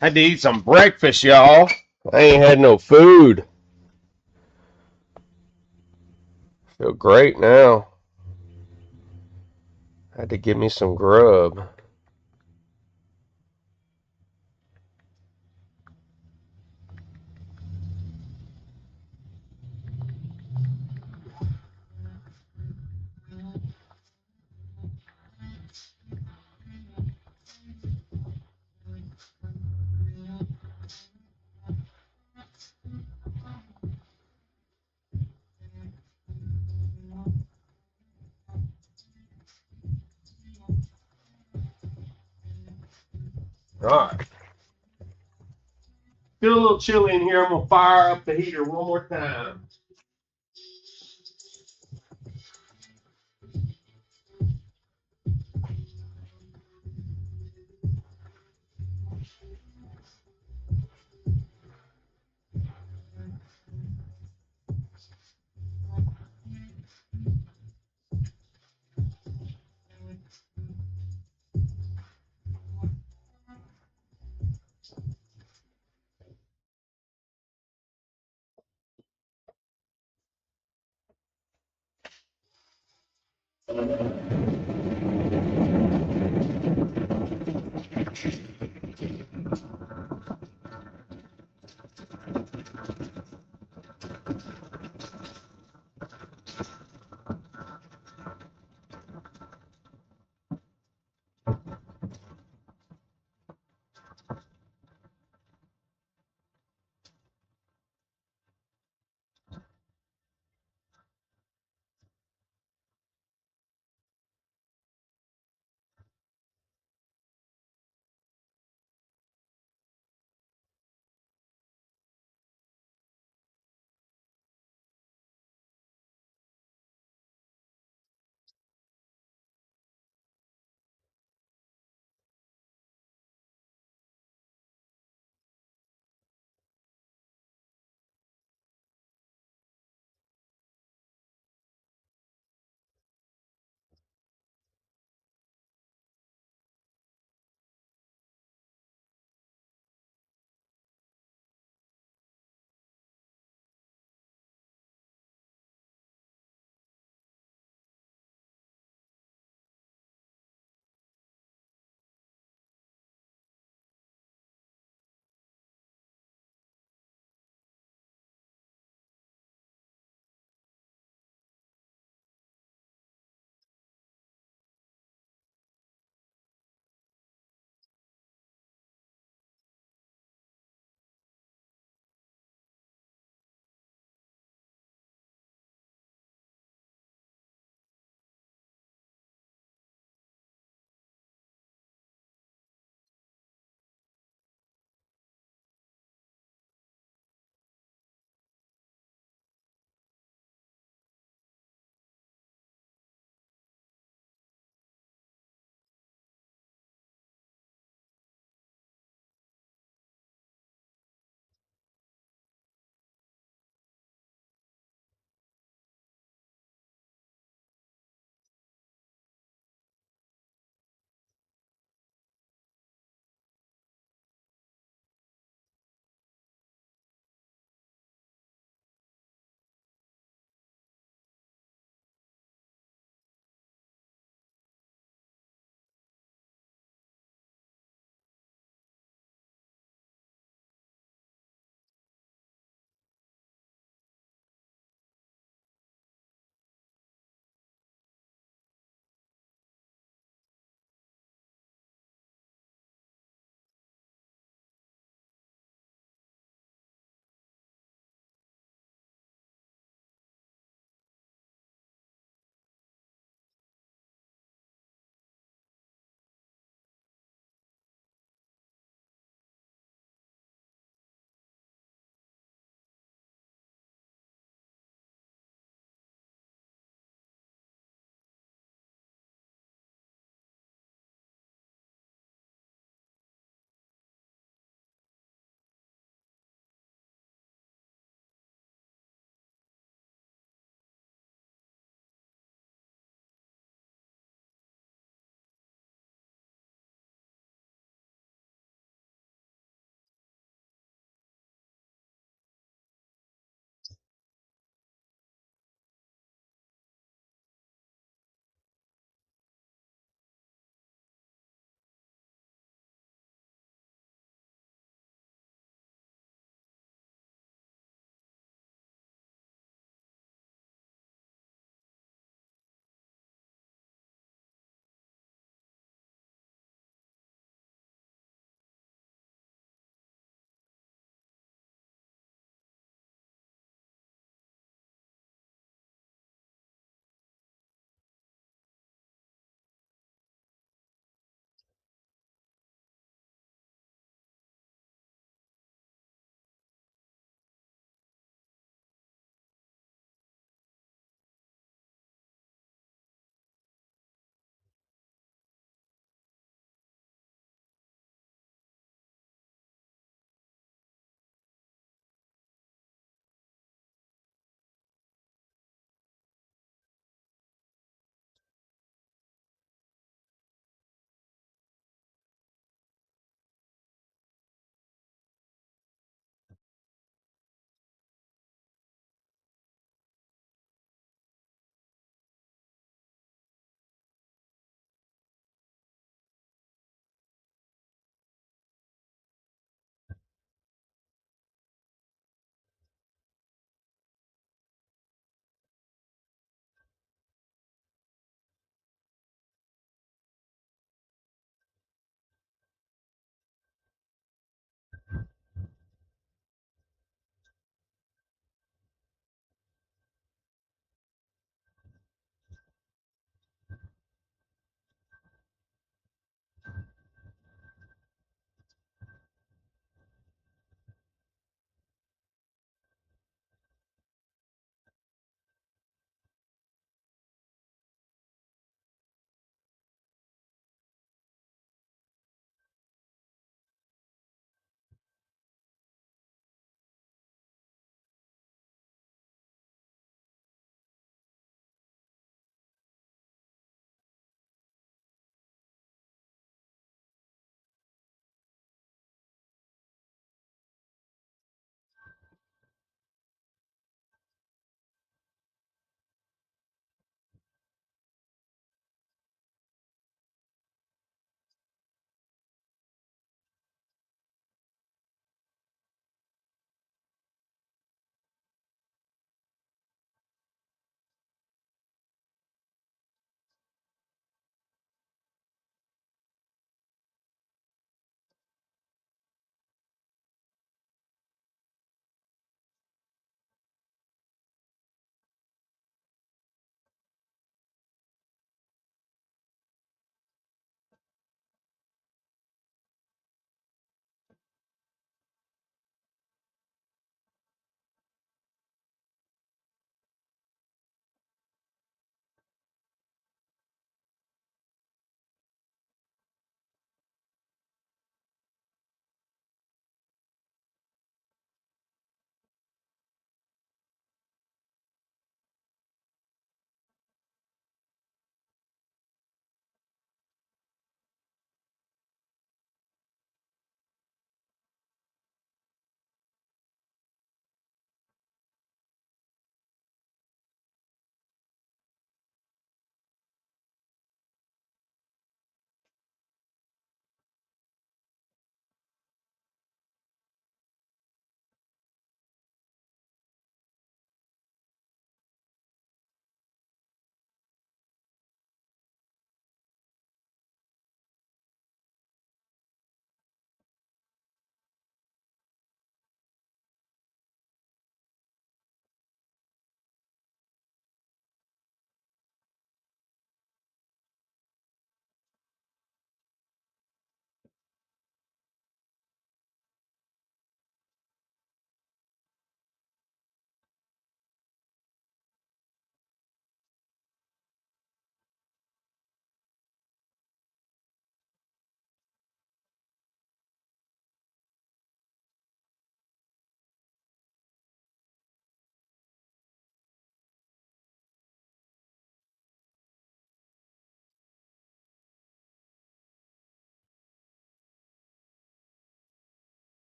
Had to eat some breakfast, y'all. I ain't had no food. Feel great now. Had to give me some grub. Alright. Feel a little chilly in here. I'm going to fire up the heater one more time.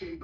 Hey,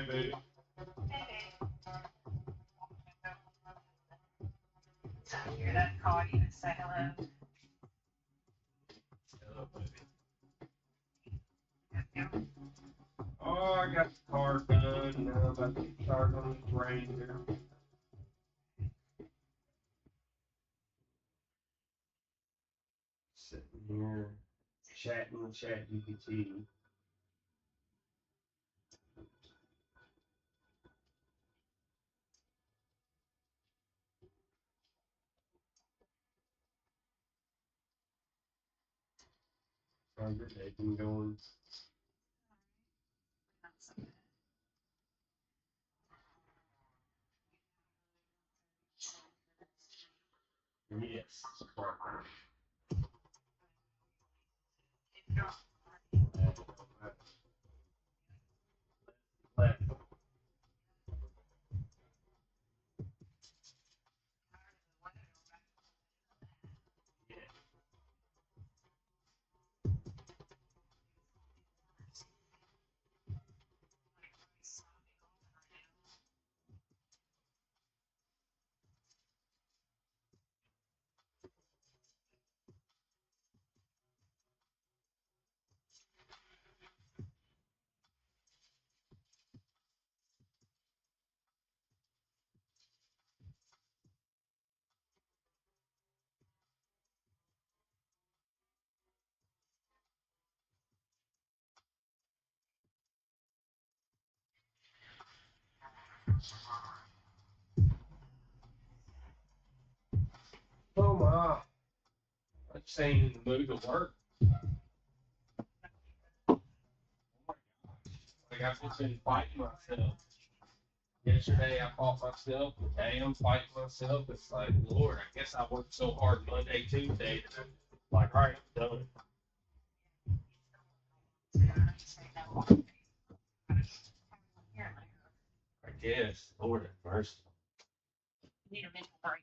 baby. So you're gonna call you and say hello. Hello, baby. Oh, I got the car done. Now I'm about to get started on this Ranger. Sitting here chatting with ChatGPT. How's your day been going? Yes. Left. Oh my. I just ain't in the mood to work. Like I've just been fighting myself. Yesterday I fought myself. Today I'm fighting myself. It's like, Lord, I guess I worked so hard Monday, Tuesday that I'm like, all right, I'm done. I guess. Lord have mercy. Need a mental break.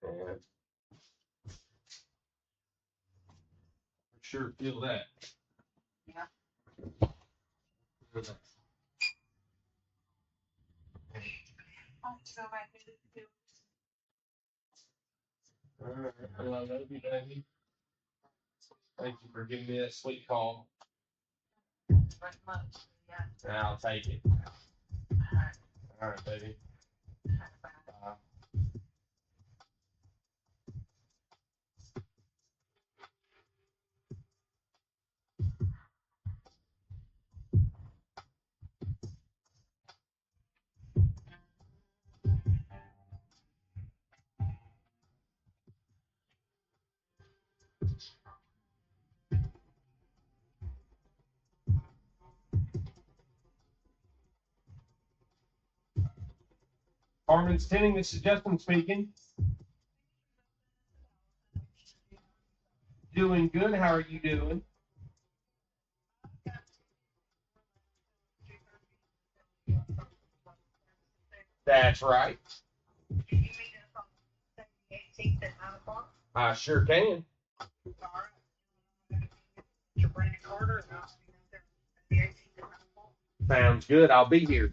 Yeah. I sure feel that. Yeah. I'll have to go back and do All right. Well, I love you, baby. Thank you for giving me that sweet call. very much. Yeah. I'll take it. All All right, baby. right. Bye. Harmon's Tinning, this is Justin speaking. Doing good. How are you doing? That's right. Can you meet us on the 18th at 9 o'clock? I sure can. All right. To Brandon Carter, and I'll be right there at the 18th at 9 o'clock. Sounds good. I'll be here.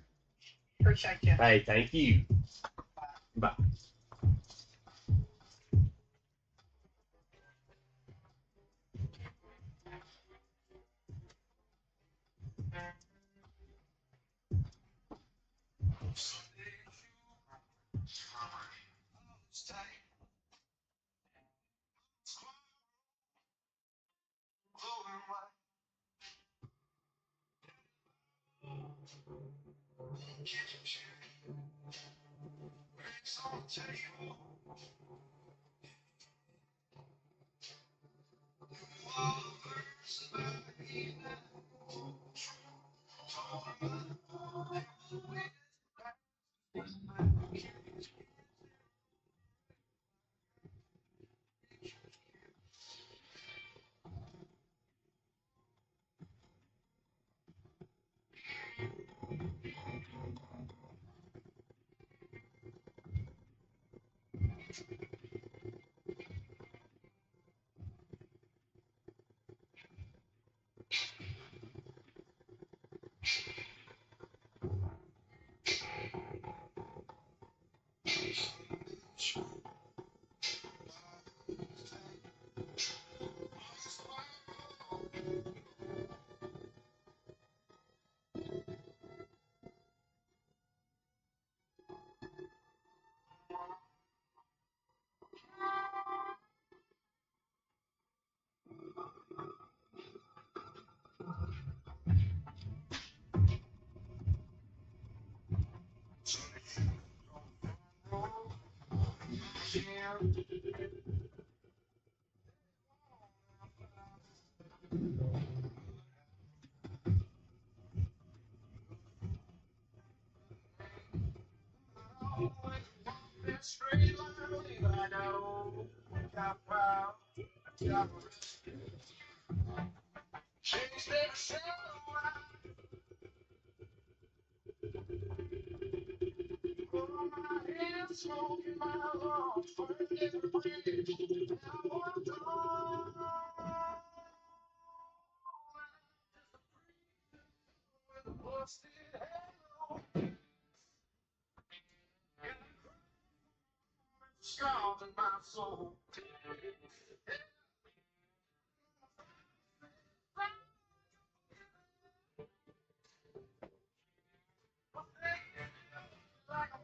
Appreciate you. Hey, thank you. Bye. Straight line, I know. Got proud, got changed that shadow. Put on my hands, smoking my lungs, burning every bridge. Now I'm done with a busted hell. And scars in my soul. Like a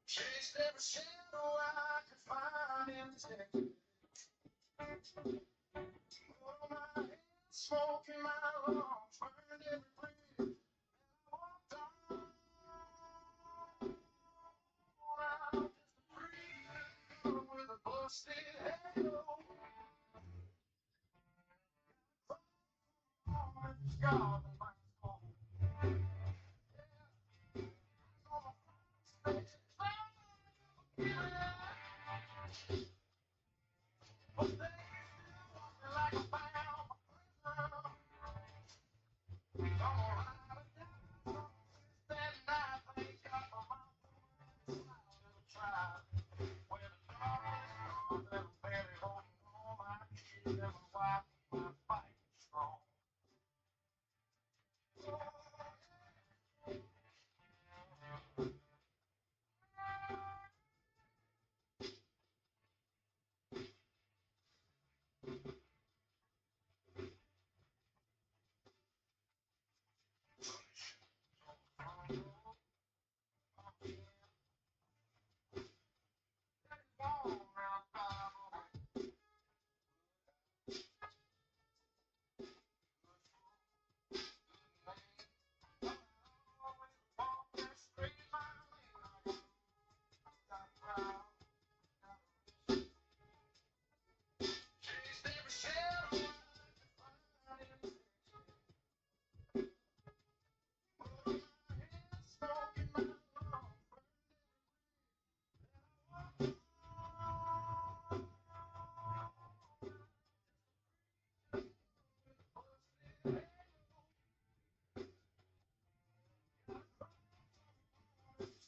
Chased every shadow I could find in Texas. Put my hands, smoke in my lungs, burned every bridge. Walked on out just to breathe with a busted halo. Scars in my soul.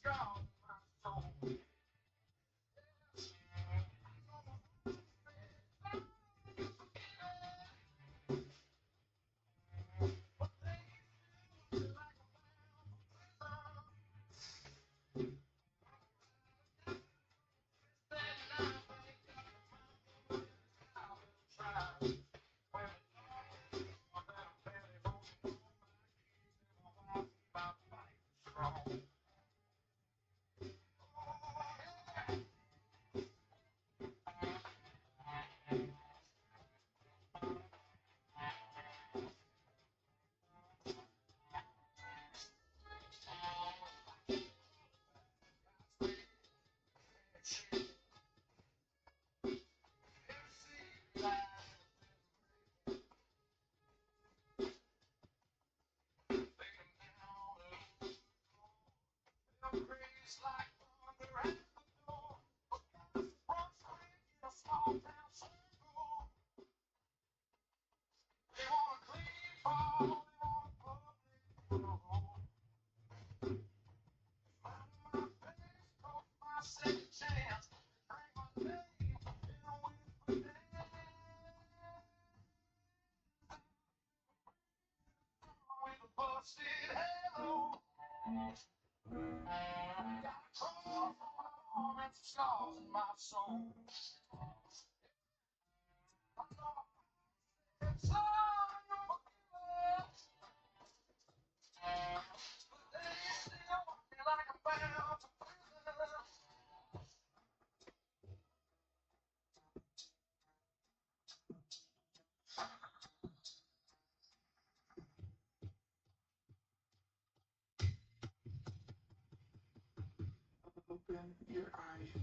Scars in my soul. Open your eyes.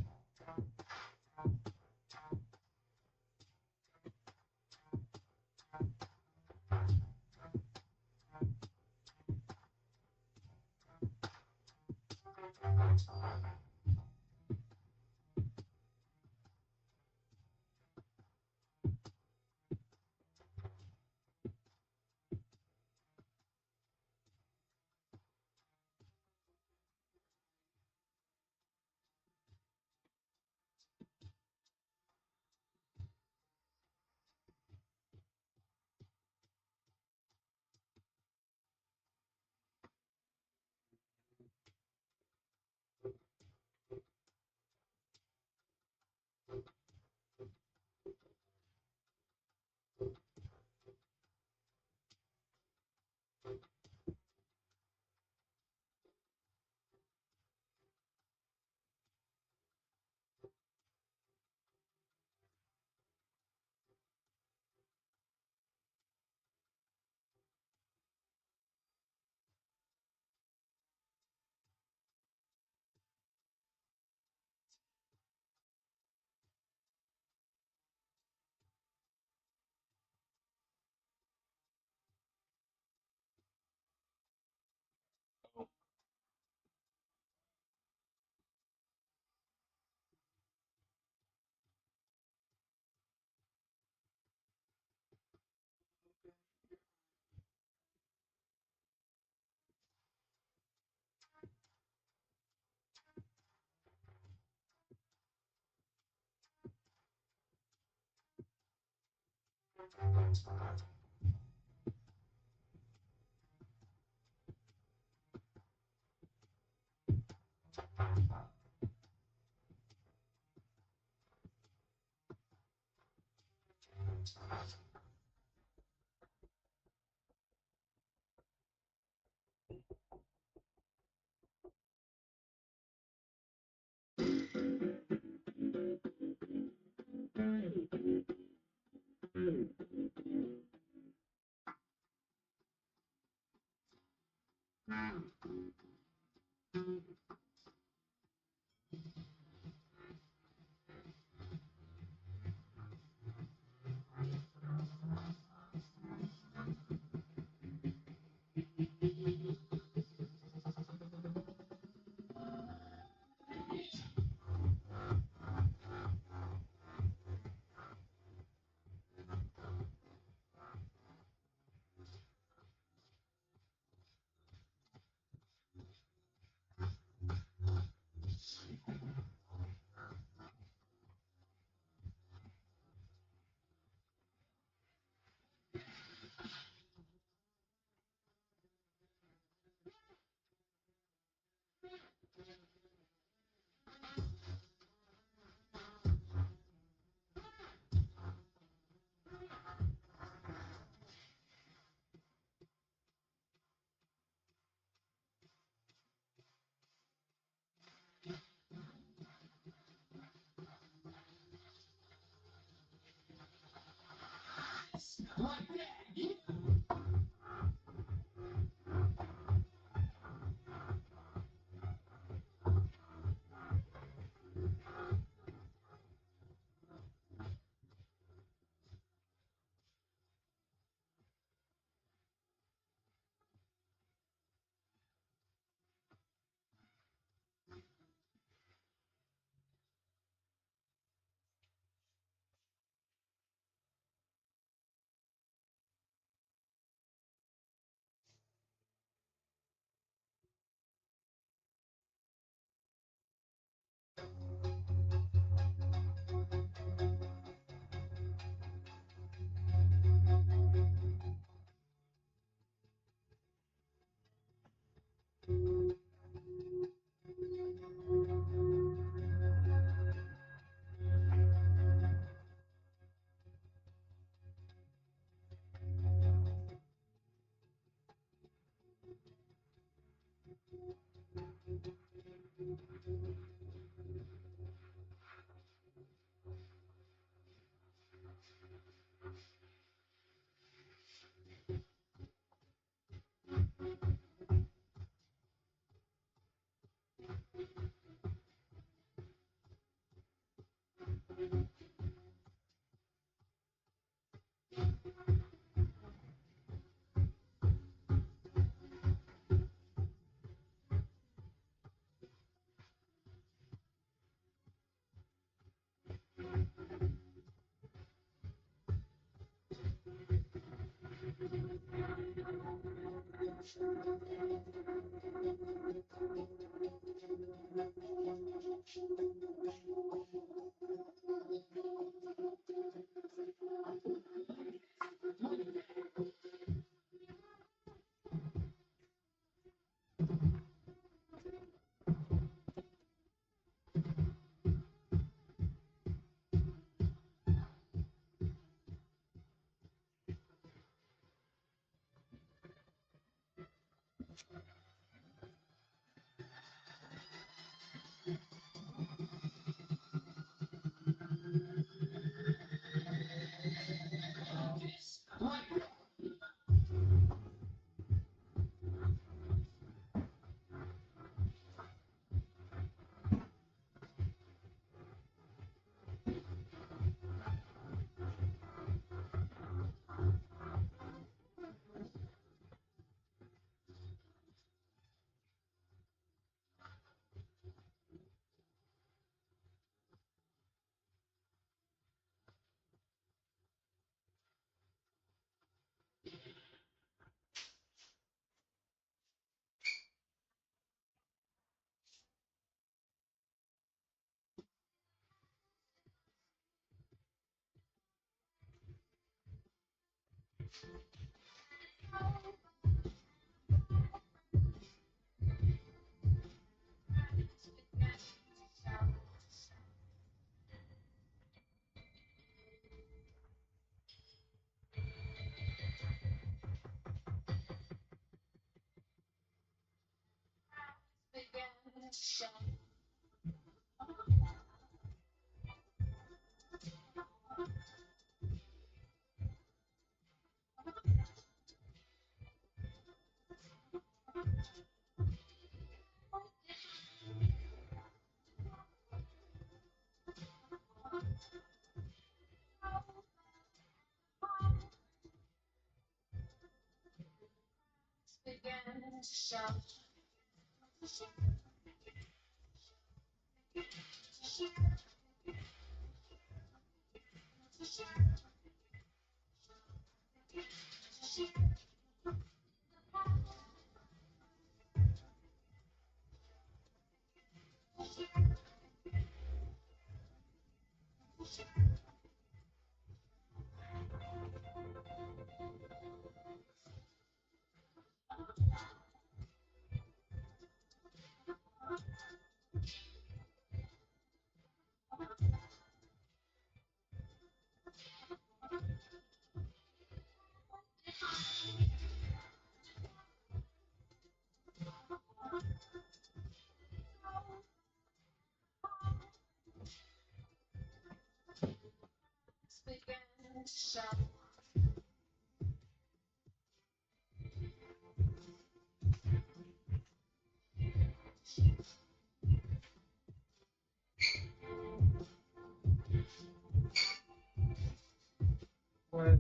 What?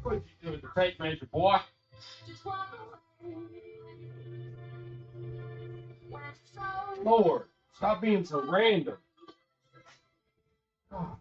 What you doing? The tape measure, boy? Lord, stop being so random. Oh.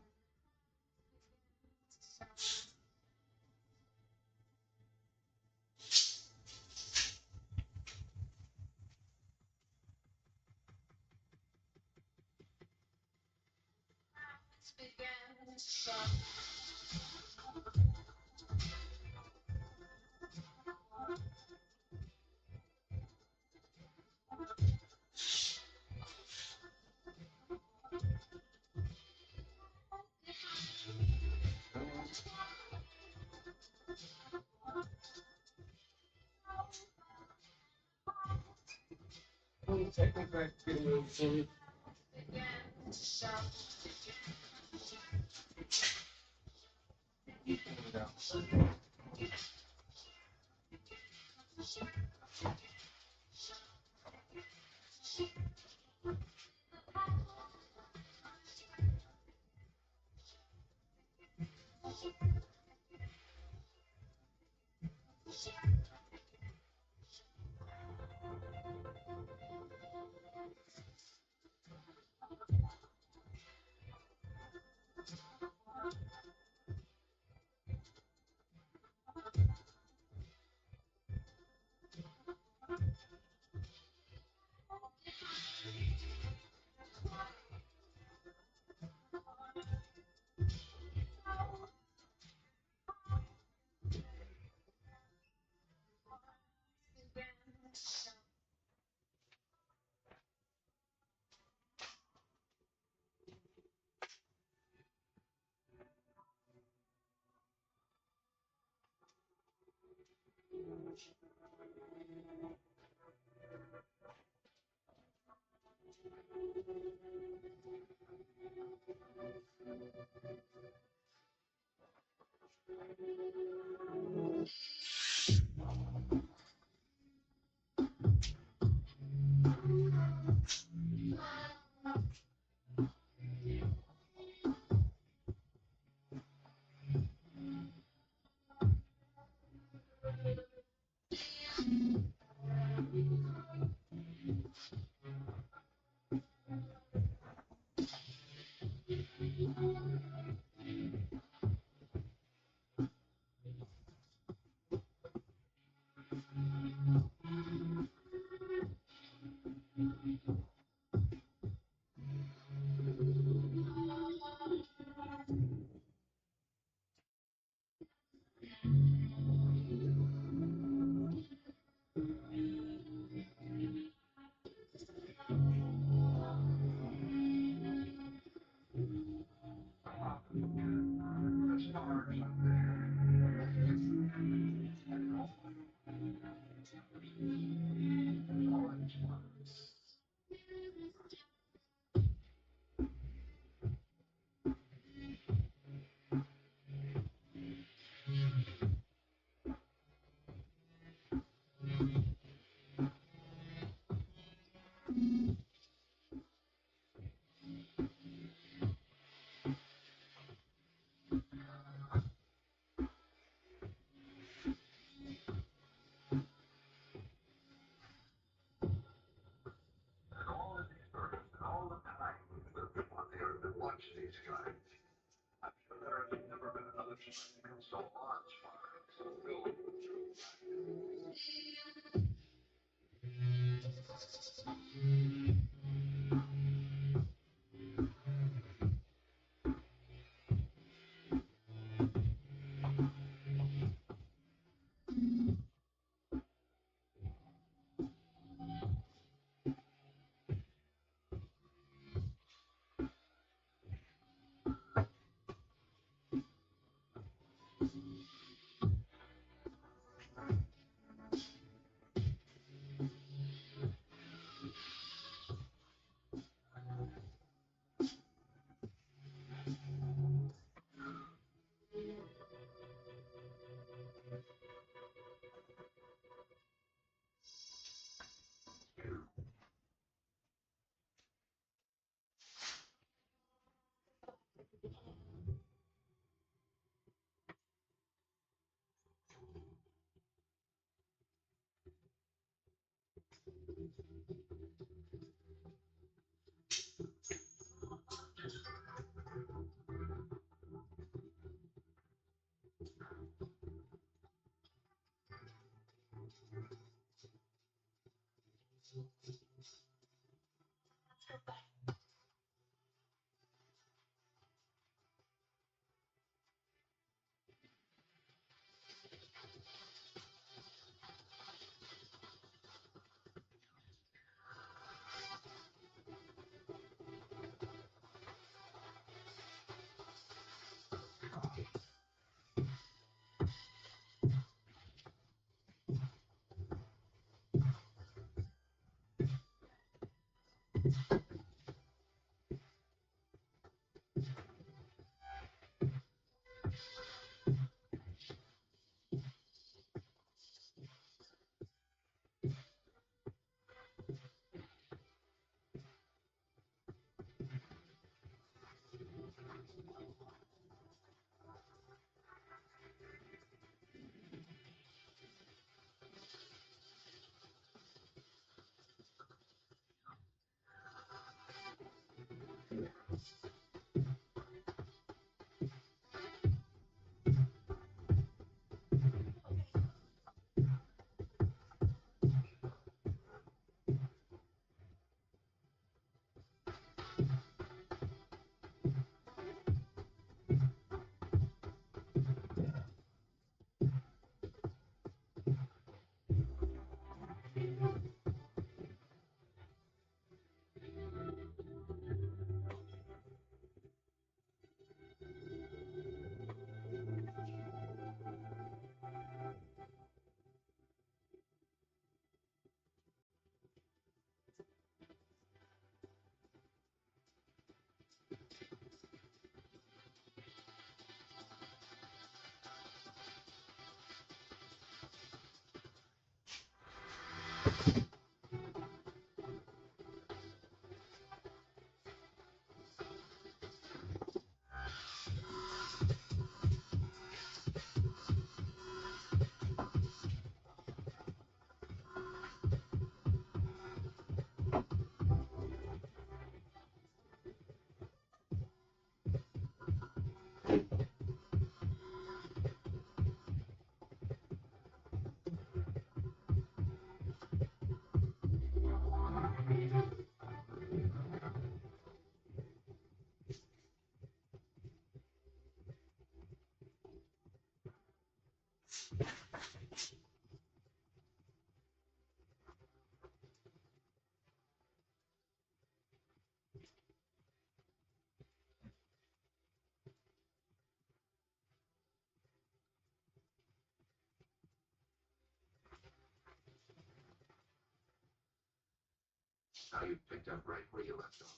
Take me back to the scene. how you picked up right where you left off.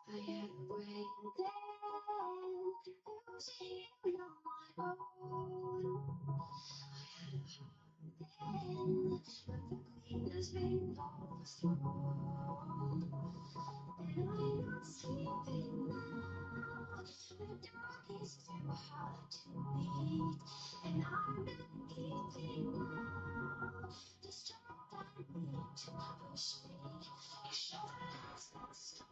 I had a brain then, losing on my own. I had a heart then, but the queen has been overthrown. And I'm not sleeping now, the dark is too hard to beat. And I'm not sleeping now, the strength I need to push me. You show us that story.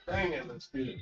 Dang it, let's do it.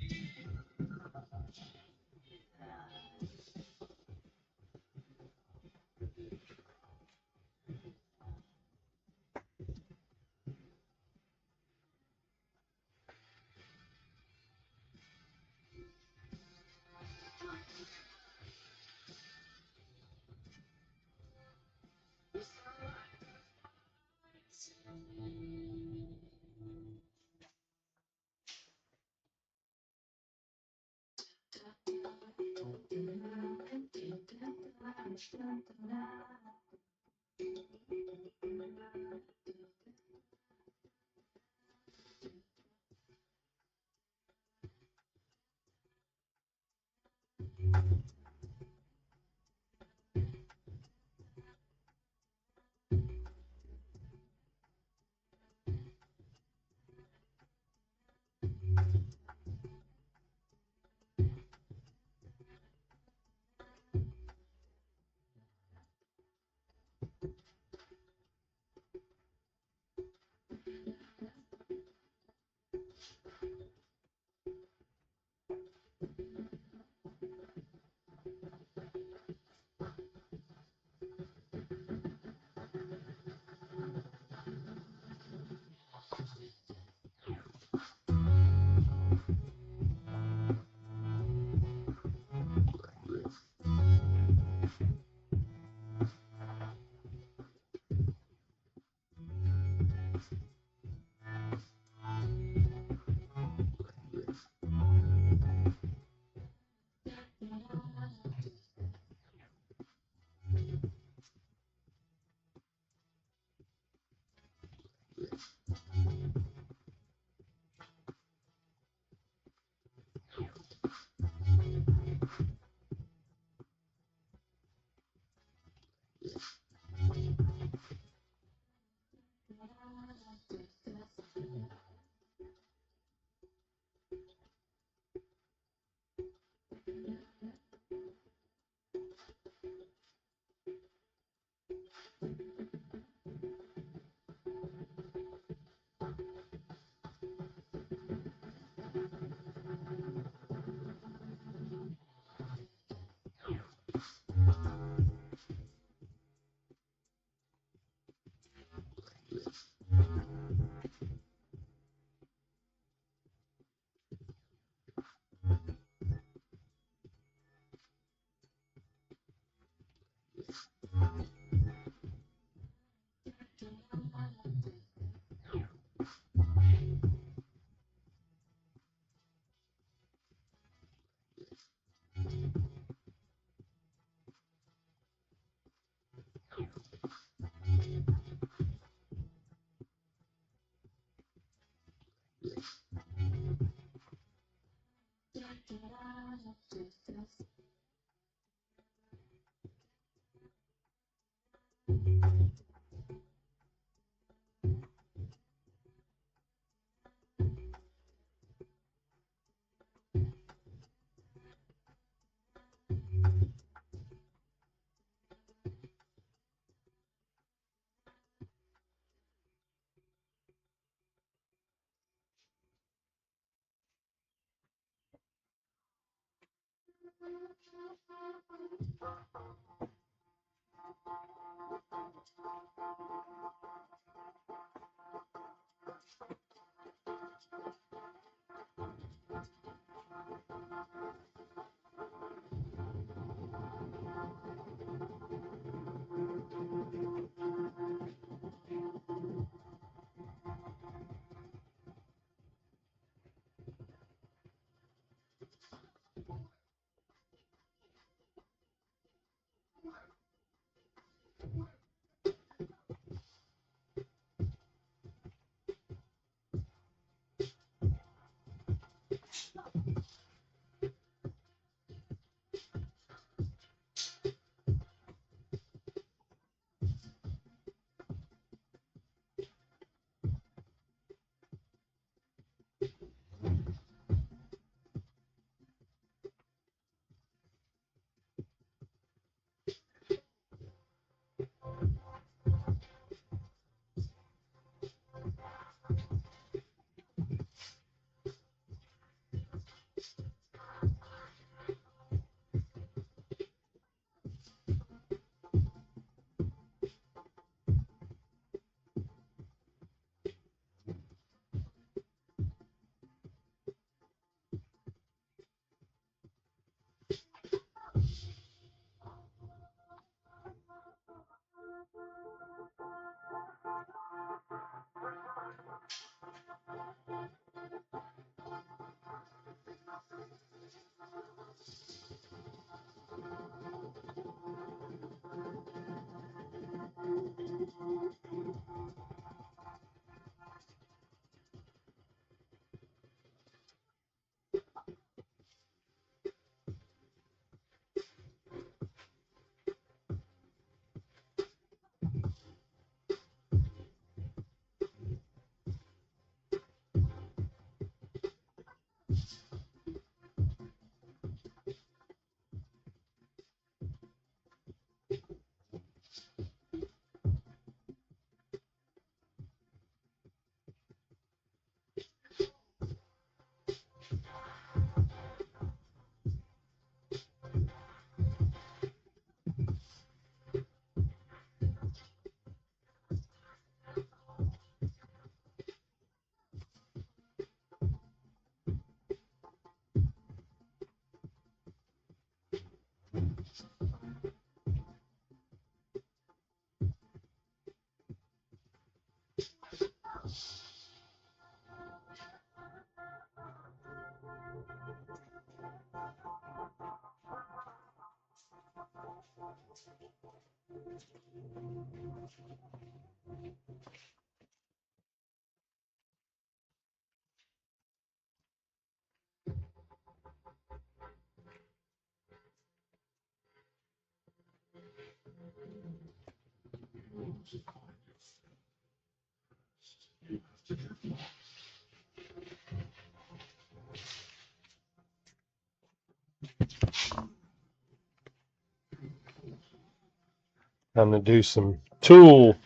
Time to do some tool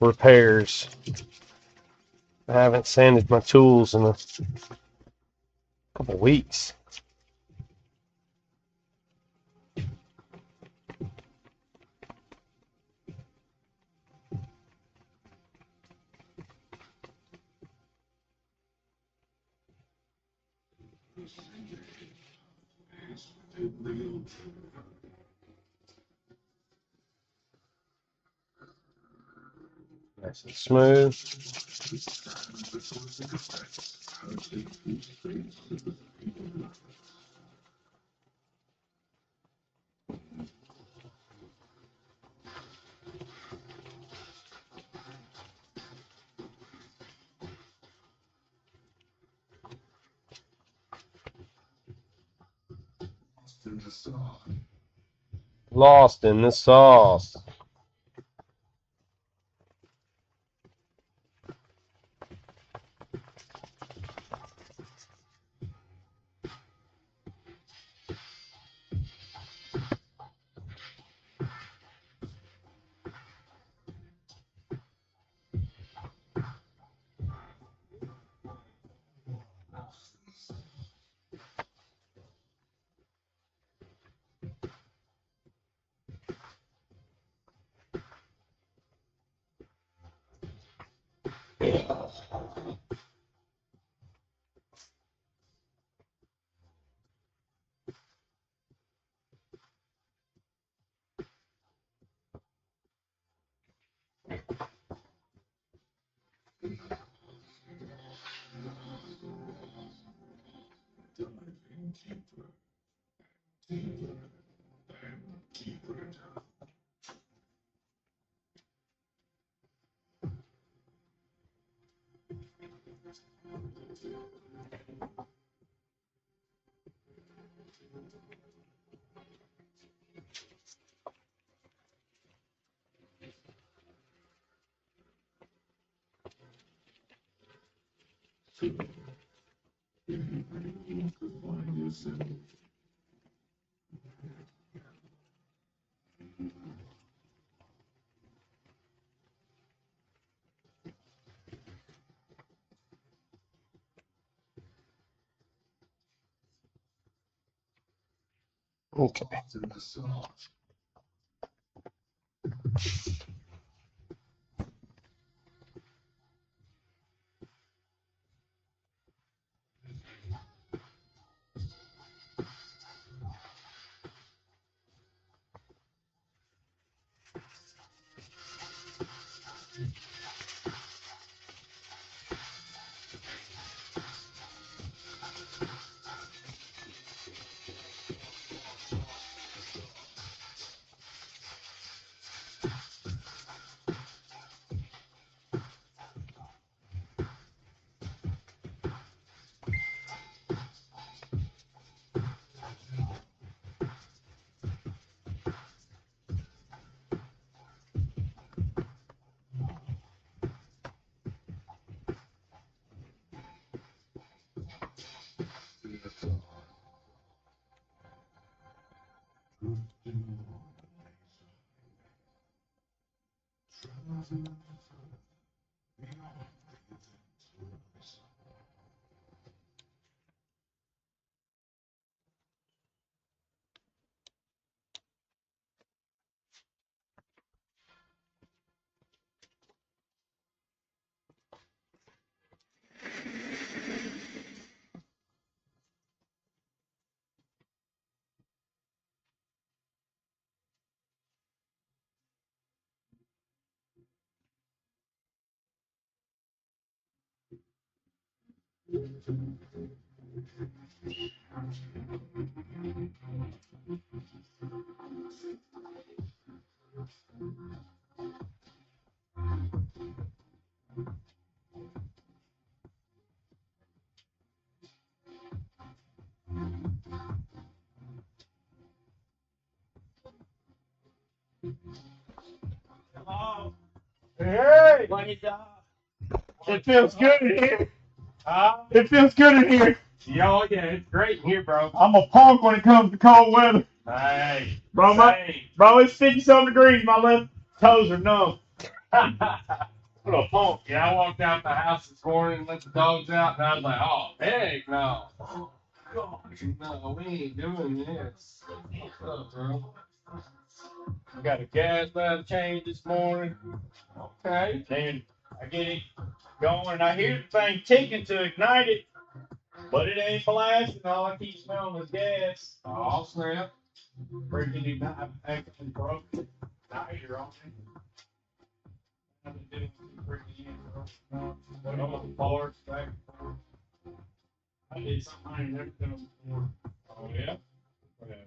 repairs. I haven't sanded my tools in a couple weeks. Nice and smooth. Lost in the sauce. Okay. Hello. Hey. What you done? It feels good in here. It feels good in here. Yeah, it's great in here, bro. I'm a punk when it comes to cold weather. Hey, Bro, it's 50-some degrees. My left toes are numb. what a punk. Yeah, I walked out the house this morning, let the dogs out, and I was like, oh, heck no. Gosh, no, we ain't doing this. What's up, bro? We got a gas valve change this morning. Okay. Then I get it going, and I hear the thing ticking to ignite it, but it ain't blasting. All I keep smelling is gas. Oh, snap. Freaking ignite, actually broke. Now you're on me. I've been doing some freaking intro. What on the parts back and forth. I did something I ain't never done before. Oh, yeah? Whatever.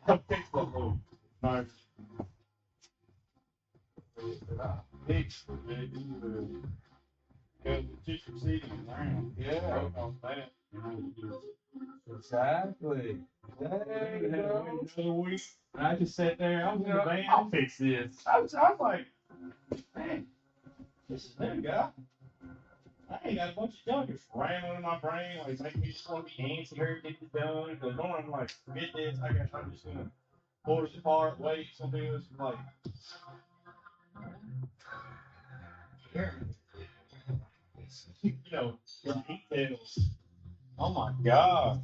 I fixed that little nice. Fix it, baby. Because it's just receding around. Yeah. On that. Exactly. There you go. Another week. And I just sat there. I was in the van. I'll fix this. I was like, man, this is new, guy. I ain't got a bunch of junk just rambling in my brain, like making me just want to be antsy here, get this done. Because normally I'm like, forget this. I'm just gonna pull this apart, wait, something this like. You know, the details. Oh my God.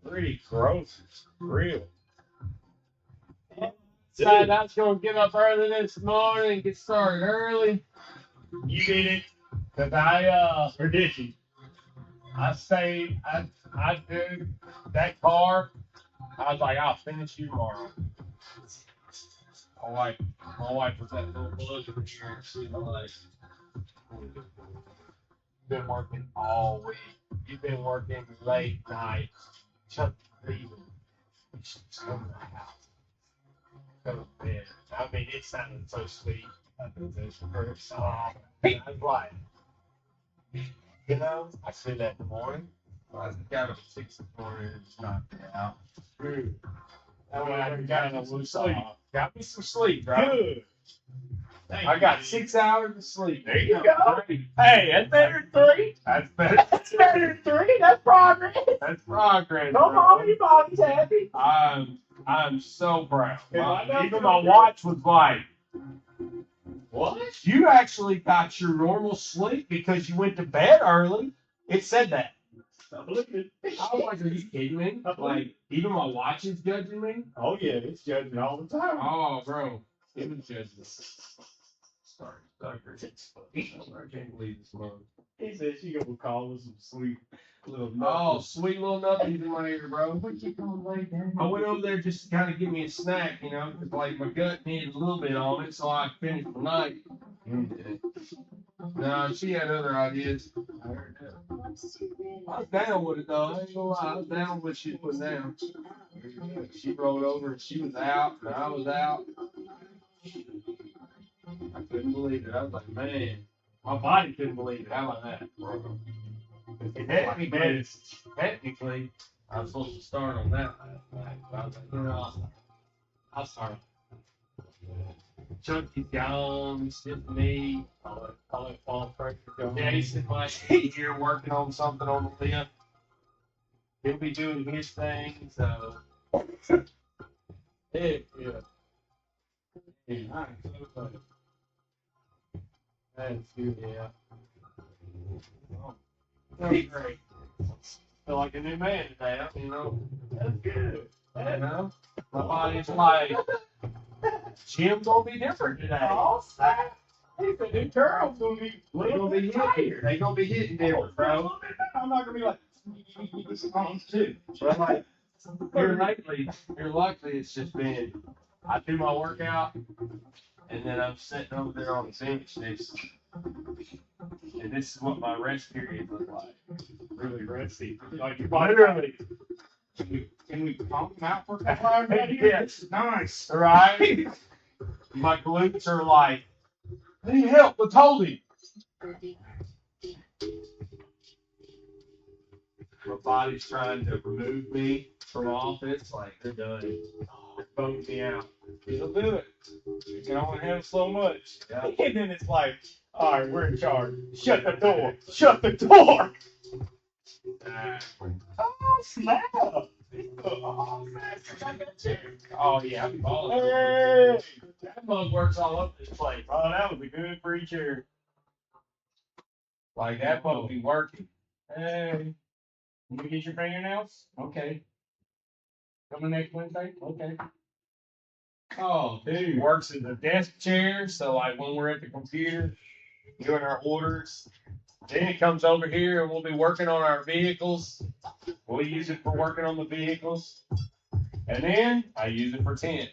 Pretty gross. It's real. Decided I was going to get up early this morning, get started early. You did it. Because Or did you? I stayed, I did that car. I was like, I'll finish you tomorrow. My wife was at little bug in the chair. She was like, been working all week. You've been working late nights. Just leaving. You should just come to the house. Go to bed. I mean, it sounded so sweet. I was like, you know, I said that in the morning. I got up at 6 in the morning and just knocked it out. Good. That way I Got got no some sleep. sleep. Got me some sleep, right? Good. I got 6 hours of sleep. There you go. Hey, that's better than 3. That's better. That's better than 3. That's progress. That's progress. Come bro. on, your body's happy. I'm so proud. If I know Even you my do- watch was like, What? you actually got your normal sleep because you went to bed early. It said that. I'm looking. I was like, are you kidding me? Like, even my watch is judging me? Oh yeah, it's judging all the time. Oh, bro. It was judging. Sorry, Tucker. I can't believe this month. He said she gonna call us some sweet little. Oh, sweet little nothings in my ear, bro. What you gonna lay down? I went over there just to kind of give me a snack, you know, because like my gut needed a little bit on it, so I finished the night. No, she had other ideas. I heard that. I was down with it though. I ain't gonna lie. I was down with what she put down. She rolled over and she was out and I was out. I couldn't believe it. I was like, man, my body couldn't believe it. How about that? Technically, I was supposed to start on that last night. But I was like, you know, I'll start. Chunky's gone. It's just me. I'll let Paul pressure go. Jason might be here working on something on the lift. He'll be doing his thing, so. Heck yeah. Yeah, I'm so funny. That's good, yeah. That's great. Feel like a new man today, you know. That's good. You know? My body's like, Jim's gonna be different today. Oh, snap. He said the girl's gonna be a They little gonna be bit hitting. tired. They gonna be hitting different, bro. I'm not gonna be like, songs too. But I'm like, here luckily it's just been, I do my workout, and then I'm sitting over there on the bench next, and this is what my rest period look like. Really rusty. Like your body. Literally. Can we pump them out for a couple hours? Yes. Nice. Right? My glutes are like, I need help, let's hold him. My body's trying to remove me from office, like they're done. They're bumming me out. It'll do it. You can only handle so much. And then it's like, all right, we're in charge. Shut the door. Shut the door. Oh, snap. Oh, yeah. Hey. That mug works all over this place. Oh, that was a good free chair. Like that mug be working. Hey. You get your fingernails? Okay. Coming next Wednesday? Okay. Oh, dude. Works as a desk chair, so like when we're at the computer doing our orders, then it comes over here and we'll be working on our vehicles. We'll use it for working on the vehicles. And then I use it for tent.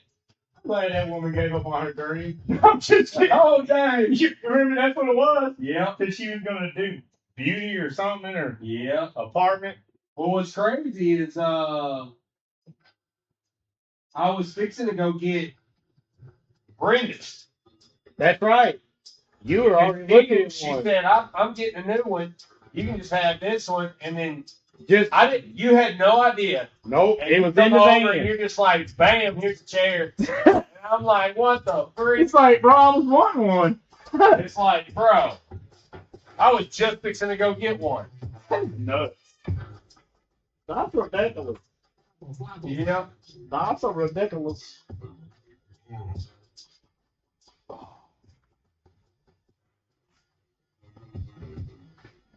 I'm glad that woman gave up on her dirty. I'm just kidding. Oh, dang. You remember that's what it was? Yeah. That she was going to do beauty or something or Yeah. apartment. Well, what's crazy is I was fixing to go get Brenda's. That's right. You were already And looking at she one. said, I'm getting a new one. You can just have this one. And then Just I didn't. You had no idea. nope. And It you was come in the over van. and you're just like, bam, here's a chair. And I'm like, what the freak? It's like, bro, I was wanting one. It's like, bro, I was just fixing to go get one. Nuts. That's ridiculous. Yeah. That's so ridiculous.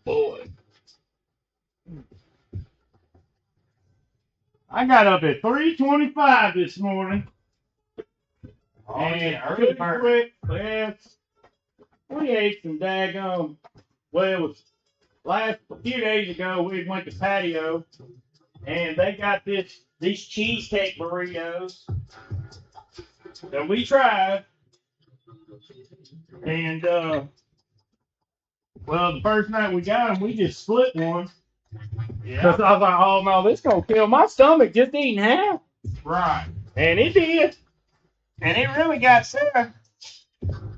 Boy. I got up at 3:25 this morning. Oh, And yeah. Early pretty bird. quick, yes, we ate some daggum. Well, it was a few days ago. We went to Patio, and they got these cheesecake burritos that we tried. And well, the first night we got them, we just split one Yeah. because I was like, "Oh no, this gonna kill my stomach just eating half," Right. and it did. And it really got Sarah.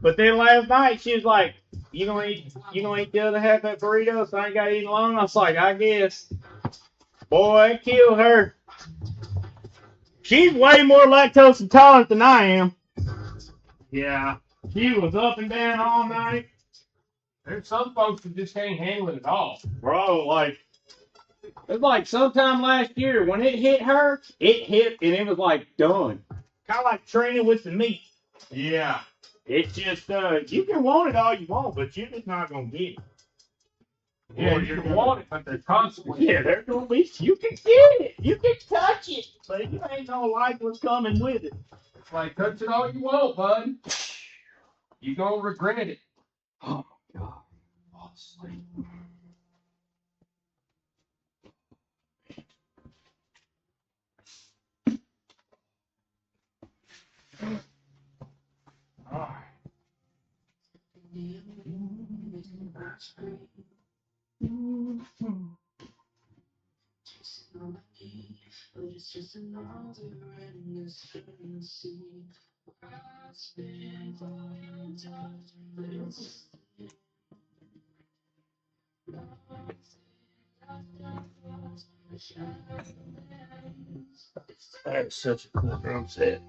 But then last night she was like, you gonna eat the other half of that burrito so I ain't gotta eat alone? I was like, I guess. Boy, it killed her. She's way more lactose intolerant than I am. Yeah. She was up and down all night. There's some folks that just can't handle it at all. Bro, like, it's like sometime last year when it hit her, it hit and it was like done. Kind of like training with the meat. Yeah. It's just, you can want it all you want, but you're just not going to get it. Yeah, you can want it, but there's consequences. Yeah, there's going to be, you can get it. You can touch it. But you ain't going to like what's coming with it. It's like, touch it all you want, bud. You gonna regret it. Oh, my God. Fall asleep. All right. But it's just another endless fantasy. I spend all your time, but it's That's such a cool drum set.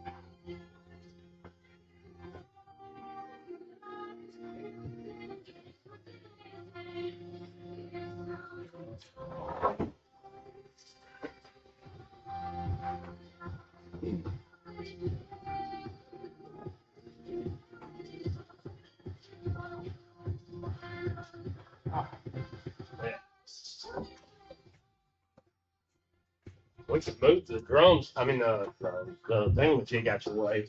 We could move the drums. I mean, the thing that you got your way.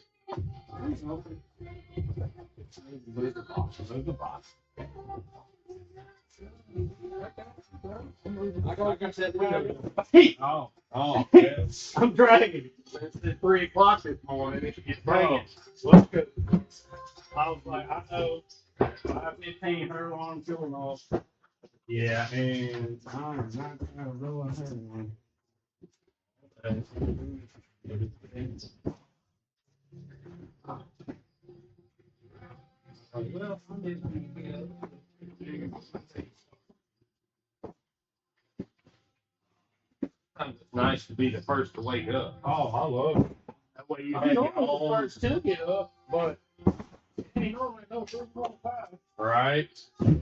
Move the box. Move the box. I got that window. Oh, yes. I'm dragging. It's at 3 o'clock this morning. It should get Bro, banging. what's good? I was like, I know 5:15 her alarm going off. Yeah. And I'm not gonna ruin her one. Well, I'm just gonna get up. It's nice to be the first to wake up. Oh, I love it. That way you I'm had your normal the own. first two get up, but it ain't normally no 325. Right.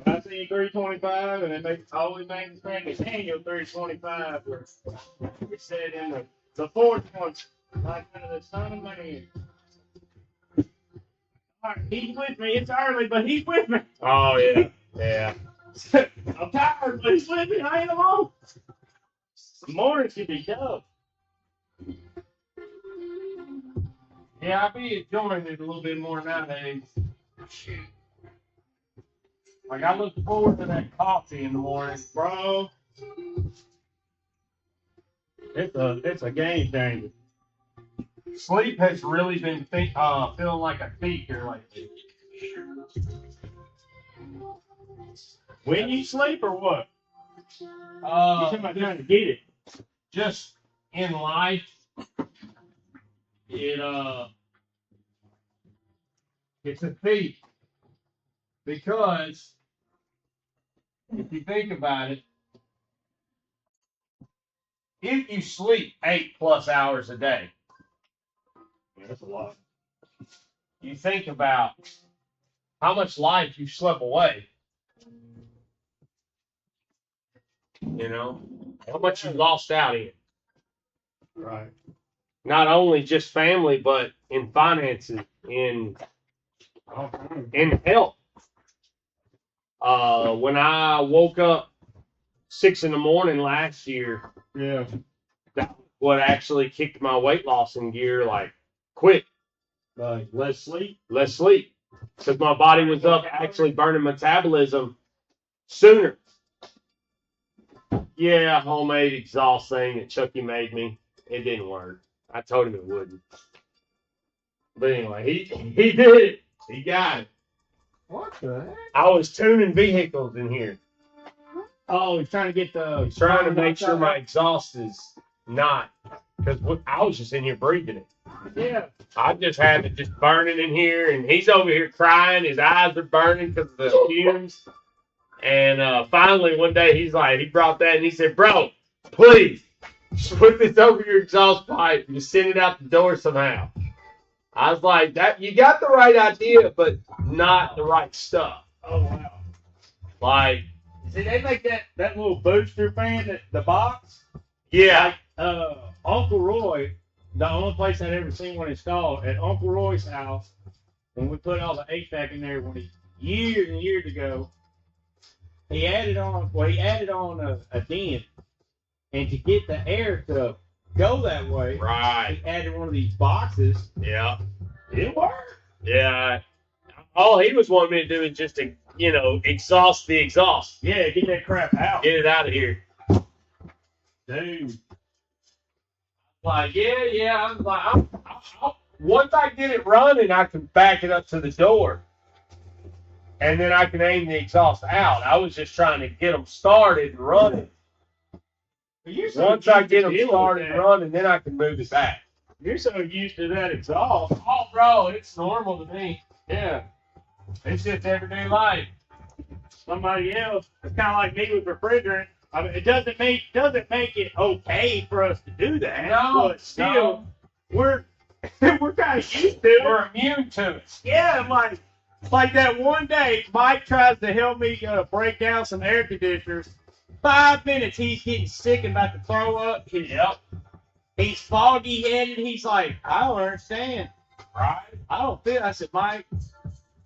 I see 325, and then they always make the Spanish annual 325. We said in the fourth one, like under the Son of Man. All right, he's with me. It's early, but he's with me. Oh yeah. Yeah. I'm tired, but he's with me. I ain't alone. The morning should be tough. Yeah, I be enjoying it a little bit more nowadays. Shoot, Like I look forward to that coffee in the morning. bro. It's a game changer. Sleep has really been feeling like a thief here lately. When you sleep or what? You Uh, talking about trying to get it? just in life, it's a thief because if you think about it, if you sleep 8+ hours a day, Yeah, that's a lot. you think about how much life you slept away. You know, how much you lost out in. Right. Not only just family, but in finances, in health. When I woke up 6 a.m. last year, Yeah. that was what actually kicked my weight loss in gear. Like, quick, Like less sleep. let's sleep, because my body was up actually burning metabolism sooner. Yeah, homemade exhaust thing that Chucky made me. It didn't work. I told him it wouldn't. But anyway, he did it. He got it. What the heck? I was tuning vehicles in here, Oh, he's trying to get the. trying to make sure my exhaust is not, because I was just in here breathing it. Yeah. I just had it just burning in here, and he's over here crying. His eyes are burning because of the fumes. And finally, one day, he brought that, and he said, "Bro, please, just put this over your exhaust pipe and just send it out the door somehow." I was like, "That you got the right idea, but not the right stuff." Oh wow. Like, See, they make that little booster fan, the box. yeah, Uncle Roy, the only place I'd ever seen one installed at Uncle Roy's house when we put all the HVAC in there years and years ago. He added on a den, and to get the air to go that way, right, he added one of these boxes. yeah, It worked. yeah. All he was wanting me to do is just to, exhaust the exhaust, Yeah, get that crap out. get it out of here. Dude. Like, yeah. I'm like, once I get it running, I can back it up to the door, and then I can aim the exhaust out. I was just trying to get them started and running. Once I get them started and running, then I can move it back. You're so used to that exhaust. Oh, bro, it's normal to me. Yeah, it's just everyday life. Somebody else, it's kind of like me with refrigerant. I mean, it doesn't make it okay for us to do that. No, but still, we're we're kind of used to it. We're immune to it. Yeah, like that one day, Mike tries to help me break down some air conditioners. 5 minutes, he's getting sick and about to throw up. He's foggy headed. He's like, I don't understand. Right? I don't feel. I said, Mike,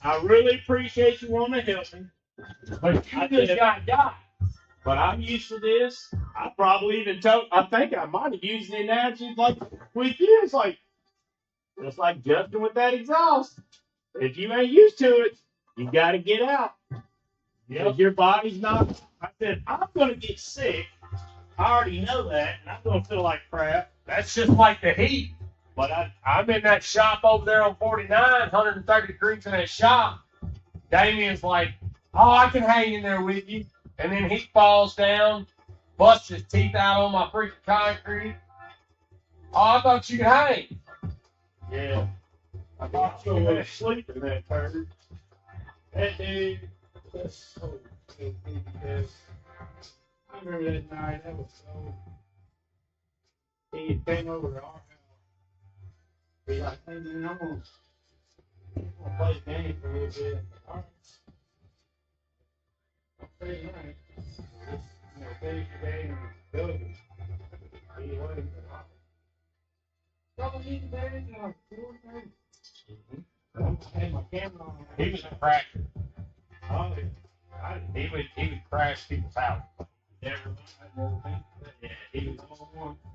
I really appreciate you wanting to help me, But I you just did. got. but I'm used to this. I probably even I think I might have used the analogy like with you. It's like, just like Justin with that exhaust. If you ain't used to it, you got to get out. If your body's not. I said, I'm going to get sick. I already know that, and I'm going to feel like crap. That's just like the heat. But I'm in that shop over there on 49, 130 degrees in that shop. Damien's like, "Oh, I can hang in there with you." And then he falls down, busts his teeth out on my freaking concrete. "Oh, I thought you could hang." yeah, I thought you were sleeping that turd. That dude was so stupid because I remember that night. That was so. He came over to our house Be like, hey, man, I'm gonna play the game for a little bit. All right. Pretty nice. Just, finish the game and go. He won. Double me the game, I had my camera on. He was a crasher. Oh, He would crash people's house. never mind. Yeah,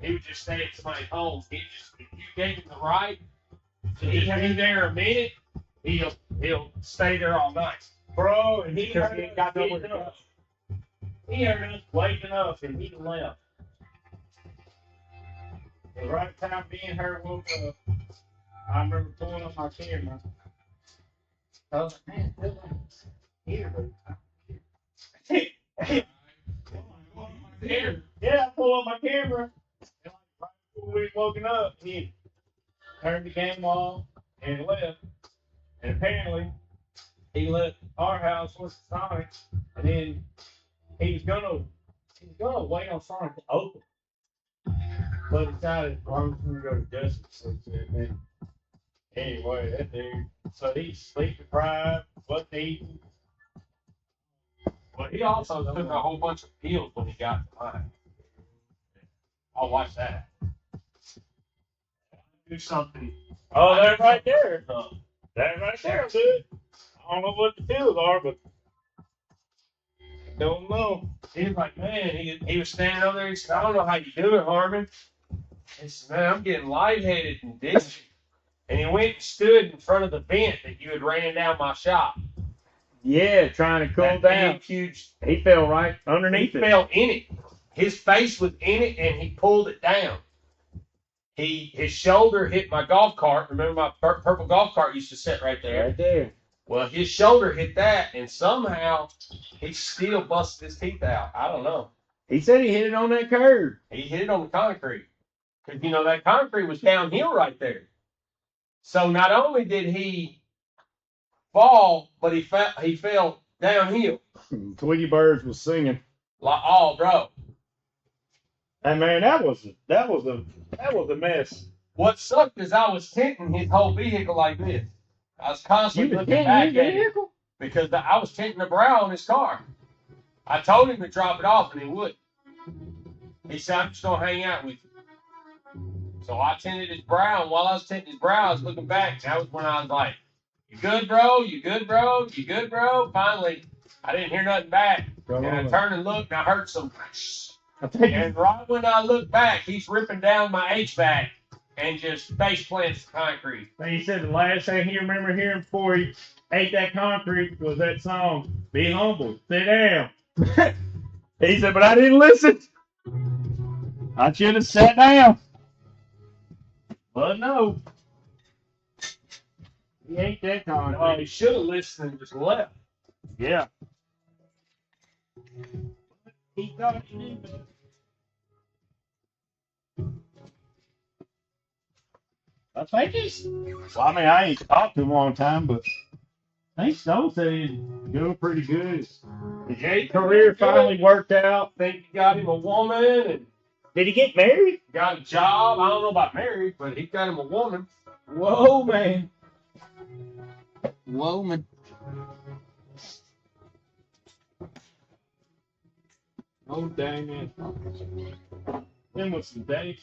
he would just stay at somebody's home. He just if you gave him the right to just be there a minute, he'll stay there all night. Bro, and he Because heard he ain't us got nowhere getting to go. up. He heard us waking up and he left. The right time me and her woke up, I remember pulling up my camera. I was like, man, Phil, here. Yeah, I pull up my camera. And right before we woken up, he turned the game off and left. And apparently, he left our house with Sonic, and then he was gonna wait on Sonic to open. But decided, well, I'm just gonna go to Justin. So then, anyway, that dude. So he's sleep deprived, wasn't eating. But he also took a whole bunch of pills when he got to mine. I'll watch that. Do something. Oh, that right there. That right there, dude. I don't know what the pills are, but don't know. He was like, man, he was standing over there. He said, I don't know how you do it, Harmon. He said, man, I'm getting lightheaded and dizzy. And he went and stood in front of the vent that you had ran down my shop. Yeah, trying to cool That down. big, huge. He fell right He underneath it. fell in it. His face was in it, and he pulled it down. His shoulder hit my golf cart. Remember my purple golf cart used to sit right there. Right there. Well, his shoulder hit that, and somehow he still busted his teeth out. I don't know. He said he hit it on that curb. He hit it on the concrete. Because, that concrete was downhill right there. So not only did he fall, but he fell downhill. Tweety Birds was singing. Like, oh, bro. Hey man, that was a mess. What sucked is I was tinting his whole vehicle like this. I was You constantly was looking back getting your at it vehicle? because I was tinting the brow on his car. I told him to drop it off, and he wouldn't. He said, I'm just going to hang out with you. So I tinted his brow, and while I was tinting his brow, I was looking back. That was when I was like, you good, bro? You good, bro? You good, bro? Finally, I didn't hear nothing back. And I turned and looked, and I heard some. And right when I looked back, he's ripping down my HVAC and just face plants the concrete. He said the last thing he remembered hearing before he ate that concrete was that song, Be Humble, Sit Down. He said, but I didn't listen. I should have sat down. But no. He ate that concrete. Oh, he should have listened and just left. Yeah. He thought he knew better. I think he's. Well, I mean, I ain't talked to him a long time, but I think Stone said he's doing pretty good. His career finally worked out. Think he got him a woman and Did he get married? got a job. I don't know about married, but he got him a woman. Whoa, man. Whoa, man. Oh, dang it. Them was some days.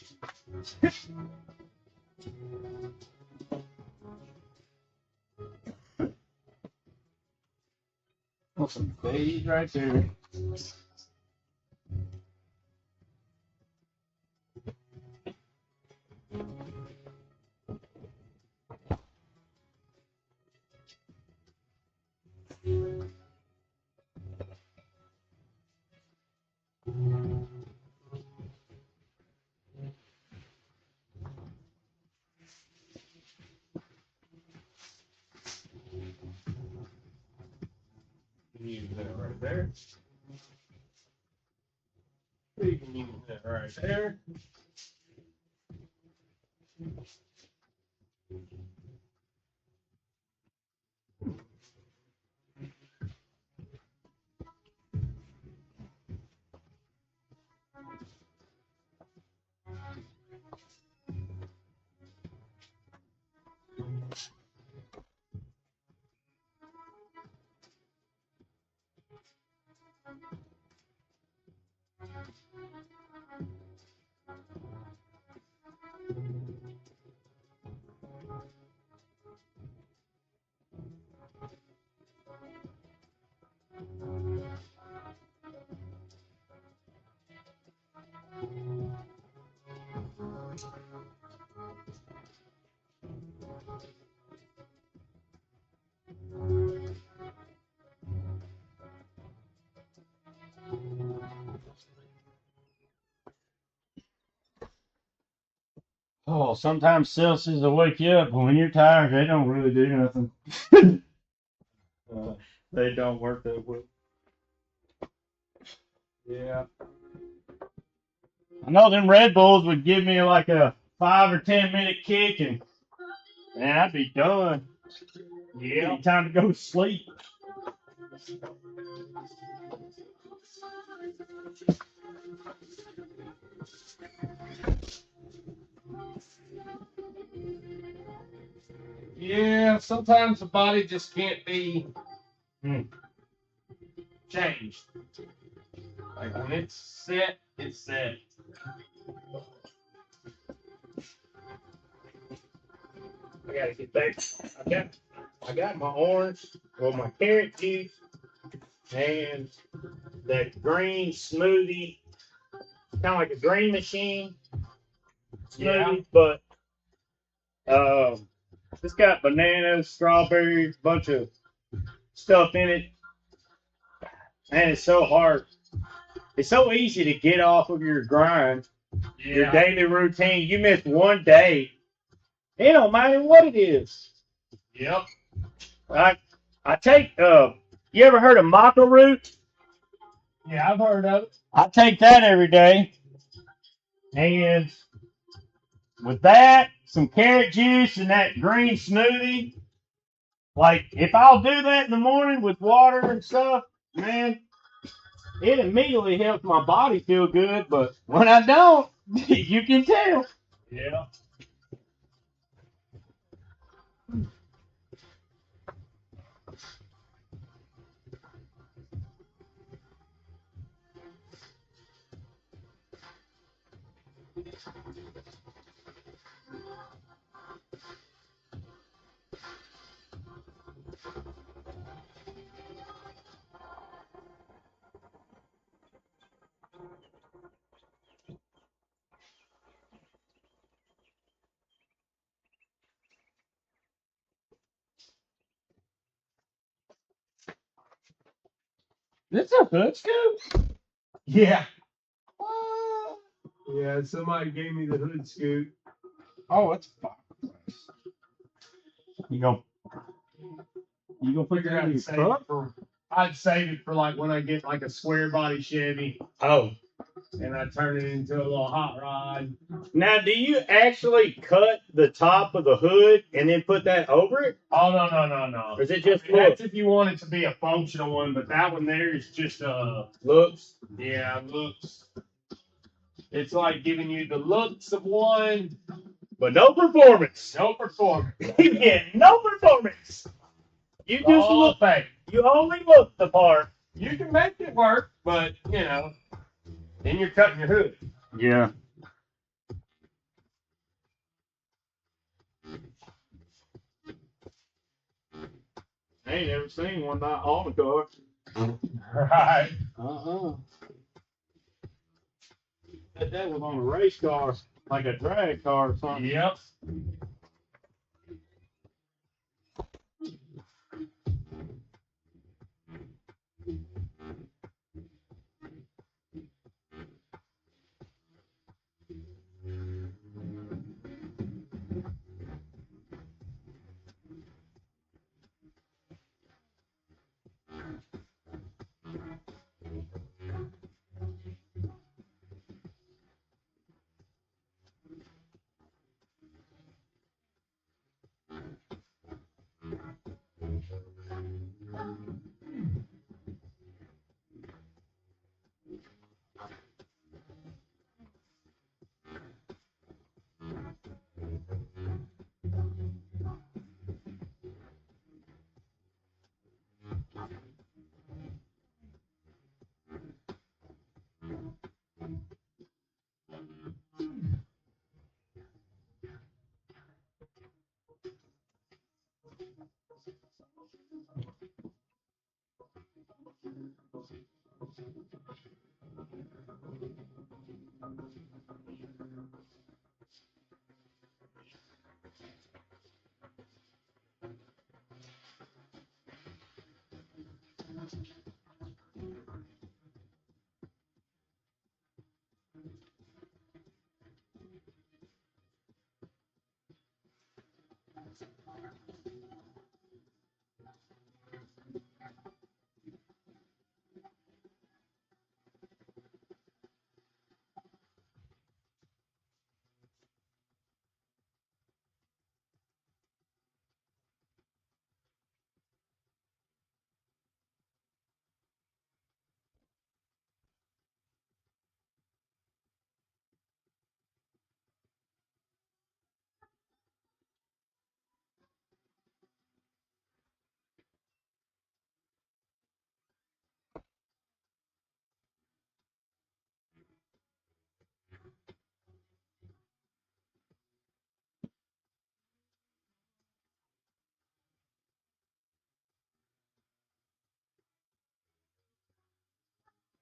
Oh, some days right there. Use that right there. We can use that right there. Oh, sometimes Celsius will wake you up, but when you're tired, they don't really do nothing. They don't work that well. Yeah. I know them Red Bulls would give me like a 5 or 10 minute kick, and man, I'd be done. Yeah. Time to go to sleep. Yeah, sometimes the body just can't be changed. Like when it's set, it's set. I gotta get back. I got my orange, well, my carrot juice, and that green smoothie, kind of like a green machine smoothie, but it's got bananas, strawberries, bunch of stuff in it. Man, it's so hard. It's so easy to get off of your grind, your daily routine. You miss one day, it don't matter what it is. Yep. I take you ever heard of maca root? Yeah, I've heard of it. I take that every day, and with that, some carrot juice and that green smoothie. Like if I'll do that in the morning with water and stuff, man, it immediately helps my body feel good. But when I don't, you can tell. Yeah. This a hood scoop? Yeah. Yeah, somebody gave me the hood scoop. Oh, it's fine. You go. You gonna put Figured that in I'd your save truck? it for I'd save it for like when I get like a square body Chevy Oh, and I turn it into a little hot rod. now do you actually cut the top of the hood and then put that over it, Oh no. or is it just That's if you want it to be a functional one, but that one there is just looks? looks. It's like giving you the looks of one, But no performance. no performance. You get no performance. You just All look. fake. You only look the part. You can make it work, but then you're cutting your hood. Yeah. I ain't ever seen one not on a car. Right. That was on a race car, like a drag car or something. Yep.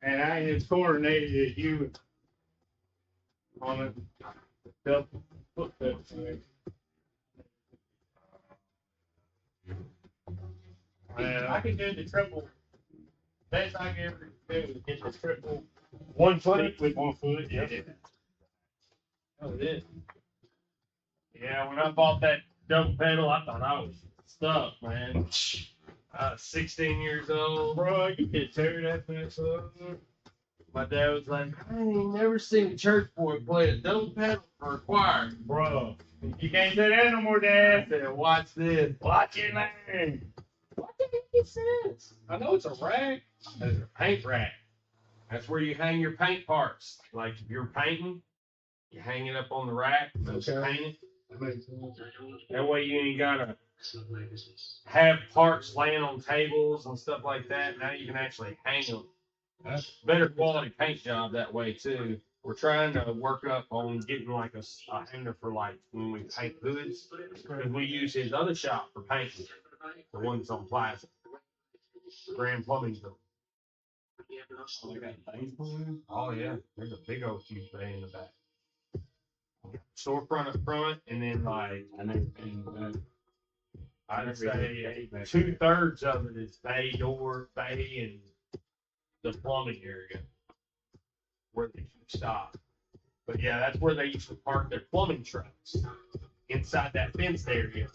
And I ain't as coordinated as you on a double footstep thing. I can do the triple. Best I can ever do is get the triple 1 foot. with 1 foot. Yeah. Oh, it is. Yeah, when I bought that double pedal, I thought I was stuck, man. I was 16 years old. Bro, you can tear that mess up. My dad was like, I ain't never seen a church boy play a double pedal for a choir. Bro, you can't do that no more, Dad. I said, watch this. Watch it, man. What the heck is this? I know it's a rack. It's a paint rack. That's where you hang your paint parts. Like if you're painting, you hang it up on the rack. That's Okay. painted. That way you ain't gotta have parts laying on tables and stuff like that. Now you can actually hang them. That's Better quality paint job that way too. We're trying to work up on getting like a hanger for like when we paint hoods, because we use his other shop for painting, the one that's on Plaza. Grand Plumbing's the. Oh yeah, there's a big old huge bay in the back. Storefront up front, and then like I'd say 2/3 of it is bay door, bay, and the plumbing area where they stop. But yeah, that's where they used to park their plumbing trucks inside that fenced area.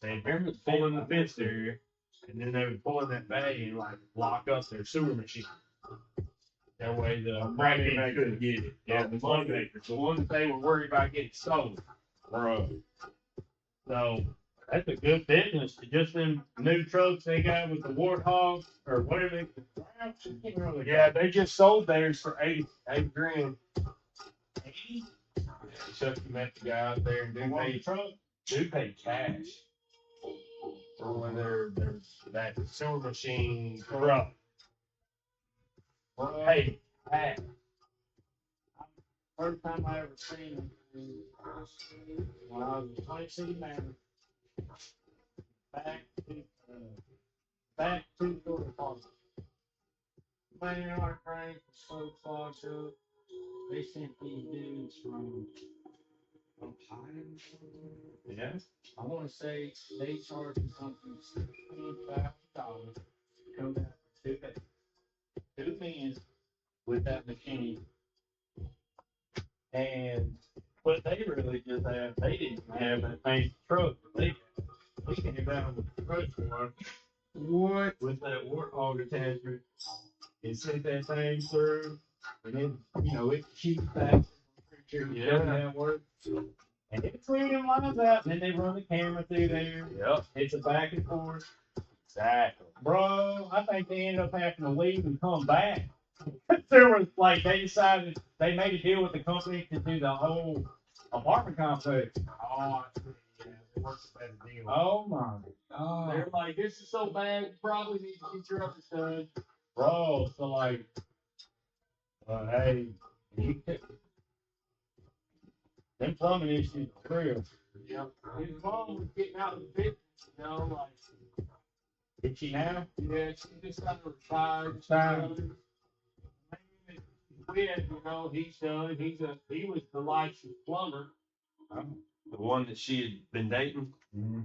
They'd pull in the fenced area, and then they would pull in that bay and like lock up their sewer machine. That way the money crackheads couldn't get it. Yeah, the money makers, the one that they were worried about getting stolen. bro. So That's a good business. Just them new trucks they got with the Warthog or whatever they. yeah, they just sold theirs for 80 grand. 80? Chuck met the guy out there and They want the truck. do pay cash for when they're that sewer machine Bro. Hey, hey, First time I ever seen him when I was a 26 man. Back to the apartment. Man, our train was so clogged up. They sent these dudes from Ohio. yeah, I want to say they charged me something $16,000 to come down to that. 2 men with that machine. And what they really just have, they didn't have that main truck. They came down with the truck one. What? With that Warthog attachment. And sent that thing through. And then, it shoots back. Yeah. That work. And they clear them lines out. And then they run the camera through there. yep, It's a back and forth. exactly. Bro, I think they ended up having to leave and come back. There was like they decided they made a deal with the company to do the whole apartment complex. Oh, yeah, it works a better deal. Oh my god. They're like, this is so bad, you probably need to get your other done. Bro, so like hey, them plumbing issues are real. Yep. His mom was getting out of the business, like, Is she now? yeah, she just got retired. Retired. Quit, he's done. He was the licensed plumber. The one that she had been dating. Mm-hmm.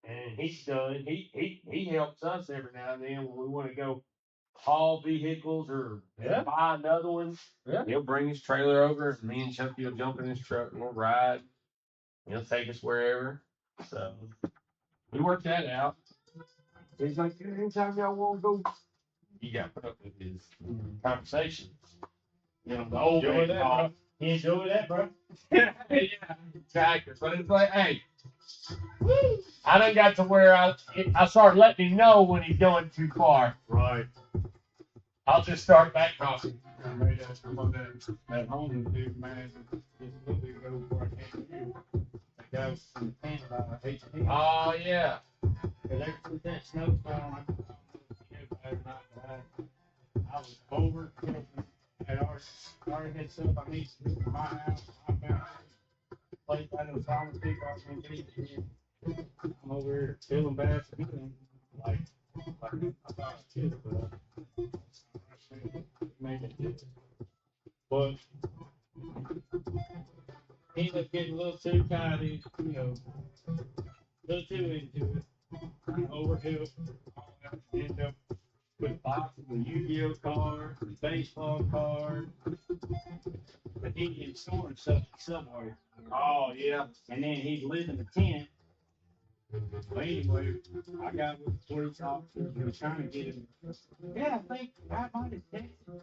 And he's done. He helps us every now and then when we want to go haul vehicles or Yeah. buy another one. Yeah. He'll bring his trailer over, and me and Chucky will jump in his truck and we'll ride. He'll take us wherever. So we worked that out. He's like, anytime y'all want to go, you got to put up with his conversation. The old Enjoy man that, talk. bro. You enjoy that, bro? Yeah, exactly. But it's like, hey, I done got to where I started letting him know when he's going too far. Right. I'll just start back talking. I made that homeless dude, man, just a little bit ago before I came here. That guy was from Canada, HP. Oh yeah. Because ever since that snowstorm, I was over. I already had stuff I need to do for my house. I found a place I know farmers people I was going to be. I'm over here feeling bad for him. Like I thought I should, but Made that deal. But he ended up getting a little too kind of, a little too into it. Kind of overdo it. Ended up with boxes of Yu-Gi-Oh cards, and baseball cards, but he did storing stuff somewhere. Oh yeah. And then he'd live in a tent. But anyway, I got with the police officer. He was trying to get him. Yeah, I think I might have texted.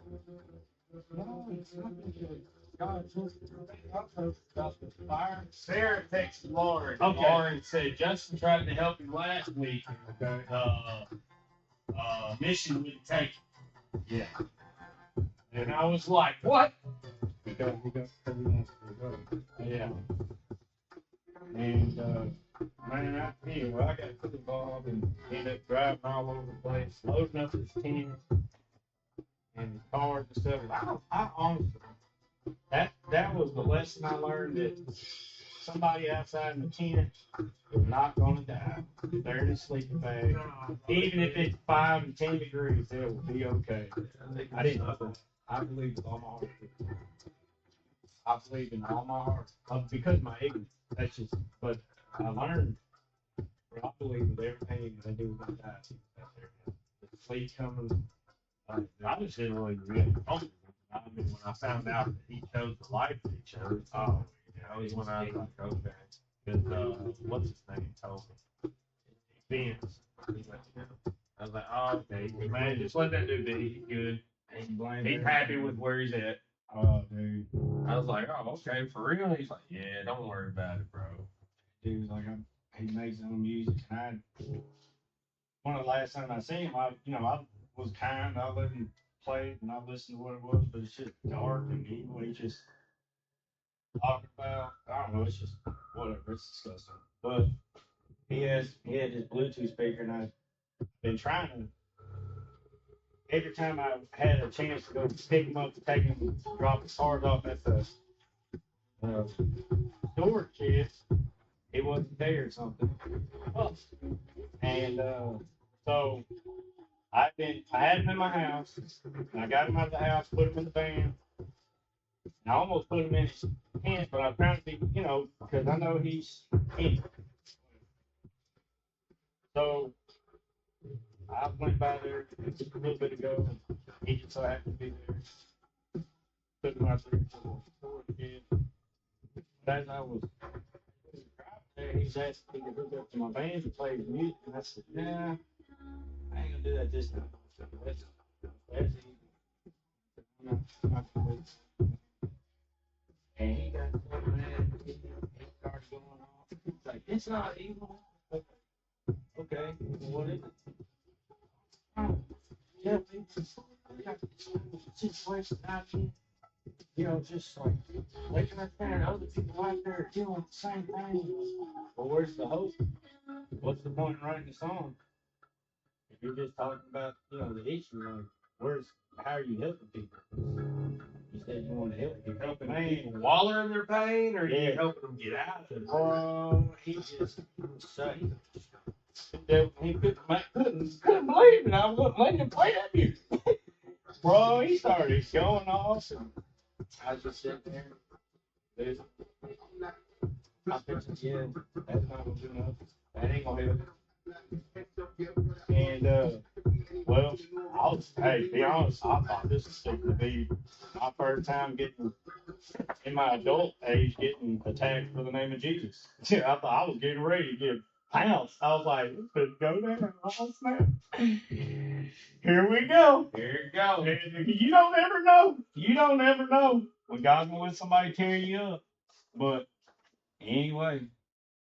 No, it's nothing good. God, it's just about the fire. Sarah texted Lauren. Okay. Lauren said Justin tried to help him last week. Okay. Mission wouldn't take it. Yeah. And I was like, what? Because he wants to go. Yeah. And man, anyway, I got too involved and ended up driving all over the place, loading up his tent and cars and stuff. I honestly, that was the lesson I learned, that somebody outside in the tent is not gonna die. They're in a sleeping bag. Even if it's 5 and 10 degrees, they will be okay. I didn't. I believe with all my heart. I believe in all my heart because of my ignorance. That's just. But I learned. I believe with everything they do with my diet. The sleep coming. I just didn't really real comfortable. I mean, when I found out that he chose the life that he chose, oh, that was when I was like, okay. Because, what's his name told me? Vince. He let me know. I was like, oh, okay. Man, just let that dude be. He's good. He's happy with where he's at. Oh, dude. I was like, oh, okay, for real? He's like, yeah, don't worry about it, bro. Dude, like he makes his own music. And one of the last times I seen him, I was kind. I let him play and I listened to what it was, but it's just dark and evil. He just talking about. I don't know. It's just whatever. It's disgusting. But he had his Bluetooth speaker, and I've been trying to. Every time I had a chance to go pick him up to take him, drop his cars off at the storage shed, he wasn't there or something. And so I had him in my house, and I got him out of the house, put him in the van. And I almost put him in his tent, but I was trying to be, because I know he's in. So I went by there just a little bit ago, and he just so happened to be there. Took him out there to the storage shed. But as I was driving there, he's asked if he could hook up to my van to play his music, and I said, nah, I ain't gonna do that this time. That's easy. I'm not gonna do it. And he got so mad, he started going off. He's like, it's not evil. Okay, what is it? Oh, yeah, we got situation out here. Just like waking up there and other people out there are doing the same thing. Well, where's the hope? What's the point in writing a song? If you're just talking about, the issue, like, how are you helping people? You said you want to help people. Helping people wallow in their pain, or you helping them get out of it? Oh, he just he couldn't believe it. I wasn't letting him play that music. Bro, he started going off, and I was just sitting there. I said, yeah, that's not gonna do nothing. That ain't gonna help. And well, be honest, I thought this was going to be my first time in my adult age, getting attacked for the name of Jesus. I thought I was getting ready to get pounced. I was like, this could go down. Oh, snap. Here we go. Here you go. You don't ever know. You don't ever know when God's going to let somebody tear you up. But anyway,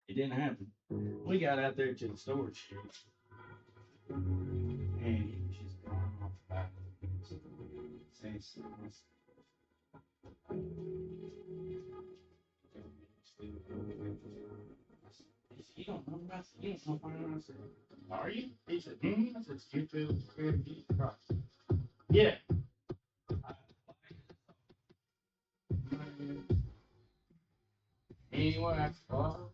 it didn't happen. We got out there to the storage shed. And he was just going off about it. Saying something. You don't know about it. You ain't no fun. I said, are you? He said, I said, you feel the spirit of Jesus Christ. Yeah. Anyway, I said, oh,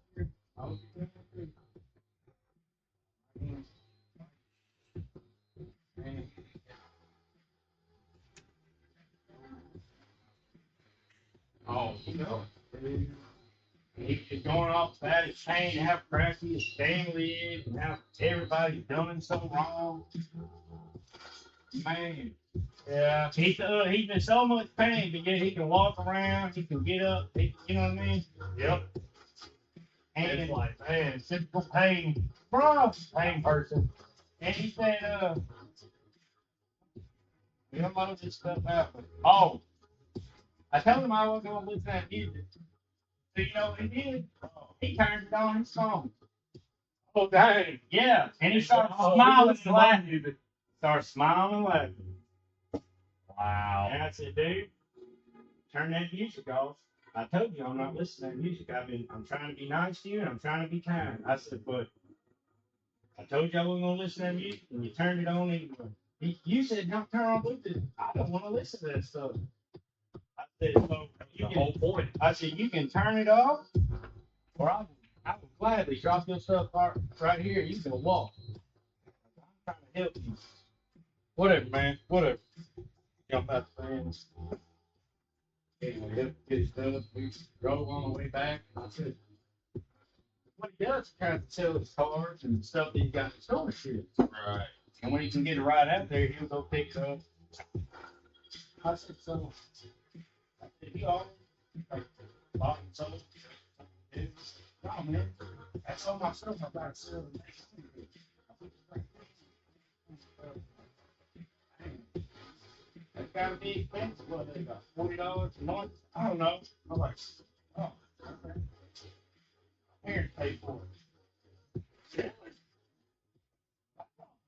He's going off that his pain, how crappy his family is, and how everybody's done him so wrong. Man, Yeah. he's in so much pain, but yet he can walk around, he can get up, you know what I mean? Yep. And It's like, man, typical pain person. And he said, we don't know this stuff out. Oh, I told him I wasn't going to listen to that music. So you know what he did? He turned it on his phone. Oh, dang. Yeah, and he started Oh, smiling listen and to my laughing. music. Started smiling and laughing. Wow. And I said, dude, turn that music off. I told you I'm not listening to that music. I'm trying to be nice to you and I'm trying to be kind. I said, but I told you I wasn't gonna listen to that music and you turned it on anyway. You said don't turn on Bluetooth. I don't want to listen to that stuff. I said, so The whole point. I said you can turn it off, or I will gladly drop your stuff right here. You can walk. I'm trying to help you. Whatever, man. Whatever. Jump out the fence. Anyway, help get his stuff. We drove on the way back. I said, what he does, he tries to sell his cars and stuff that he got in the store shit. Right. And when he can get it right out there, he'll go pick it up. I said, so, I said, you all bought and sold? No, man. That's all my stuff I got to sell. That's gotta be expensive. What they got? $40 a month? I don't know. I'm like, oh, okay. Parents pay for it.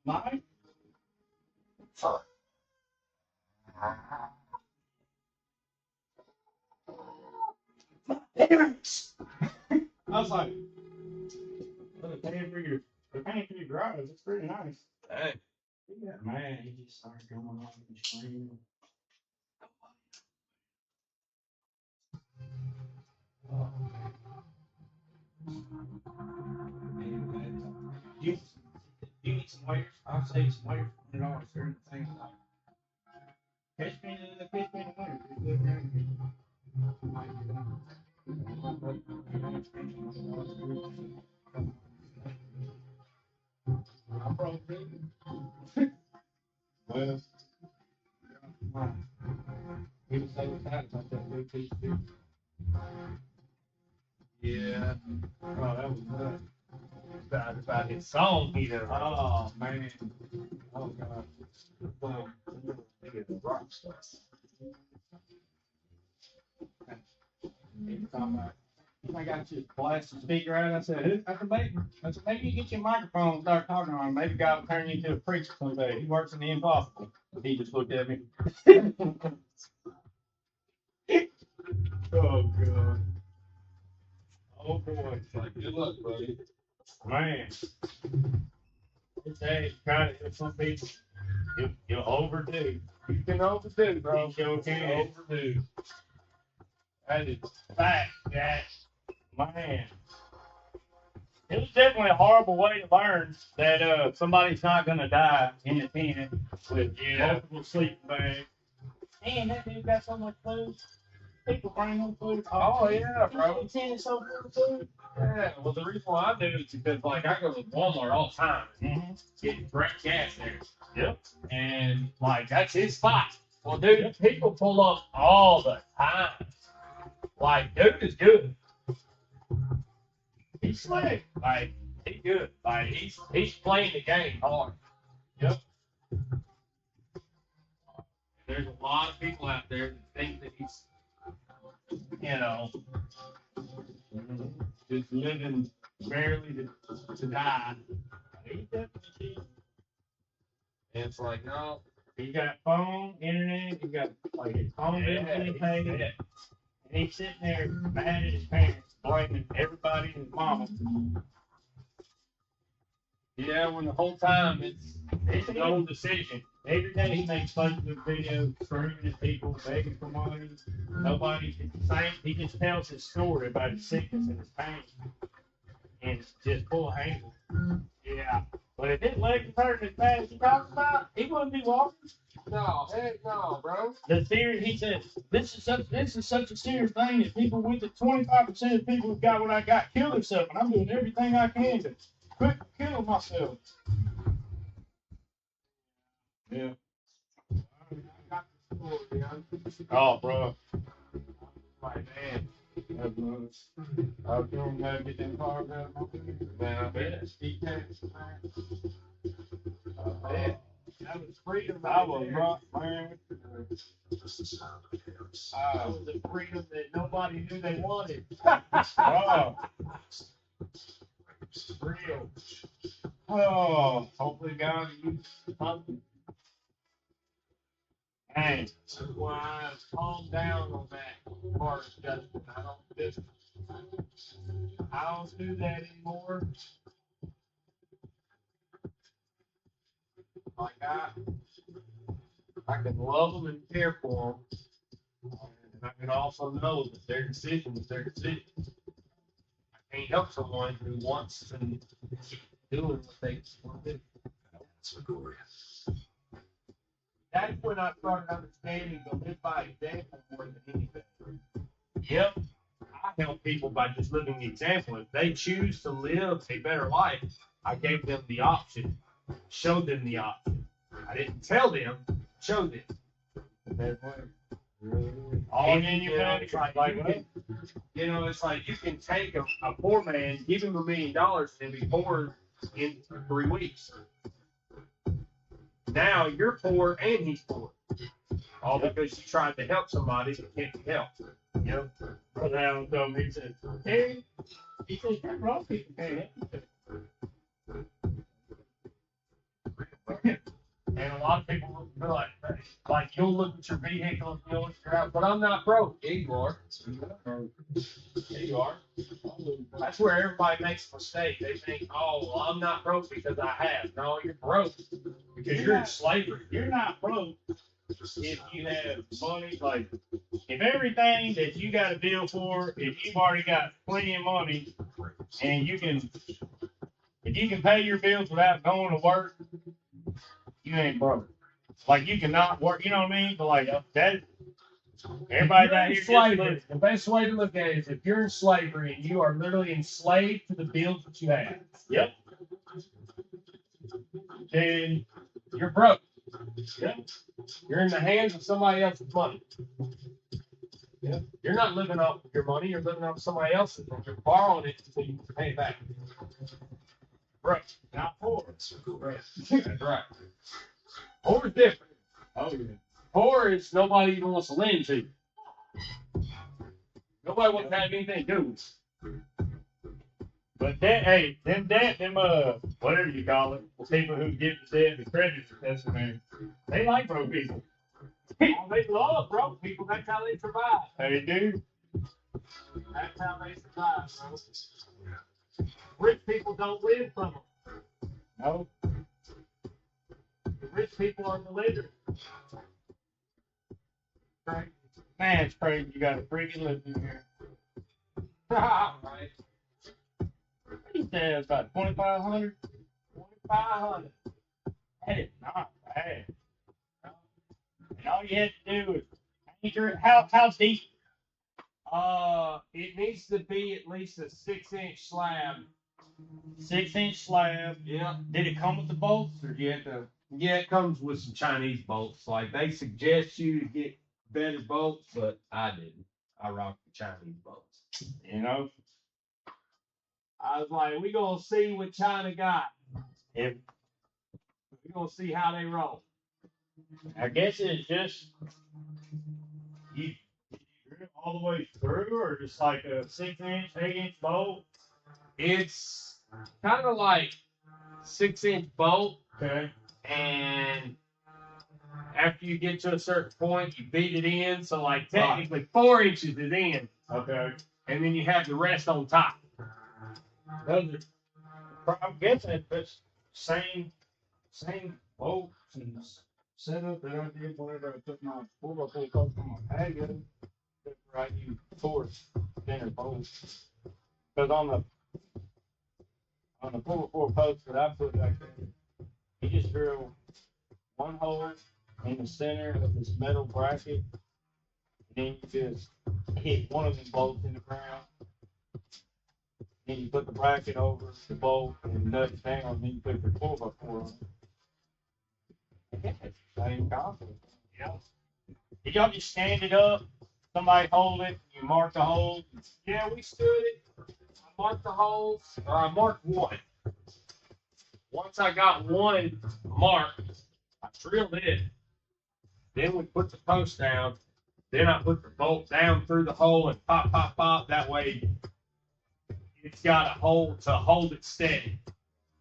Mine? Parents. I was like, well, they're paying for your garage. It's pretty nice. Dang. Yeah, man, he just started going off and screaming. You need some wires? I'll save some wires for $100 for everything. Catch me in the winter. It's good around here. I probably did. Well, he was so excited about that new piece too. Yeah. Oh, that was good. About his song, he done. Oh, man. Oh, God. Well, he is a rock star. He was talking about, I got you blast the speaker out. I said, maybe you get your microphone and start talking on him. Maybe God will turn you into a preacher someday. He works in the impossible. He just looked at me. Oh, God. Oh, boy. Like, good luck, buddy. Man. It's hey, try to help some people. You'll overdo. You can overdo, bro. You sure can. Overdo. That is fact, Jack. Man. It was definitely a horrible way to learn that somebody's not gonna die in the tent with multiple sleeping bags. Man, that dude got so much food. People bring him food. Oh, yeah, bro. The tent is so full of food. Yeah, well, the reason why I do is because, like, I go to Walmart all the time Mm-hmm. get great gas there. Yep. And, like, that's his spot. Well, dude, people pull up all the time. Like, dude is good. He's slick. Like, he's good. Like, he's playing the game hard. Yep. There's a lot of people out there that think that he's, you know, just living barely to die. He definitely did. And it's like, no. He got phone, internet, he got like his phone bill being paid. Yeah. And he's sitting there mad at his parents, blaming everybody and his mama. Yeah, when the whole time it's his own decision. Every day he makes Facebook videos screaming at people, begging for money. Nobody can say, he just tells his story about his sickness and his pain. And it's just full of anger. Yeah. But if his legs hurt as bad as he talks about, he wouldn't be walking. No, heck no, bro. The theory, he said, this is such a serious thing that people with it, 25% of people who got what I got kill themselves, and I'm doing everything I can to quit killing myself. Yeah. Oh, bro. Like, man, That's nuts. I was doing that, get them cars out of my man, I bet. That was freedom. I Right was there. not, man. That was the freedom that nobody knew they wanted. Oh, Real. oh, hopefully God uses something. Dang. That's why I calm down on that part, Justin. I don't do that anymore. Like I can love them and care for them, and I can also know that their decision is their decision. I can't help someone who wants to keep doing what they want to do. That's when I started understanding to live by example more than anything. Yep, I help people by just living the example. If they choose to live a better life, I gave them the option, showed them the option. I didn't tell them, showed them. All in your know, back. it's like, Like you what? can, it's like you can take a poor man, give him $1 million, and be poor in 3 weeks. Now you're poor and he's poor. All because you tried to help somebody that can't be helped. Yep. Brother Allen told me, he said, hey, he said, you're wrong people can't help you. And a lot of people will be like you'll look at your vehicle and you'll look at your house, but I'm not broke. Yeah, you are. Yeah, you are. That's where everybody makes a mistake. They think, oh, well, I'm not broke because I have. No, you're broke because you're in slavery. You're not broke if you have money, like, if everything that you got a bill for, if you've already got plenty of money, and if you can pay your bills without going to work, you ain't broke. Like, you cannot work, you know what I mean? But, like, that, everybody You're down in here slavery. just The best way to look at it is if you're in slavery and you are literally enslaved to the bills that you have. Yep. Then you're broke. Yep. You're in the hands of somebody else's money. Yep. You're not living off of your money. You're living off somebody else's. And you're borrowing it until you can pay it back. Broke. Not poor. Right. That's right. Poor is different. Oh, yeah. Poor is nobody even wants to lend to you. Nobody wants to have anything to do with it. But that, hey, them whatever you call it, people who give the debt, the creditors, that's what they like broke people. Oh, they love broke people. That's how they survive. They do. That's how they survive, bro. Rich people don't live from them. No. The rich people are the lenders. Right? Man, it's crazy. You got a freaking living here. Right. He said it's about 2,500. 2,500. That is not bad. And all you have to do is anchor it. How deep? It needs to be at least a 6-inch slab. 6-inch slab. Yeah. Did it come with the bolts, or do you have to? Yeah, it comes with some Chinese bolts. Like they suggest you to get better bolts, but I didn't. I rocked the Chinese bolts. You know, I was like, we gonna see what China got. if We gonna see how they roll. I guess it's just you drill all the way through, or just like a 6-inch, 8-inch bolt. It's kind of like 6-inch bolt, Okay. and after you get to a certain point, you beat it in. So like technically 4 inches is in, Okay. and then you have the rest on top. Those are, I'm guessing it's same bolts and setup that I did whenever I took my 4x4 post on my patio. Except for I used 4 thinner bolts. Because on the 4x4 post that I put back there, you just drill one hole in the center of this metal bracket. And then you just hit one of them bolts in the ground. Then you put the bracket over the bolt and nut it down. Then you put your 4x4 on it. I ain't confident. Yeah. Y'all just stand it up. Somebody hold it. You mark the hole. Yeah, we stood it. I marked the holes, or I marked one. Once I got one marked, I drilled it. Then we put the post down. Then I put the bolt down through the hole and pop, pop, pop. That way it's got a hole to hold it steady.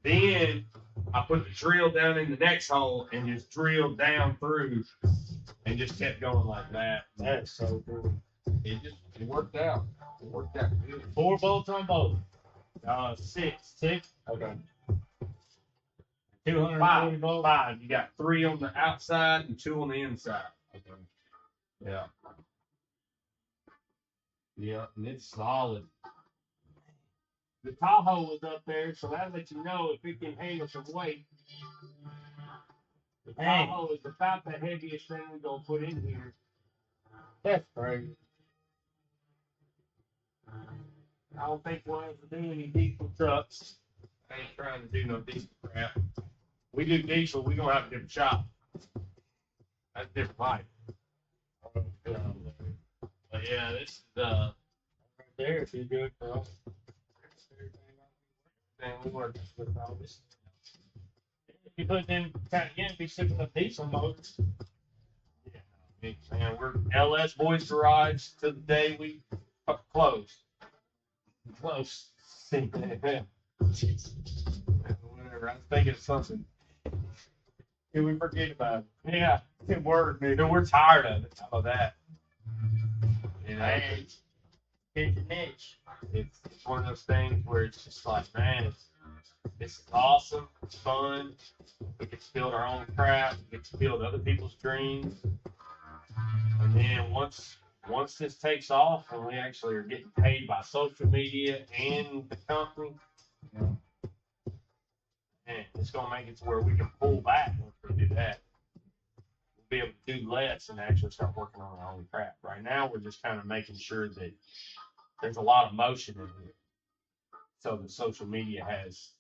Then I put the drill down in the next hole and just drilled down through and just kept going like that. That's so cool. It worked out. It worked out good. 4 bolts on both. 6. Okay. 240 Five, bolts. five. You got 3 on the outside and 2 on the inside. Okay. Yeah. Yeah, and it's solid. The Tahoe was up there, so that lets you know if it can handle some weight. The Dang. Tahoe is about the heaviest thing we're gonna put in here. That's crazy. I don't think we'll ever do any diesel trucks. I ain't trying to do no diesel crap. We do diesel, we gonna have a different shop. That's a different life. But yeah, this is Right there, if you do it for us. thing we work with all this. If you put them kind of, be shipping up diesel motors. Yeah, big fan. We're LS Boys Garage to the day we close. Close. Whatever. I was thinking of something. Did we forget about it? Yeah, good word, man. We're tired of it. How about that? You know, Hey, it's a niche. it's one of those things where it's just like, man, this is awesome. It's fun. We get to build our own craft. We get to build other people's dreams. And then once this takes off and we actually are getting paid by social media and the company, man, it's gonna make it to where we can pull back once we do that. We'll be able to do less and actually start working on our own craft. Right now, we're just kind of making sure that there's a lot of motion in here. So the social media has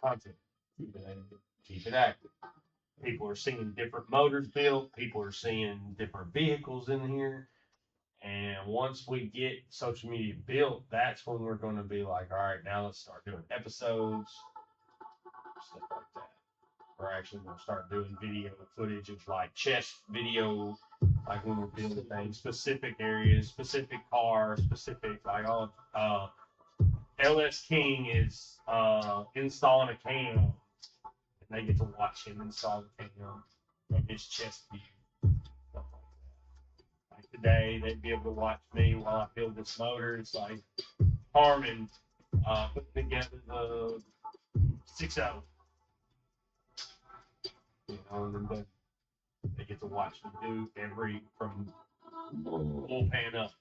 content. Keep it active. People are seeing different motors built. People are seeing different vehicles in here. And once we get social media built, that's when we're going to be like, all right, now let's start doing episodes, stuff like that. We're actually going to start doing video footage of like chest video, like when we're building things, specific areas, specific cars, specific, like all, LS King is installing a cam, and they get to watch him install the cam from his chest view, stuff like that. Like today, they'd be able to watch me while I build this motor. It's like Harmon putting together the 6.0. You know, and then they get to watch me do every from full pan up.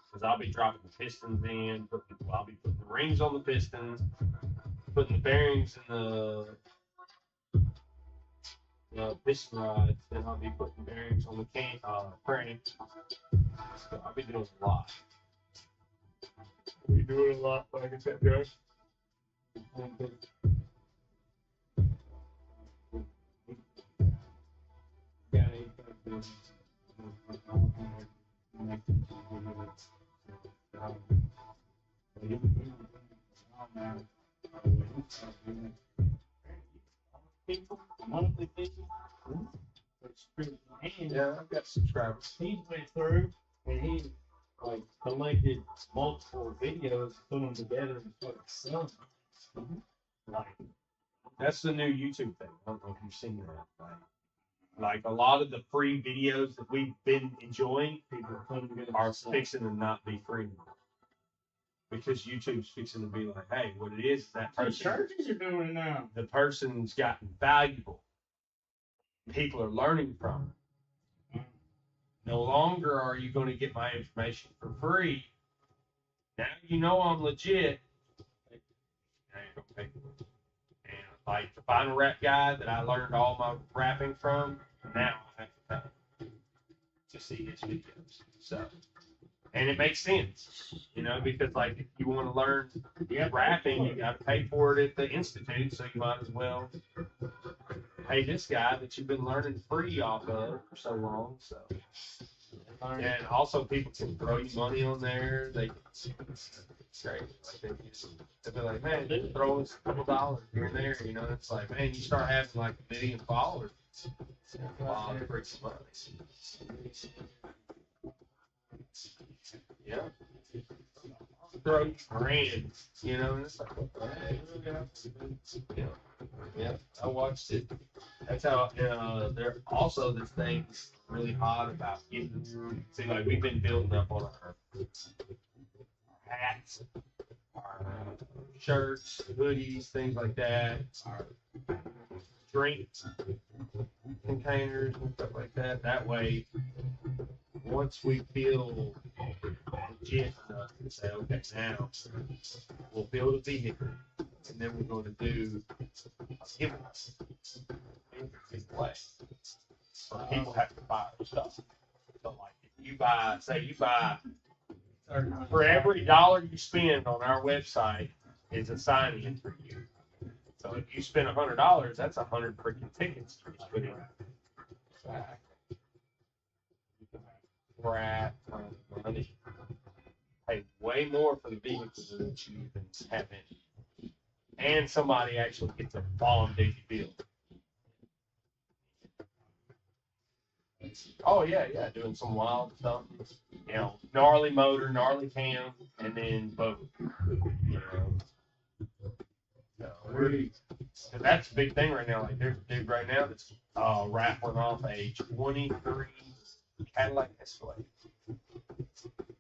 Because I'll be dropping the pistons in, I'll be putting the rings on the pistons, putting the bearings in the piston rods, then I'll be putting bearings on the crank. So I'll be doing a lot. We do it a lot, like I said, Josh. Monthly people. Yeah, I've got subscribers. He went through and he like collected multiple videos, put them together and fucking sell them. Like, that's the new YouTube thing. I don't know if you've seen that. Like a lot of the free videos that we've been enjoying, People put them together. are fixing to not be free anymore. Because YouTube's fixing to be like, hey, what it is that The person, churches are doing it now. the person's gotten valuable. People are learning from it. No longer are you going to get my information for free. Now you know I'm legit. Now you're gonna pay for it. And like the Final Rap guy that I learned all my rapping from, now I have to to see his videos. So, and it makes sense, you know, because like if you want to learn rapping, you got to pay for it at the institute, so you might as well pay this guy that you've been learning free off of for so long. So, and also people can throw you money on there. They it's great. Like they'll be like, man, just throw us a couple dollars here and there. You know, it's like, man, you start having like 1 million followers. Wow, it breaks some money. Yeah. Throw you grand, you know, and it's like, yeah, I watched it. That's how, there also this thing's really hot about getting, see, like, we've been building up on our hats, our shirts, hoodies, things like that, our drink containers and stuff like that. That way, once we feel legit enough to say, okay, now we'll build a vehicle, and then we're going to do a giveaway. So people have to buy our stuff. So, like, if you buy, say you buy, for every dollar you spend on our website is a sign-in for you. So if you spend $100, that's 100 freaking tickets you just put in. Crap money. Pay way more for the vehicles than you even have in. And somebody actually gets a bomb duty bill. Oh yeah, doing some wild stuff. You know, gnarly motor, gnarly cam, and then boat. You know, so that's a big thing right now. Like there's a dude right now that's raffling off a 23 Cadillac Escalade,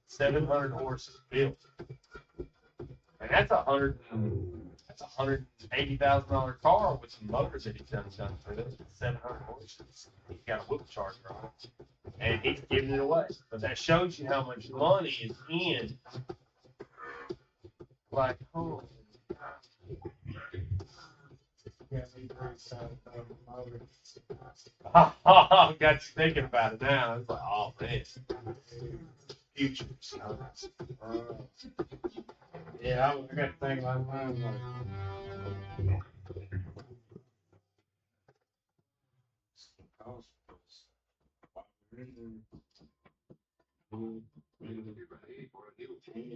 700 horses built, and that's $180,000 car with some motors that he's done for this. 700 horses. He's got a wheel charger on it, and he's giving it away. But that shows you how much money is in. Like, oh. Got you thinking about it now. It's like, oh man, futures. Yeah, I got to think about mine.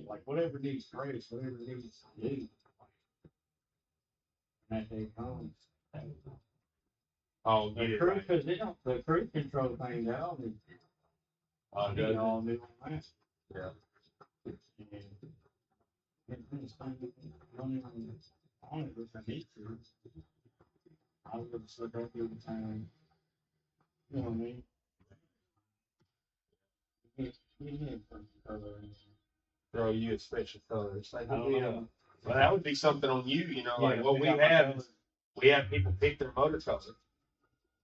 Like whatever needs grace, whatever needs to do. That day comes. Oh, get it right. The cruise control thing now is Oh, all new on that. Yeah. On it if I need to. I would just look up every time. You know what I mean? Throw you a special color. It's like, I don't know. well, that would be something on you, you know, like Yeah, what we pick out my have color. is we have people pick their motor color,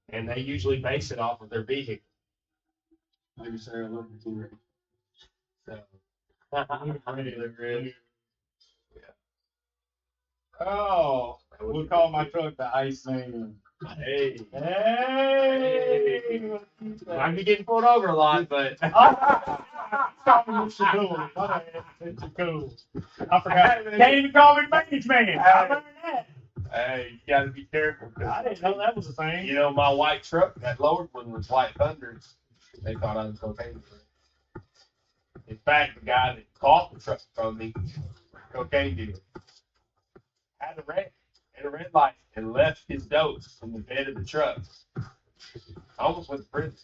and they usually base it off of their vehicle. Maybe Sarah looked at you. So, Oh, we'll call my truck the Iceman. hey, Hey! might be getting pulled over a lot, but Call me Mr. Cool. My bad, Mr. Cool. I forgot. Can't even call me Mange Man. I learned that. hey, you got to be careful. 'Cause, I didn't know that was a thing. you know, my white truck, that lowered one was White Thunder. They thought I was cocaine. In fact, the guy that caught the truck from me, cocaine dealer, had a red light and left his dose in the bed of the truck. I almost went to prison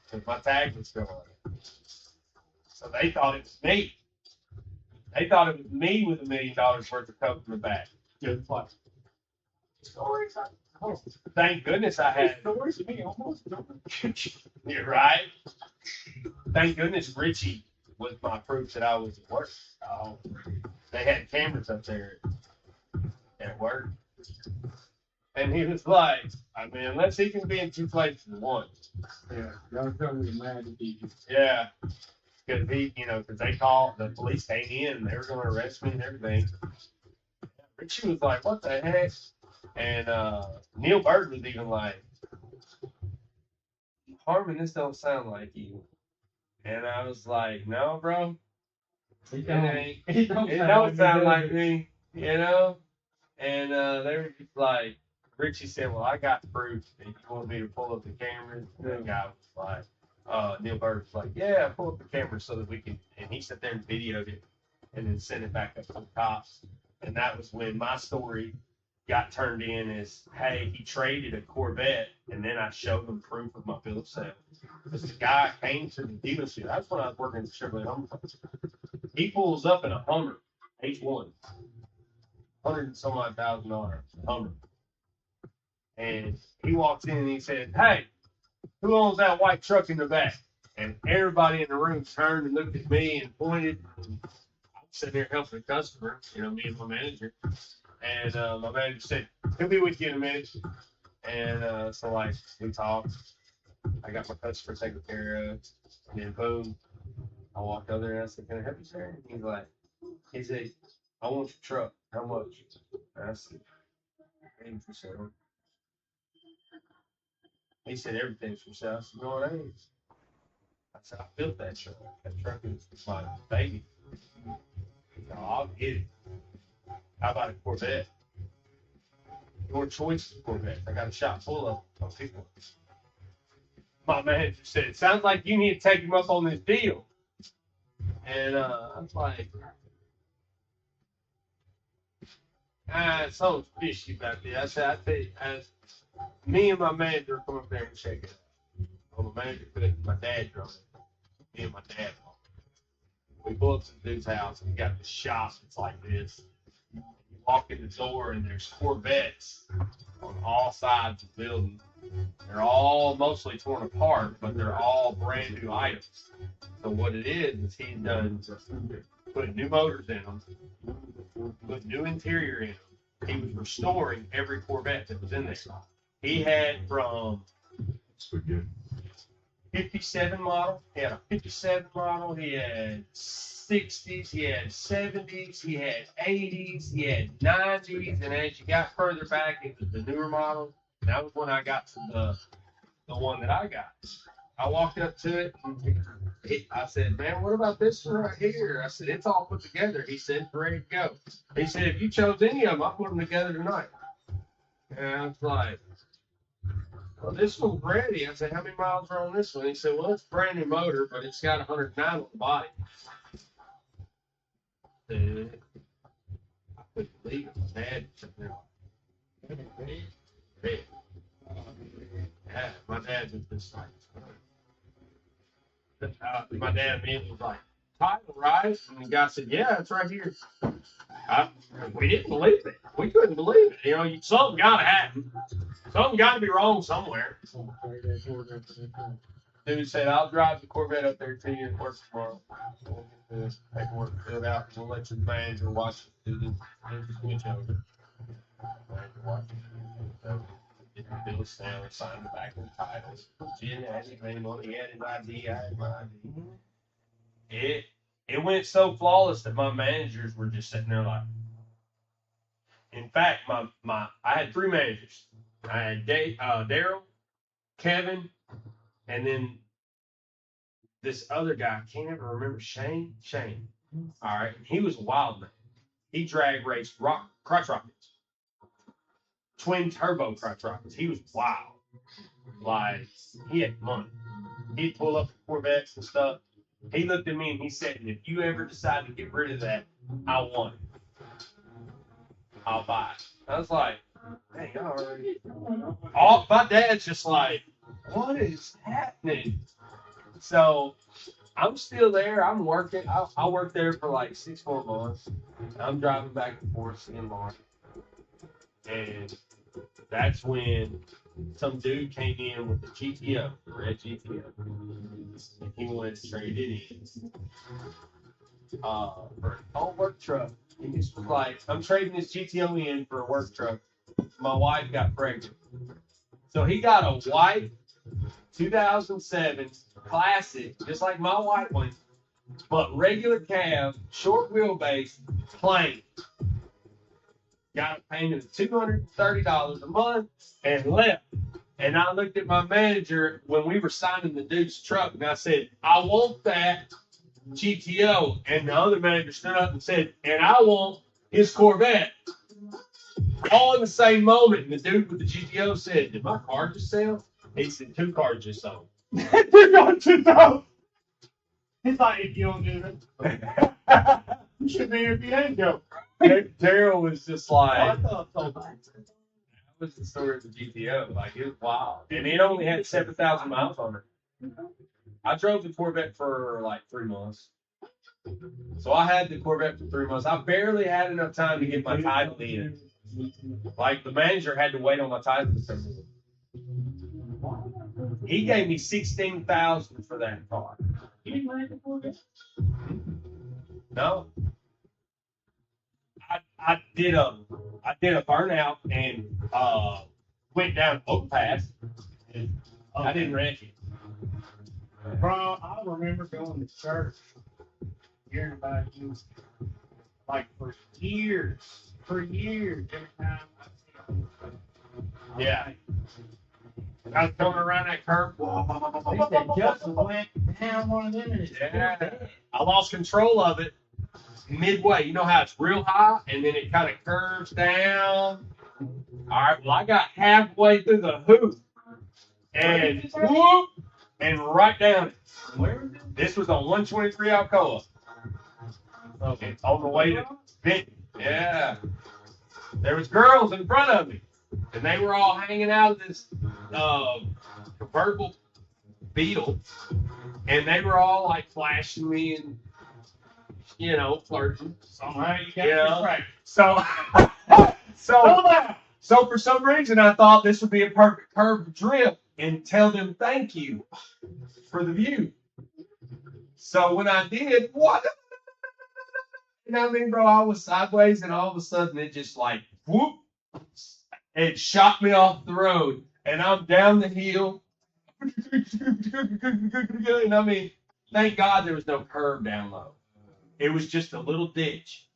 because my tag was still on it. So they thought it was me. They thought it was me with $1 million worth of coke in the back. Good fun. Stories. Thank goodness I had. Stories me almost. You're right. Thank goodness Richie was my proof that I was at work. They had cameras up there at work. And he was like, I mean, unless he can be in two places at once. Yeah, y'all probably mad at you. Yeah. Because he, you know, because they called, the police came in and they were going to arrest me and everything. Richie was like, what the heck? And Neil Bird was even like, Harmon, this don't sound like you. And I was like, no, bro. It It don't sound like me, you know? And they were just like, Richie said, well, I got proof. And you want me to pull up the cameras? And the guy was like, Neil Bird was like, yeah, pull up the camera so that we can. And he sat there and videoed it and then sent it back up to the cops. And that was when my story got turned in as, hey, he traded a Corvette. And then I showed them proof of my bill of sale. Because the guy came to the dealership. That's when I was working at Chevrolet Hummer. He pulls up in a Hummer, H1, $100 and some odd thousand Hummer. And he walks in and he said, hey, who owns that white truck in the back? And everybody in the room turned and looked at me and pointed. I'm sitting there helping the customer, you know, me and my manager. And my manager said, he'll be with you in a minute. And so, like, we talked. I got my customer taken care of. And then, boom, I walked over there and I said, can I help you, sir? And he said, I want your truck. How much? And I said, everything's for sale. He said, everything's for sale. I said, no, it ain't. I said, I built that truck. That truck is my baby. No, I'll get it. How about a Corvette? Your choice is Corvette. I got a shop full of people. My manager said, it sounds like you need to take him up on this deal. And I was like, something's fishy about this. I said, I tell you, me and my manager come up there and check it out. Well, my manager couldn't, my dad drove it. Me and my dad walked. We pull up to the dude's house and he got this shop that's like this. You walk in the door and there's Corvettes on all sides of the building. They're all mostly torn apart, but they're all brand new items. So what it is he's done put new motors in them, put new interior in them. He was restoring every Corvette that was in there. He had from 57 model. He had a 57 model. He had 60s. He had 70s. He had 80s. He had 90s. And as you got further back into the newer models, that was when I got to the one that I got. I walked up to it. I said, man, what about this one right here? I said, it's all put together. He said, ready to go. He said, if you chose any of them, I'll put them together tonight. And I was like, well, this one's ready. I said, how many miles are on this one? He said, well, it's a brand new motor, but it's got 109 on the body. And I couldn't believe it. My dad was sitting there. Yeah, my dad was just like, my dad immediately was like, title, right? And the guy said, yeah, it's right here. We didn't believe it. We couldn't believe it. You know, something got to happen. Something got to be wrong somewhere. Dude said, I'll drive the Corvette up there to you and work tomorrow. We'll get the paperwork filled out. We'll let your manager watch it. Do the switch over. Manager watch it. Get the bill of sale, sign the back of the titles. Jim had his name on it. He had his ID. I had my ID. It went so flawless that my managers were just sitting there like. In fact, I had three managers. I had Daryl, Kevin, and then this other guy. I can't ever remember Shane. All right, he was a wild man. He drag raced crotch rockets, twin turbo crotch rockets. He was wild. Like he had money. He'd pull up the Corvettes and stuff. He looked at me and he said, if you ever decide to get rid of that, I want it. I'll buy it. I was like, dang, already. My dad's just like, what is happening? So I'm still there. I'm working. I worked there for like 6 more months. I'm driving back and forth seeing Mark. And that's when some dude came in with the GTO, the red GTO. And he wanted to trade it in for an old work truck. He just was like, I'm trading this GTO in for a work truck. My wife got pregnant. So he got a white 2007 classic, just like my white one, but regular cab, short wheelbase, plain. Got a payment of $230 a month and left. And I looked at my manager when we were signing the dude's truck, and I said, I want that GTO. And the other manager stood up and said, and I want his Corvette. All in the same moment. And the dude with the GTO said, did my car just sell? He said, 2 cars just sold. You're going to know. He's like, if you don't do it, you should be here if you ain't go. Daryl was just like, I thought so. that was the story of the GTO. Like, it was wild. And it only had 7,000 miles on it. I drove the Corvette for like 3 months. So I had the Corvette for 3 months. I barely had enough time to get my title in. Like, the manager had to wait on my title. He gave me $16,000 for that car. You didn't like the Corvette? No. I did a burnout and went down Oak Pass. And I didn't wreck it. Bro, I remember going to church, hearing about you, like for years, every time I see you. Yeah. I was coming around that curve. They said Justin went down one of them and it's Yeah. I lost control of it midway. You know how it's real high and then it kind of curves down. All right. Well, I got halfway through the hoop and whoop, and right down it. Where was it? This was on 123 Alcoa. Okay. On the way to Benton. Yeah. There was girls in front of me. And they were all hanging out of this convertible Beetle. And they were all like flashing me and, flirting. Somehow you got Yeah. this right. So for some reason, I thought this would be a perfect curve drift and tell them thank you for the view. So when I did, what? You know what I mean, bro? I was sideways and all of a sudden it just like, whoop. It shot me off the road, and I'm down the hill. And I mean, thank God there was no curb down low. It was just a little ditch.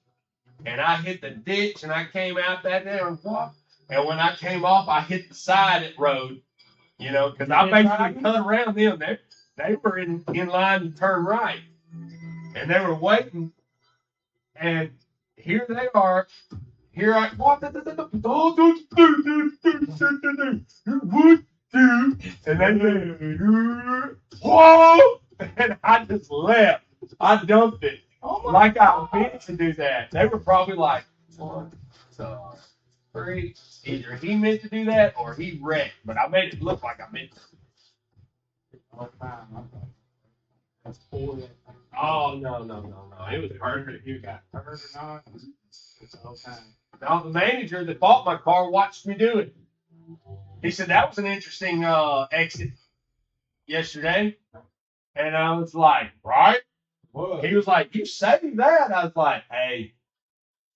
And I hit the ditch, and I came out that there and walked. And when I came off, I hit the side of the road, because I basically cut around them. They were in line to turn right. And they were waiting. And here they are. Here I what and then whoa, and I just left. I dumped it like I meant to do that. They were probably like 1, 2, 3. Either he meant to do that or he wrecked, but I made it look like I meant to. Oh no! It was perfect. You got hurt or not? It's okay. Now the manager that bought my car watched me do it. He said that was an interesting exit yesterday, and I was like, right? What? He was like, you saved that. I was like, hey,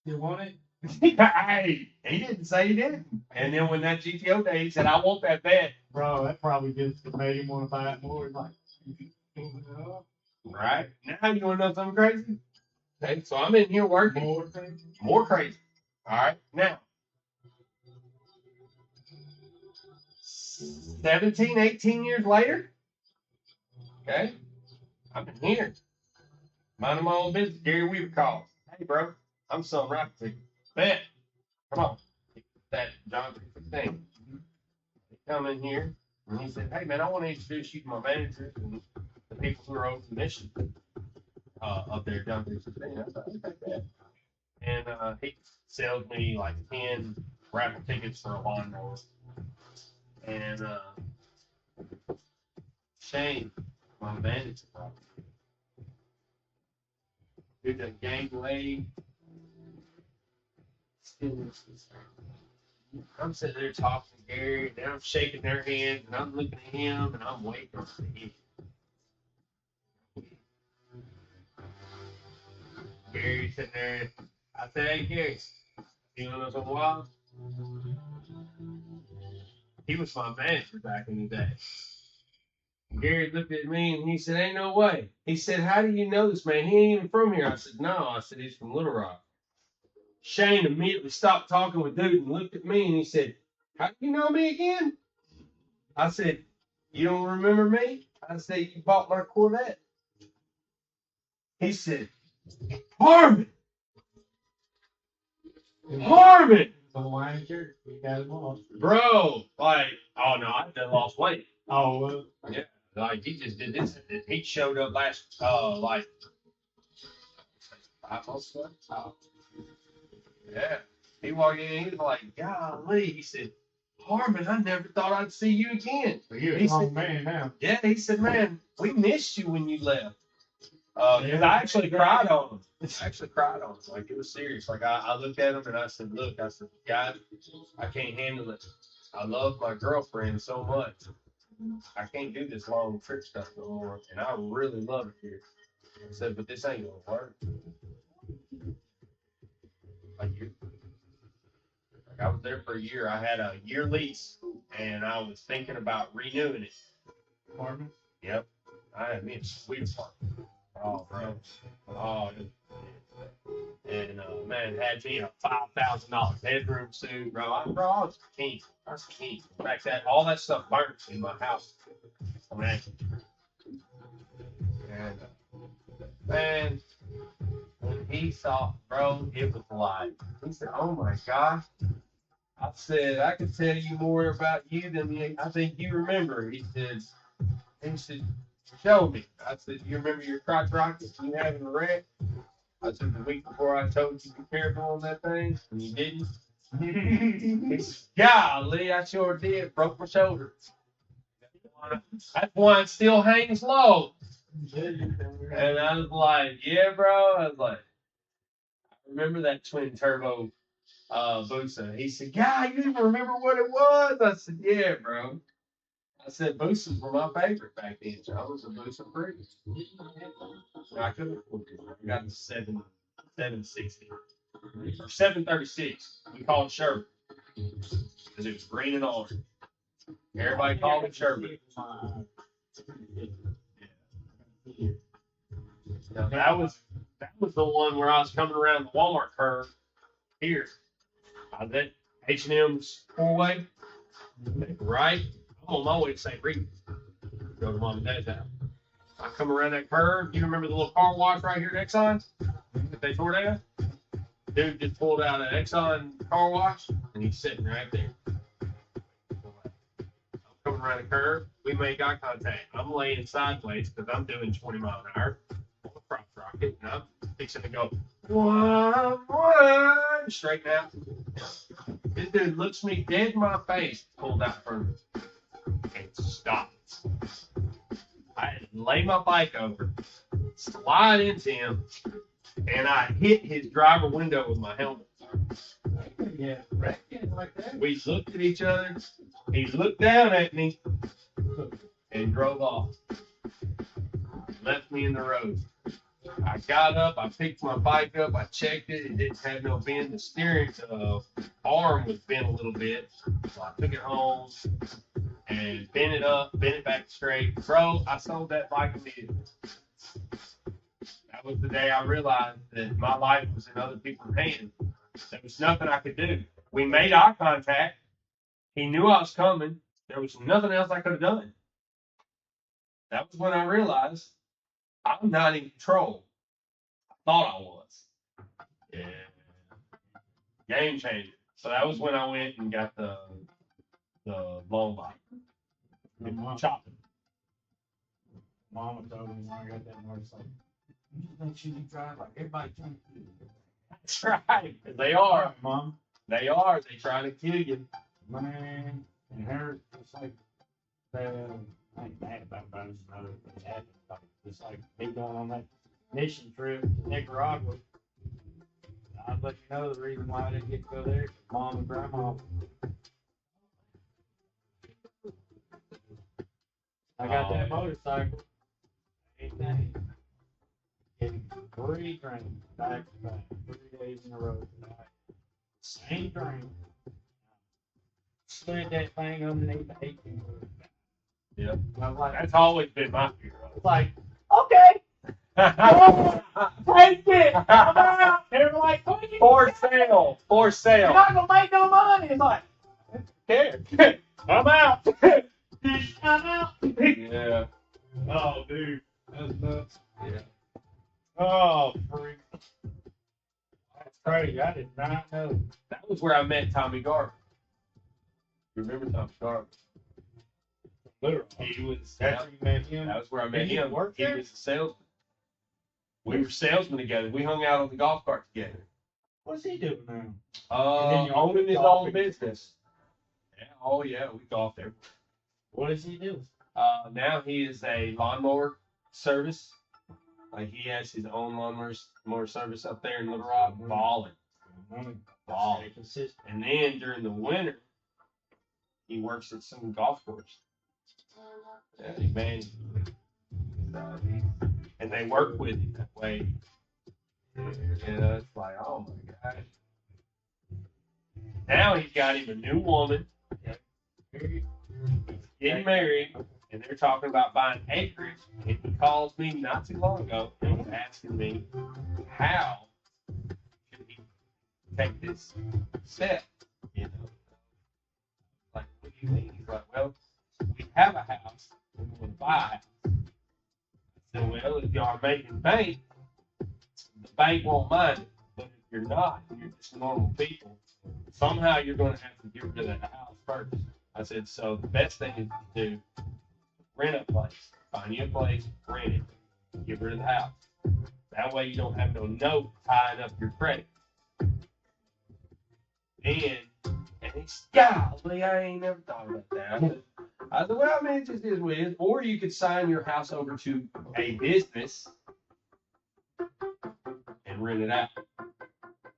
You want it? hey. He didn't say he didn't. And then when that GTO day, he said, I want that bed. Bro, that probably just made him want to buy it more. Like, Right now, you want to know something crazy? Okay, so I'm in here working. More crazy. All right, now. 17, 18 years later, okay, I'm in here. Minding my own business. Gary Weaver calls. Hey, bro, I'm selling rifle tickets. Bet. Come on. That John 316. He come in here, and he said, hey, man, I want to introduce you to my managers and the people who are over the mission up there, John 316. I thought, okay, bet. And he sells me like 10 raffle tickets for a lawnmower. And Shane, my manager, who done gained weight. I'm sitting there talking to Gary, and I'm shaking their hands, and I'm looking at him, and I'm waiting on him. Gary's sitting there. I said, hey, Gary, you want to know something wild? He was my manager back in the day. Gary looked at me and he said, ain't no way. He said, how do you know this man? He ain't even from here. I said, no. I said, he's from Little Rock. Shane immediately stopped talking with dude and looked at me and he said, how do you know me again? I said, you don't remember me? I said, you bought my Corvette. He said, Harmon! Harmon! So why ain't you? You got lost. Bro, like, oh no, I done lost weight. Oh, well. Yeah, like he just did this. He showed up last, like 5 months ago. Oh. Yeah, he walked in. He was like, "Golly," he said, "Harmon, I never thought I'd see you again." So you're a He grown said, man now. "Yeah," he said, "Man, we missed you when you left." Because I actually cried on him. I actually cried on him. Like, it was serious. Like, I looked at him and I said, "Look," I said, "Guys, I can't handle it. I love my girlfriend so much. I can't do this long trip stuff no more, and I really love it here." I said, "But this ain't gonna work." Like, I was there for a year. I had a year lease, and I was thinking about renewing it. Harmon? Yep. I had me a sweet apartment. Oh, bro. Oh, and man, had me a $5,000 bedroom suite, bro. I was king. I was king. In fact, all that stuff burnt in my house. Man. And man, when he saw, bro, it was like, he said, "Oh my gosh." I said, "I could tell you more about you than I think you remember." He said, "Show me." I said, "You remember your crotch rocket you having a wreck?" I said, "The week before I told you to be careful on that thing, and you didn't." He said, "Golly, I sure did. Broke my shoulder. That's why it still hangs low." And I was like, "Yeah, bro." I was like, "I remember that twin turbo Busa." He said, "God, you even remember what it was?" I said, "Yeah, bro." I said, "Busas were my favorite back then. So I was a Busa freak." I couldn't afford it. I got the 760 or 736. We called it Sherman because it was green and orange. Everybody called it Sherman. Now, that was the one where I was coming around the Walmart curve here. I was at H&M's 4-way, right? I'm on my way to St. Regis. Go to Mom and Dad's house. I come around that curve. You remember the little car wash right here at Exxon that they tore down? Dude just pulled out an Exxon car wash, and he's sitting right there. I'm coming around the curve. We make eye contact. I'm laying sideways because I'm doing 20 miles an hour on the crotch rocket, and I'm fixing to go one, straighten out. This dude looks me dead in my face, pulled out from me, and stops. I had to lay my bike over, slide into him, and I hit his driver window with my helmet. Yeah, like that. We looked at each other. He looked down at me and drove off. Left me in the road. I got up, I picked my bike up, I checked it, it didn't have no bend. The steering arm was bent a little bit. So I took it home and bent it up, bent it back straight. Bro, I sold that bike immediately. That was the day I realized that my life was in other people's hands. There was nothing I could do. We made eye contact. He knew I was coming. There was nothing else I could have done. That was when I realized I'm not in control. I thought I was. Yeah. Game changer. So that was when I went and got the long bike. Chopping. Mama told me when I got that motorcycle, you just make sure you drive like everybody trying to kill you. That's right. They are. Mom. They are. They try to kill you. Man, and her, it's like, I ain't mad about bones and other things happening. Like, it's like me going on that mission trip to Nicaragua. I'd let you know the reason why I didn't get to go there. Mom and Grandma. I got that motorcycle. Ain't that? Getting 3 trains back to back, 3 days in a row. Same train. Slid that thing underneath the 18 wheel. Yep. I was like, That's always been my fear. it's like, okay, take it. I'm out. They're like, what are you For sale. For You're sale. not gonna make no money. It's like, Care. I'm out. Fish time out. Yeah. Oh, dude. That's nuts. Yeah. Oh, freak. That's crazy. I did not know. That was where I met Tommy Garber. You remember Tommy Garber? Literally. He was. That's where you met him? That was where I met Did he him. work He there? was a salesman. We were salesmen together. We hung out on the golf cart together. What's he doing now? Owning went his golfing. own business. Yeah. Oh yeah, we golfed there. What does he do? Now he is a lawnmower service. Like he has his own lawnmower service up there in Little Rock, balling. Balling. Stay consistent. And then during the winter, he works at some golf course. Yeah, he manages. And they work with him that way. You know, it's like, oh my gosh. Now he's got him a new woman. He's getting married, and they're talking about buying acreage. And he calls me not too long ago and was asking me how should he take this step. You know, like, what do you mean? He's like, well, we have a house, we want to buy a house. I said, well, if y'all are making bank, the bank won't mind it. But if you're not, and you're just normal people, somehow you're going to have to get rid of that house first. I said, so the best thing is to do, rent a place. Find you a place, rent it, get rid of the house. That way you don't have no note tying up your credit. And it's, golly, I ain't never thought about that. I said, well, I mean, it just is what it is. Or you could sign your house over to a business and rent it out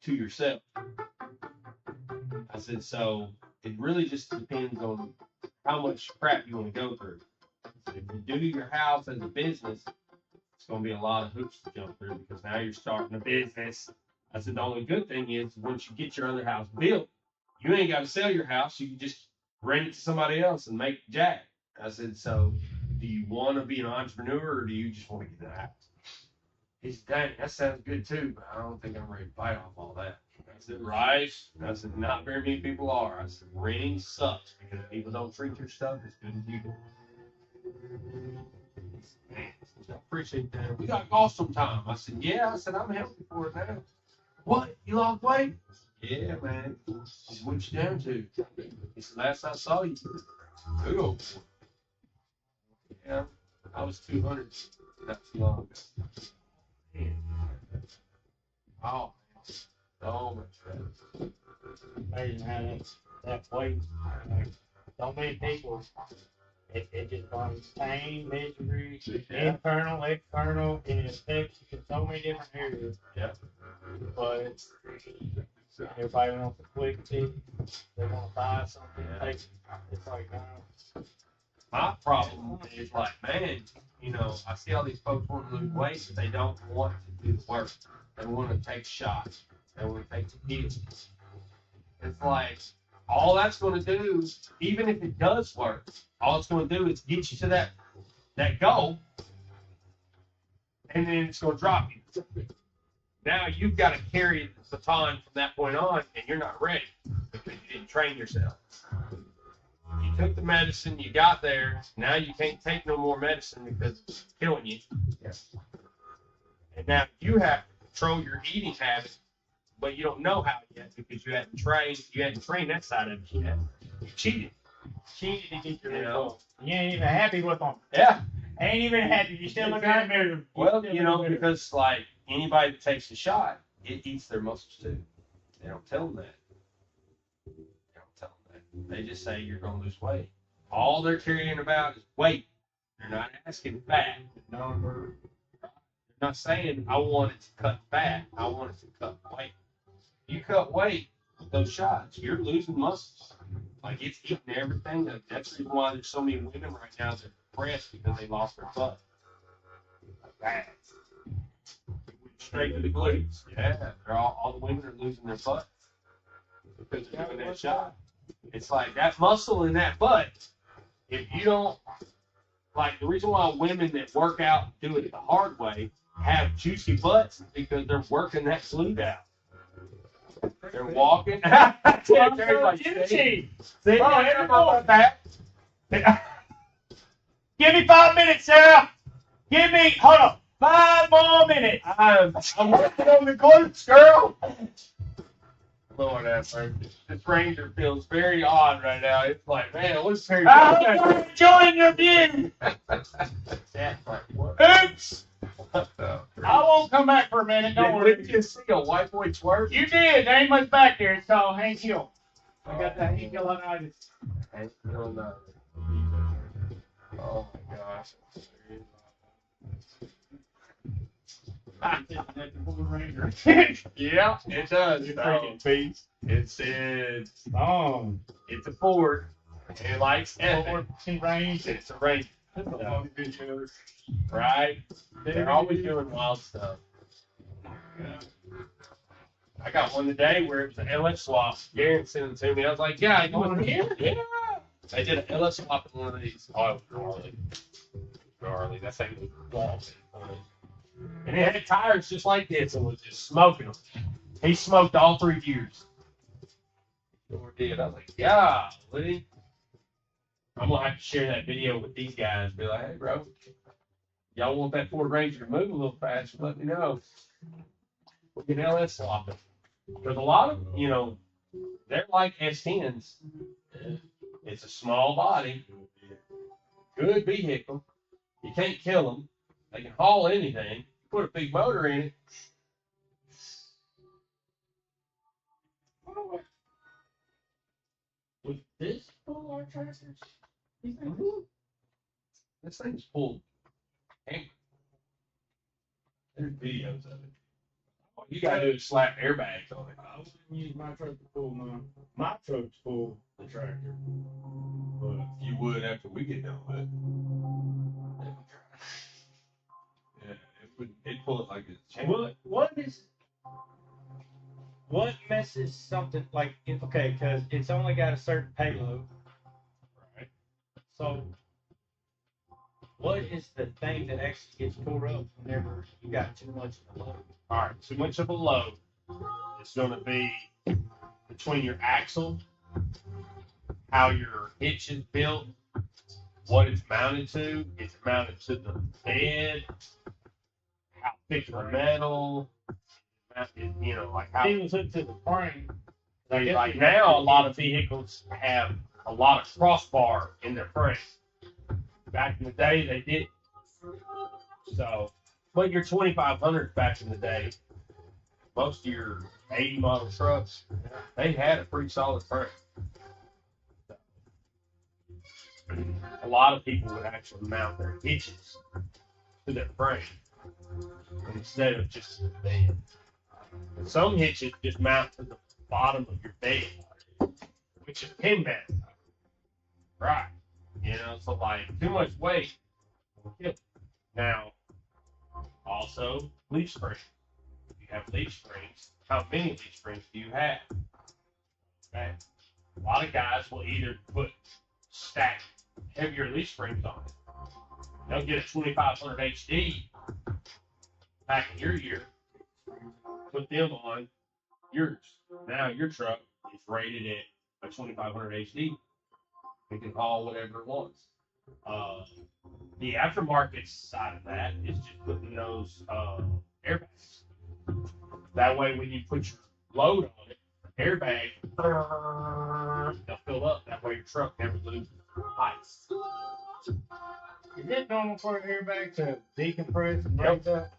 to yourself. I said, so it really just depends on how much crap you want to go through. So if you do your house as a business, it's going to be a lot of hoops to jump through because now you're starting a business. I said, the only good thing is once you get your other house built, you ain't got to sell your house. You can just rent it to somebody else and make jack. I said, so do you want to be an entrepreneur or do you just want to get in the house? He said, dang, that sounds good too, but I don't think I'm ready to bite off all that. I said, right? I said, not very many people are. I said, renting sucks because people don't treat your stuff as good as you do. Man, I appreciate that. We got golf sometime. I said, yeah. I said, I'm healthy for it now. What? You lost weight? Yeah, man. What you down to? He said, last I saw you, good old boy. Yeah, I was 200 not too long ago. Man. Oh, so much better. Amazing how that weight. So many people, it just brings pain, misery, internal, external, and it affects you in so many different areas. Yeah. But everybody wants a quick fix. They want to buy something. It's like, My problem is like, man, you know, I see all these folks want to lose weight, but they don't want to do the work. They want to take shots. They want to take the pills. It's like, all that's going to do, even if it does work, all it's going to do is get you to that goal, and then it's going to drop you. Now you've got to carry the baton from that point on, and you're not ready because you didn't train yourself. You took the medicine, you got there, now you can't take no more medicine because it's killing you. And now you have to control your eating habits, but you don't know how yet because you hadn't trained that side of it yet. You cheated. cheated to get your You know. results. You ain't even happy with them. Yeah. Ain't even happy. You still look at the mirror. Well, you know, because like anybody that takes a shot, it eats their muscles too. They don't tell them that. They don't tell them that. They just say you're going to lose weight. All they're caring about is weight. They're not asking fat. Number. They're not saying I want it to cut fat. I want it to cut weight. You cut weight with those shots, you're losing muscles. Like it's eating everything. That's the reason why there's so many women right now that are depressed because they lost their butt. Like that. Straight to the glutes. Yeah, they're all the women are losing their butts because they're doing that shot. It's like that muscle in that butt. If you don't, like the reason why women that work out and do it the hard way have juicy butts is because they're working that glute out. They're walking. Everybody's juicy. See, Oh, I'm on my back. Give me 5 minutes, Sarah. Hold on. 5 more minutes. I'm working on the glutes, girl. Lord have mercy. This Ranger feels very odd right now. It's like, man, what's Terry I'm enjoying your view. That's like, what? Oops. What the? I won't come back for a minute. Don't Did worry. you just see a white boy twerk? You did. There ain't much back there. It's called Hank Hill. I got that Hank Hill-itis. I don't know. Oh my gosh. Yeah, it does. You freaking beast. It's Oh. it's a Ford. It likes Forward epic. in range. It's a Ranger. Right? They're always doing wild stuff. I got one today where it was an LS swap. Garen sent it to me. I was like, yeah, you want here? Yeah. I did an LS swap in one of these. Oh, it was gnarly. That's like the wall. And it had tires just like this and was just smoking them. He smoked all 3 years. Sure did. I was like, yeah, Lee. I'm gonna have to share that video with these guys. Be like, hey, bro, y'all want that Ford Ranger to move a little faster? Let me know. We can LS swap it. Because a lot of, they're like S10s. It's a small body, good vehicle. You can't kill them. They can haul anything. Put a big motor in it. With this full our tractors? This thing's full. Hey, there's videos of it. All you gotta do is slap airbags on it. I wouldn't use my truck to pull mine. My truck's full the tractor. But you would after we get done with it. Yeah, it'd pull it like it's chain. What messes something like okay, because it's only got a certain payload. Right. So what is the thing that actually gets tore up whenever you got too much of a load? All right, too much of a load is going to be between your axle, how your hitch is built, what it's mounted to. Is it mounted to the bed? How thick the metal? Like how. It was hooked to the frame. Like now, a lot of vehicles have a lot of crossbar in their frame. Back in the day, they didn't. So, but your 2500s back in the day, most of your 80 model trucks, they had a pretty solid frame. A lot of people would actually mount their hitches to their frame instead of just the bed. And some hitches just mount to the bottom of your bed, which is pin mounted. Right. So like too much weight will kill you. Now, also leaf springs. If you have leaf springs, how many leaf springs do you have? Okay. A lot of guys will either put stacked heavier leaf springs on it. They'll get a 2500 HD back in your year, put them on yours. Now your truck is rated at a 2500 HD. It can haul whatever it wants. The aftermarket side of that is just putting those airbags. That way, when you put your load on it, the airbag, they'll fill up. That way, your truck never loses height. Is it normal for an airbag to decompress and raise up?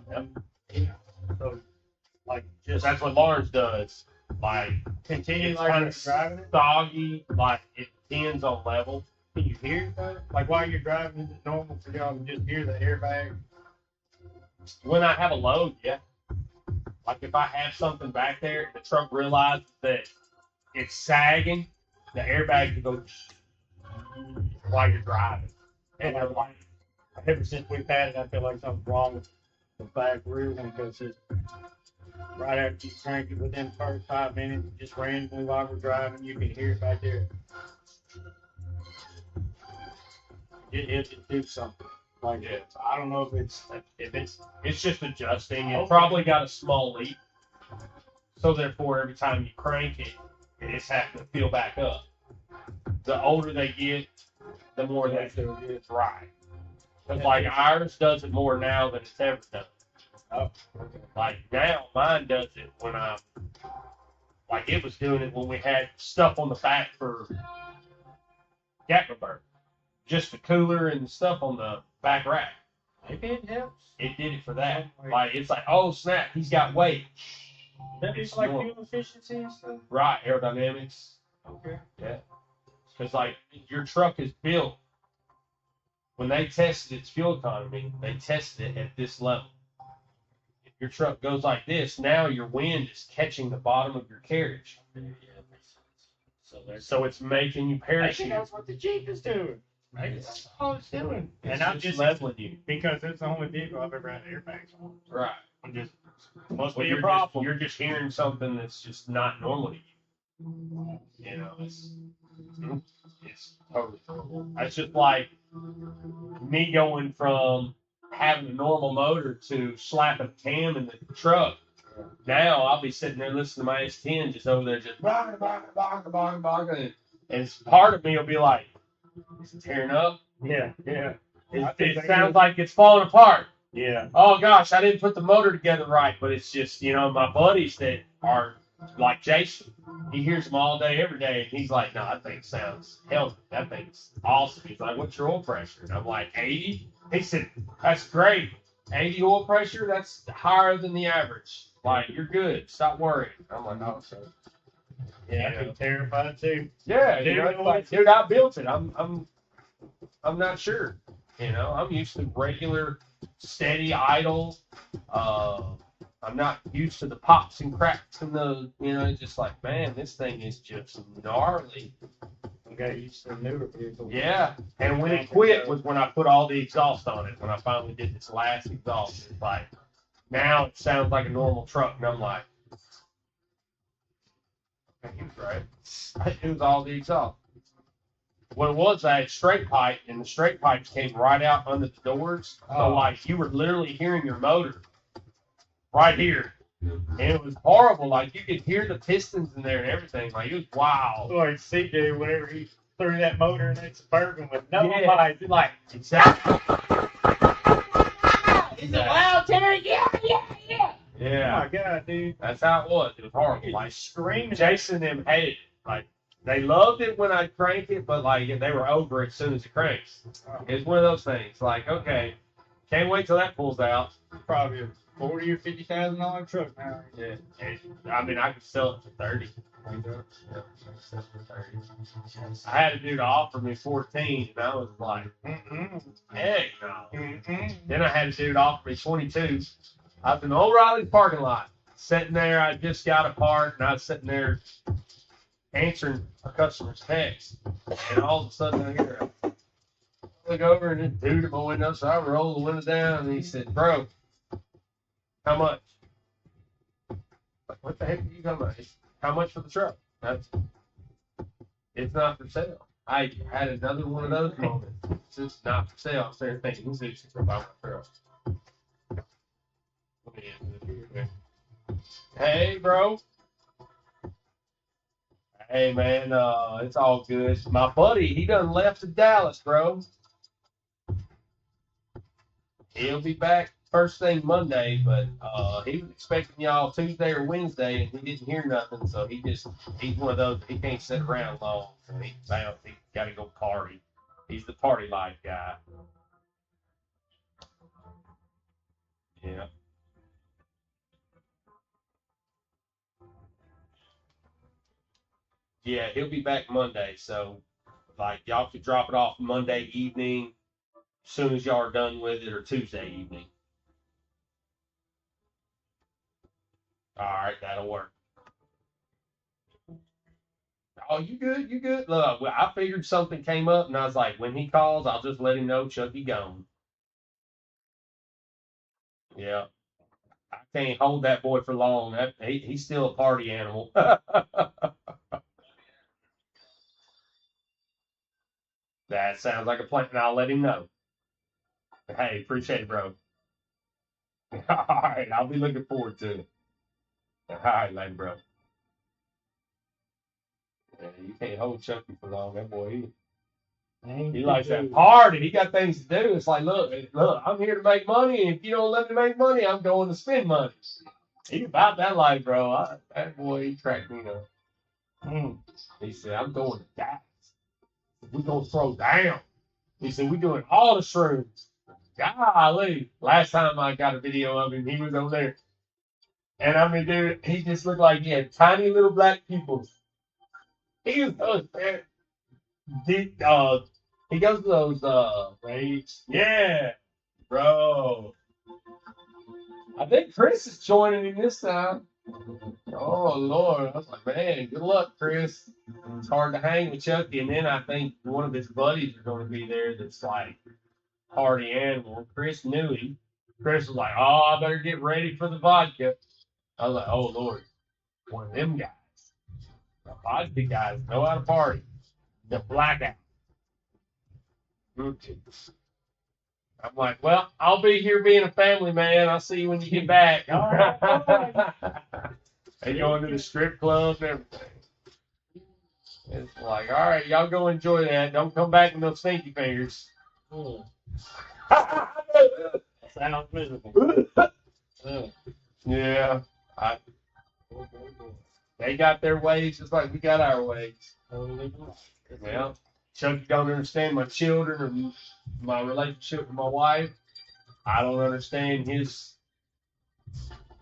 Yep. Yeah. So, like, just That's what Lawrence does. Like, continue it's like kind you're of driving it. soggy. Like, it depends on level. Can you hear it though? Like while you're driving, is it normal for y'all to just hear the airbag? When I have a load, yeah. Like if I have something back there, the truck realizes that it's sagging, the airbag can go while you're driving. And they're like, Ever since we've had it, I feel like something's wrong with the back rear one because it's right after you crank it within the first 5 minutes, just randomly while we're driving, you can hear it back there. It just do something. Like Yeah. I don't know if it's just adjusting. It probably got a small leak. So therefore, every time you crank it, it's having to fill back up. The older they get, the more that it's right. Because like ours does it more now than it's ever done. Oh, Like now, mine does it when I'm like it was doing it when we had stuff on the back for Gatlinburg, just the cooler and the stuff on the back rack. maybe it helps. It did it for that. Like it's like, oh snap, he's got weight. That is It's like normal. fuel efficiency and stuff. Right, aerodynamics. Okay. Yeah. Because like your truck is built. When they tested its fuel economy, they tested it at this level. If your truck goes like this, now your wind is catching the bottom of your carriage. So it's making you Maybe parachute. that's what the Jeep is doing. Maybe that's all it's doing. It's And I'm just leveling you. because it's the only vehicle I've ever had airbags on. Right. I'm just must Well, be a you're problem. you're just hearing something that's just not normal to you. You know, it's totally normal. It's just like me going from having a normal motor to slapping a cam in the truck. Now I'll be sitting there listening to my S10 just over there just bonga, bonga, bonga, bonga, bonga. And part of me will be like, is it tearing up? Yeah. It sounds like it's falling apart. Yeah. Oh gosh, I didn't put the motor together right, but it's just, you know, my buddies that are like Jason, he hears them all day, every day, and he's like, no, that thing sounds healthy. That thing's awesome. He's like, what's your oil pressure? And I'm like, 80? He said, that's great. 80 oil pressure, that's higher than the average. Like, you're good. Stop worrying. I'm like, oh, so. Yeah. I'd be terrified too. Yeah, you know, it's like, dude, I built it. I'm not sure. You know, I'm used to regular, steady idle. I'm not used to the pops and cracks and the, you know, it's just like, man, this thing is just gnarly. You got used to the newer vehicles. Yeah, and when it quit was when I put all the exhaust on it. When I finally did this last exhaust, it's like, now it sounds like a normal truck, and I'm like, he was right. It was all the exhaust. What it was, I had straight pipe, and the straight pipes came right out under the doors. So, Oh. like, you were literally hearing your motor right here. And it was horrible. Like, you could hear the pistons in there and everything. Like, it was wild. Like CJ, whenever he threw that motor in that Suburban with no Yeah. lights, like, Exactly. is it loud, Terry? Yeah. Oh Yeah. my God, dude. That's how it was. It was horrible. Like Like, screaming. Jason and them hated it. Like, they loved it when I cranked it, but, like, they were over it as soon as it cranks. It's one of those things. Like, okay, can't wait till that pulls out. Probably a $40,000 or $50,000 truck now. Yeah. I mean, I could sell it for 30. Like that. Yeah, I could sell it for 30. I had a dude offer me 14, and I was like, heck no. Then I had a dude offer me 22. I was in the O'Reilly parking lot, sitting there. I just got a part, and I was sitting there answering a customer's text. And all of a sudden, I hear a look over, and this dude at my window, so I roll the window down, and he said, bro, how much? Like, what the heck are you talking about? How much for the truck? It's not for sale. I had another one of those moments. It's just not for sale. I'm sitting there thinking, who's this to buy my truck? Hey, bro. Hey, man, it's all good. My buddy, he done left to Dallas, bro. He'll be back first thing Monday, but he was expecting y'all Tuesday or Wednesday, and he didn't hear nothing, so he's one of those, he can't sit around long. So he got to go party. He's the party life guy. Yeah. Yeah, he'll be back Monday, so like y'all could drop it off Monday evening, as soon as y'all are done with it, or Tuesday evening. All right, that'll work. Oh, you good? You good? Look, well, I figured something came up, and I was like, when he calls, I'll just let him know Chucky gone. Yeah, I can't hold that boy for long. He's still a party animal. That sounds like a plan, and I'll let him know. Hey, appreciate it, bro. All right, I'll be looking forward to it. All right, later, bro. Yeah, you can't hold Chucky for long. That boy, He likes that party. He got things to do. It's like, look, I'm here to make money, and if you don't let me make money, I'm going to spend money. He about that life, bro. That boy, he cracked me up. He said, I'm going to die. We're going to throw down. He said, we're doing all the shrooms. Golly. Last time I got a video of him, he was over there. And I mean, dude, he just looked like he had tiny little black pupils. He was those, man. He goes to those raves. Yeah, bro. I think Chris is joining him this time. Oh Lord, I was like, man, good luck, Chris. It's hard to hang with Chucky, and then I think one of his buddies are going to be there. That's like party animal. Chris knew him. Chris was like, oh, I better get ready for the vodka. I was like, oh Lord, one of them guys. The vodka guys know how to party. The blackout. I'm like, well, I'll be here being a family man. I'll see you when you get back. They go into the strip club and everything. It's like, all right, y'all go enjoy that. Don't come back with no stinky fingers. Sounds miserable. Yeah. They got their ways just like we got our ways. Well, Chucky don't understand my children or my relationship with my wife. I don't understand his.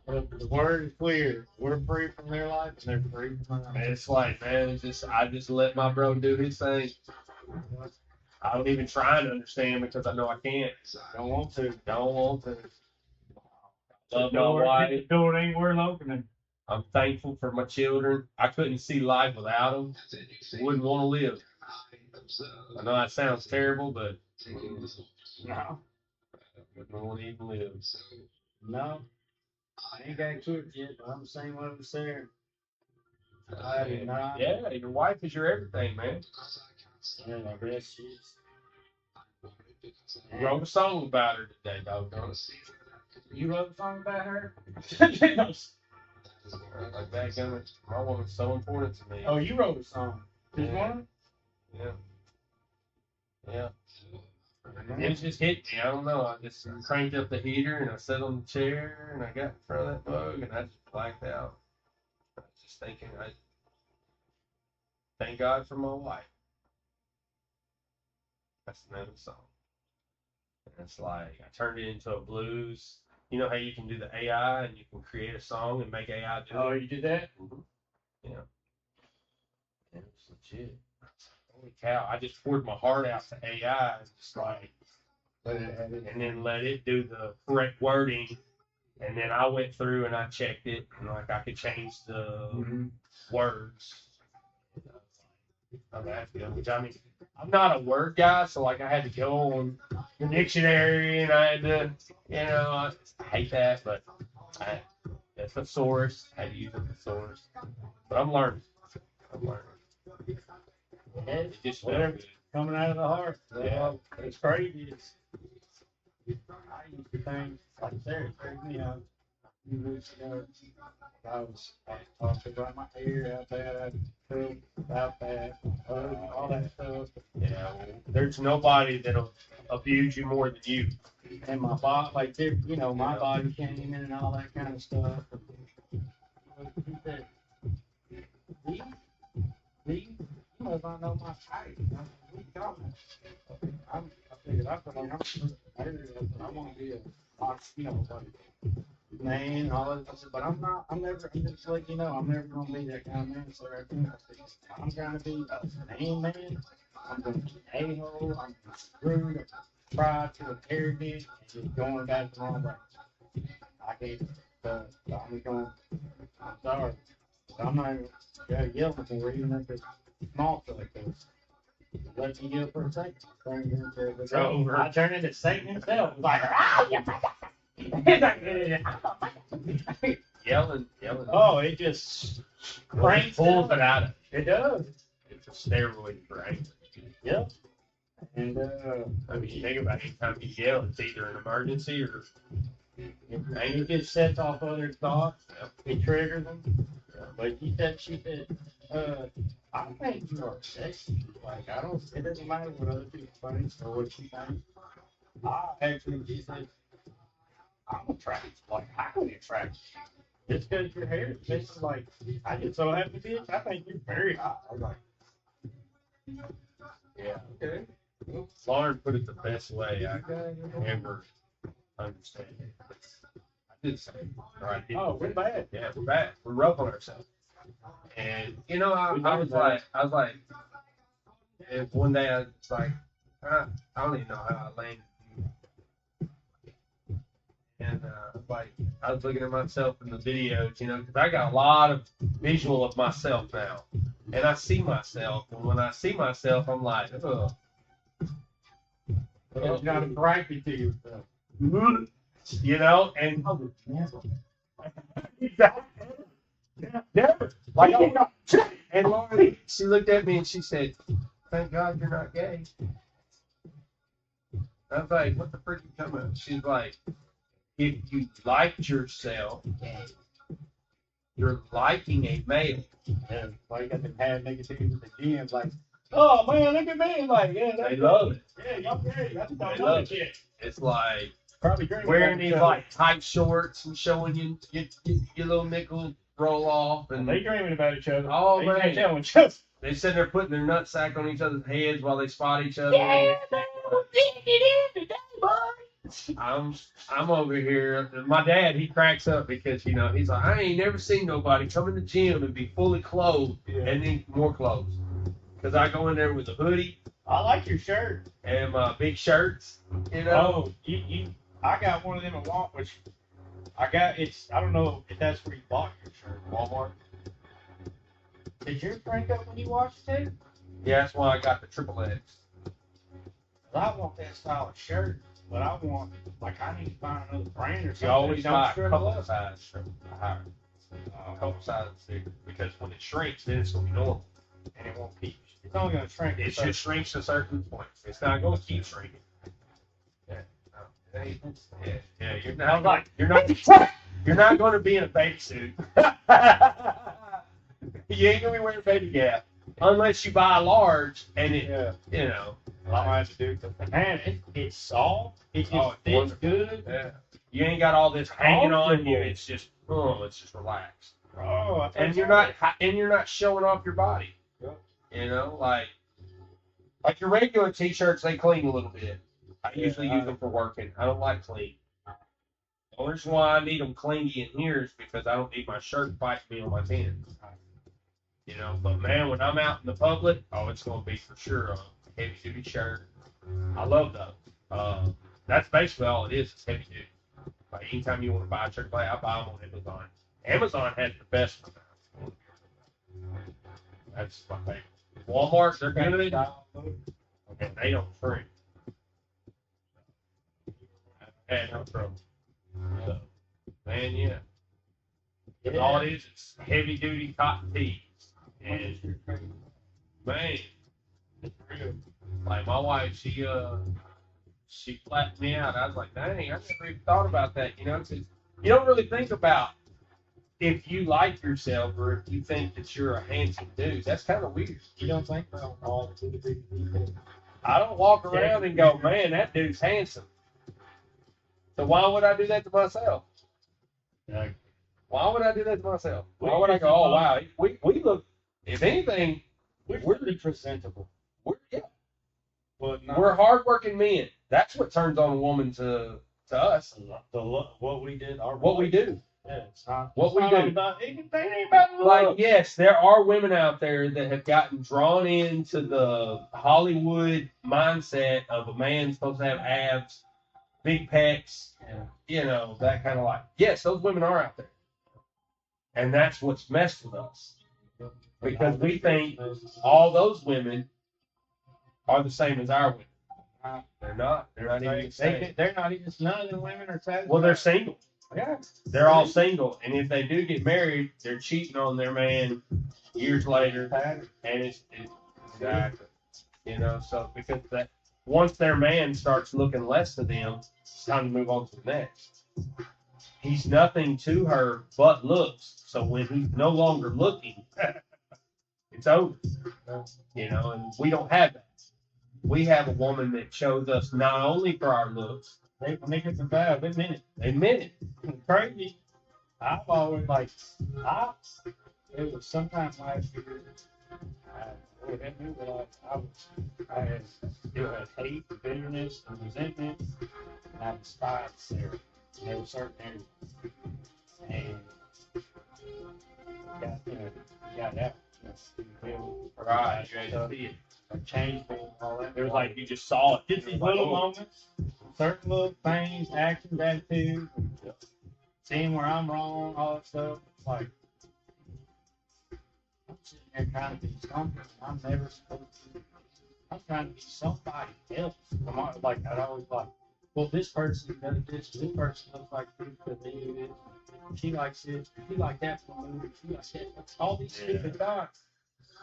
The word is clear. We're free from their life, and they're free from ours. It's like, man, I just let my bro do his thing. I don't even try to understand because I know I can't. Don't want to. Don't want to. Love my The wife. door ain't worth opening. I'm thankful for my children. I couldn't see life without them. Wouldn't want to live. I know that sounds terrible, but No. wouldn't want to even live. No. I ain't got kids yet, but I'm the same way with Sarah. I do not. Yeah, your wife is your everything, man. Yeah, I guess she's. You wrote a song about her today, dog. You wrote a song about her? Like that, my woman's so important to me. Oh, you wrote a song. Just Yeah. one? Yeah. Yeah. It just hit me. I don't know. I just cranked up the heater and I sat on the chair and I got in front of that bug and I just blacked out. I was just thinking, I thank God for my wife. That's the name of the song. And it's like I turned it into a blues. You know how you can do the AI and you can create a song and make AI do Oh, it? you did that? Yeah. And it was legit. Holy cow! I just poured my heart out to AI, and just like, and then let it do the correct wording, and then I went through and I checked it, and like I could change the words. I'm happy, which I mean, I'm not a word guy, so like I had to go on the dictionary, and I had to, I hate that, but the thesaurus, I had to use a thesaurus, but I'm learning. It just felt good. Coming out of the heart. Yeah. It's crazy. I used to think, like Sarah freaked me out. A few weeks ago, I was talking about my hair, how bad I feel about that, all that stuff. Yeah, well, there's nobody that'll abuse you more than you. And my body, like, my body came in and all that kind of stuff. He said, these, you must not know my height. What you talking about? I figured I want to be a, man, and all that. I said, but I'm not, I'm just like, I'm never going to be that kind of man. So I'm trying to be a main man. I'm going to be an a-hole. I'm screwed. Tried to a arrogant and just going back the wrong way. I can't, I'm sorry. I'm not even going to yell for you, even if it's small stuff. Let me yell for a second. I turn into Satan himself. Like, Yelling. oh, it just cranks pulls it it out of It does. It's a steroid brain. Yep. And I mean, you think about it, anytime you yell, it's either an emergency or it just sets off other thoughts. It triggers them. But she said, I think you are sexy. Like, I don't, it doesn't matter what other people think or what you think. I actually just said, I'm attracted. Like, highly attracted. Just because your hair is missing, like, I just so happy, bitch. I think you're very hot. I'm like, Yeah. Okay. Lauren put it the best way I could ever understand it. I did the same. Right. oh, we're bad. Yeah, we're bad. We're rough on ourselves. And you know, I was like, if one day I was like, I don't even know how I landed you. And like, I was looking at myself in the videos, you know, because I got a lot of visual of myself now, and I see myself, and when I see myself, I'm like, ugh. You're not attracted to yourself. You know, and never. Like, and Lauren, she looked at me and she said, "Thank God you're not gay." I was like, "What the frick you talking about?" She's like, "If you liked yourself, you're liking a male." Yeah, like I had niggas in the gym, like, oh man, look at me, like, yeah, They love it. yeah, y'all great. That's They don't love know it. shit. It's like Probably great. wearing these like tight shorts and showing you your little nickel roll off, and they dreaming about each other. Oh, they man. ain't telling each other. they sitting there putting their nutsack on each other's heads while they spot each other. I'm over here. My dad, he cracks up because, you know, he's like, I ain't never seen nobody come in the gym and be fully clothed and then more clothes. Because I go in there with a hoodie I like your shirt. and my big shirts, you know. Oh, I got one of them at Walmart, which I got. I don't know if that's where you bought your shirt, Walmart. Did yours crank up when you washed it too? Yeah, that's why I got the triple X. 'Cause I want that style of shirt, but I want, like, I need to find another brand or something. You always Don't buy a shrivel couple up. sizes higher. A couple sizes bigger. Because when it shrinks, then it's going to be normal. And it won't keep. It's only gonna shrink. It just shrinks to a certain point. It's not going to keep shrinking. Yeah. No, it ain't. Yeah. You're not going to be in a baby suit. You ain't going to be wearing baby gap unless you buy a large and it, Yeah. you know. I'm gonna have to do something. Man, it's soft. It just Oh, it's fits wonderful. good. Yeah. You ain't got all this hanging on you. Comfortable. It's just relaxed. Oh, I And you're not showing off your body. Yep. You know, like your regular t-shirts, they clean a little bit. I usually use them for working. I don't like clean. The only reason why I need them clean in here is because I don't need my shirt biting me on my pins. You know, but man, when I'm out in the public, oh, it's gonna be for sure a heavy duty shirt. I love those. That's basically all it is heavy duty. Like anytime you want to buy a shirt, I buy them on Amazon. Amazon has the best one. That's my favorite. Walmart, they're good, and they don't shrink. And no trouble. So, man, yeah. Yeah. All it is heavy duty cotton tees. And man, it's real. Like my wife, she flattened me out. I was like, dang, I never even thought about that. You know, 'cause you don't really think about if you like yourself or if you think that you're a handsome dude. That's kind of weird. You don't think about all the big details. I don't walk around and go, man, that dude's handsome. So why would I do that to myself? Yeah. Why would I do that to myself? Why would I go, oh wow, we look, if anything, We're really presentable. yeah, But we're hardworking men. That's what turns on a woman to us. what we did. What we do. Yeah, it's not. What it's we not do. About, it ain't about the Like, look. yes, there are women out there that have gotten drawn into the Hollywood mindset of a man supposed to have abs, big pecs, you know, that kind of life. Yes, those women are out there. And that's what's messed with us. Because we think all those women are the same as our women. They're not. They're not even the same. They're not even. None of the women are satisfied. Well, they're single. Yeah. They're all single. And if they do get married, they're cheating on their man years later. And it's exactly, you know, so because that once their man starts looking less to them, it's time to move on to the next. He's nothing to her but looks. So when he's no longer looking, it's over. You know, and we don't have that. We have a woman that chose us not only for our looks, When they get the vibe, they meant it. they meant it. Crazy. I've always like, it was sometime last year. It hit me, but I had still had hate, bitterness, and resentment, and I despised Sarah. And there were certain areas, and got out. Right, you had to see it. Changeable, all that. It was like you just saw it. Just these little moments, certain little things, actions, attitudes, seeing where I'm wrong, all that stuff. Like, I'm sitting there trying to be something I'm never supposed to. I'm trying to be somebody else. Like, I'd always like, well, this person does this person looks like this because they do this. She likes this, he like that for a movie, she likes that. All these stupid thoughts.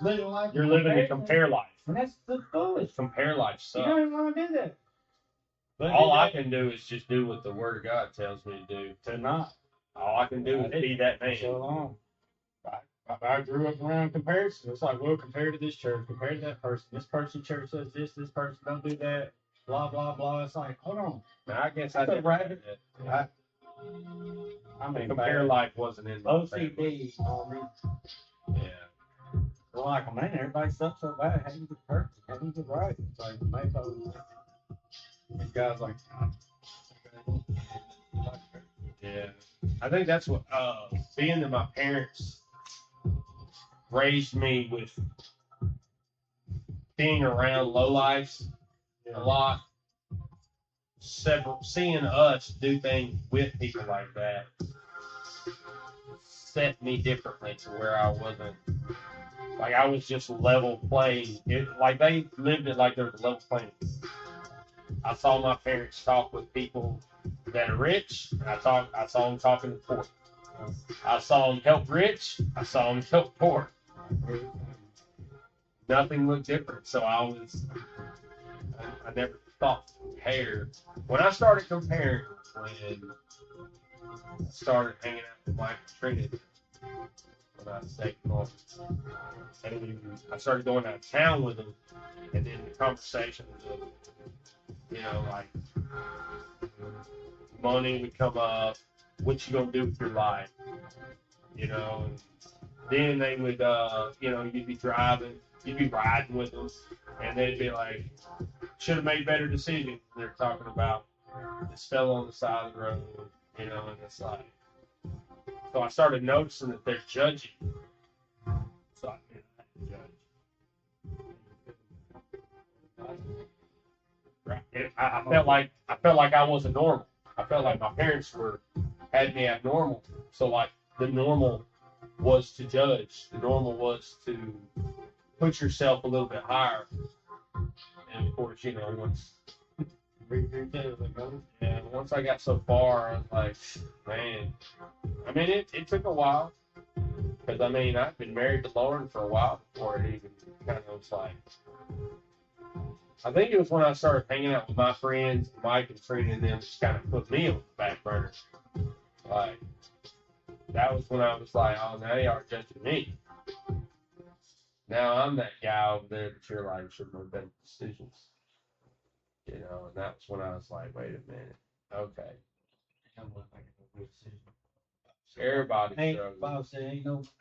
Living life. You're living a compare life. And that's the foolish. Compare life You sucks. don't even want to do that. But All I can do is just do what the Word of God tells me to do. to not. All I can do is be that man. So long. I grew up around comparison. It's like, well, compared to this church, compared to that person, this person church does this person don't do that, blah blah blah. It's like, hold on. Now, I guess I That's a never rabbit. did that. I mean, Compare life wasn't in my family. OCD on me. Yeah. They're like, man, everybody sucks so bad. How you get perfect? How you get right? It's like, maybe these guys like, Yeah. I think that's what being that my parents raised me with being around lowlifes a lot, seeing us do things with people like that set me differently to where I wasn't, like I was just level playing it, like they lived it like there was a level playing. I saw my parents talk with people that are rich, and I saw them talking to poor. I saw them help rich, I saw them help poor. Nothing looked different, so I never thought to compare. When I started comparing, when I started hanging out with Mike and Trinity, when I stayed home, and I started going out of town with them, and then the conversations of, you know, like money would come up, what you gonna do with your life, you know, and then they would, you know, you'd be driving, you'd be riding with them, and they'd be like, should have made better decisions. They're talking about this fell on the side of the road, you know, and it's like, so I started noticing that they're judging. So I didn't judge. Right. I felt like I wasn't normal. I felt like my parents had me abnormal. So like the normal was to judge. The normal was to put yourself a little bit higher. And of course, you know, once I got so far, I was like, man. I mean, it took a while. Because I mean, I've been married to Lauren for a while before it even kind of was like. I think it was when I started hanging out with my friends, Mike and Trina, and them just kind of put me on the back burner. Like, that was when I was like, oh, now they are judging me. Now I'm that guy over there that you're like, should make better decisions. You know, and that was when I was like, wait a minute. Okay. Everybody struggles.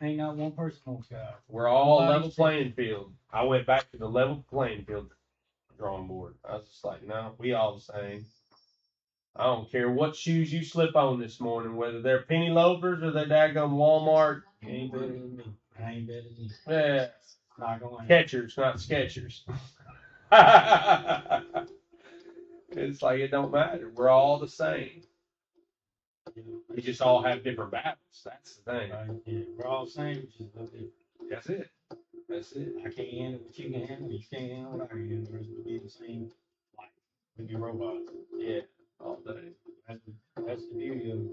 Ain't not one person on sky. We're all level playing field. I went back to the level playing field drawing board. I was just like, no, we all the same. I don't care what shoes you slip on this morning, whether they're penny loafers or they're daggone Walmart. You ain't better than me. I ain't better than you. Yeah. Not gonna Catchers, not Skechers. It's like it don't matter. We're all the same. We just all have different battles. That's the thing. Yeah, we're all the same. Just a little different. That's it. That's it. I can't handle what you can handle. You can't handle what I can handle. We'll be the same life. We'll be robots. Yeah. All day. That's the beauty of it.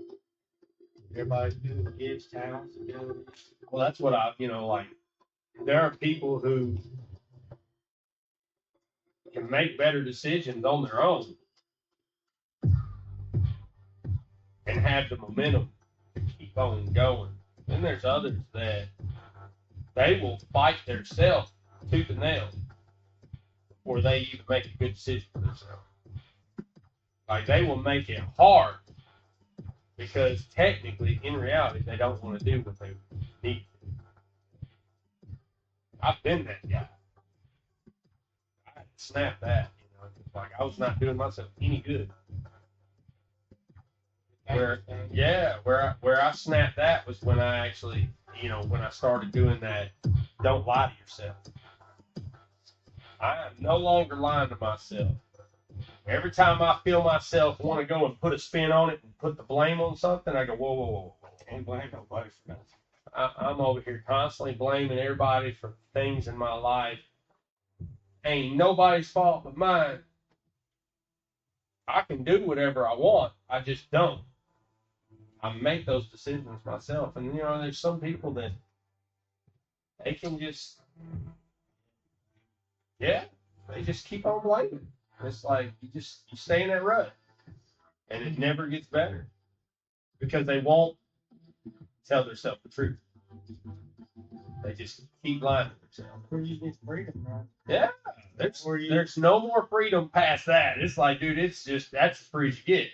Everybody's doing gifts, talents, abilities. Well, that's what I, you know, like, there are people who can make better decisions on their own and have the momentum to keep on going. Then there's others that they will fight themselves tooth and nail before they even make a good decision for themselves. Like they will make it hard because technically, in reality, they don't want to do what they need. I've been that guy. I had to snap that, like I was not doing myself any good. Where I snapped that was when I actually, when I started doing that, don't lie to yourself. I am no longer lying to myself. Every time I feel myself want to go and put a spin on it and put the blame on something, I go, whoa, whoa, whoa. Can't blame nobody for nothing. I'm over here constantly blaming everybody for things in my life. Ain't nobody's fault but mine. I can do whatever I want. I just don't. I make those decisions myself. And, there's some people that they can just, they just keep on blaming. It's like you stay in that rut. And it never gets better. Because they won't tell themselves the truth. They just keep lying to themselves. Where you get freedom, man. Yeah. There's no more freedom past that. It's like, dude, that's as free as you get.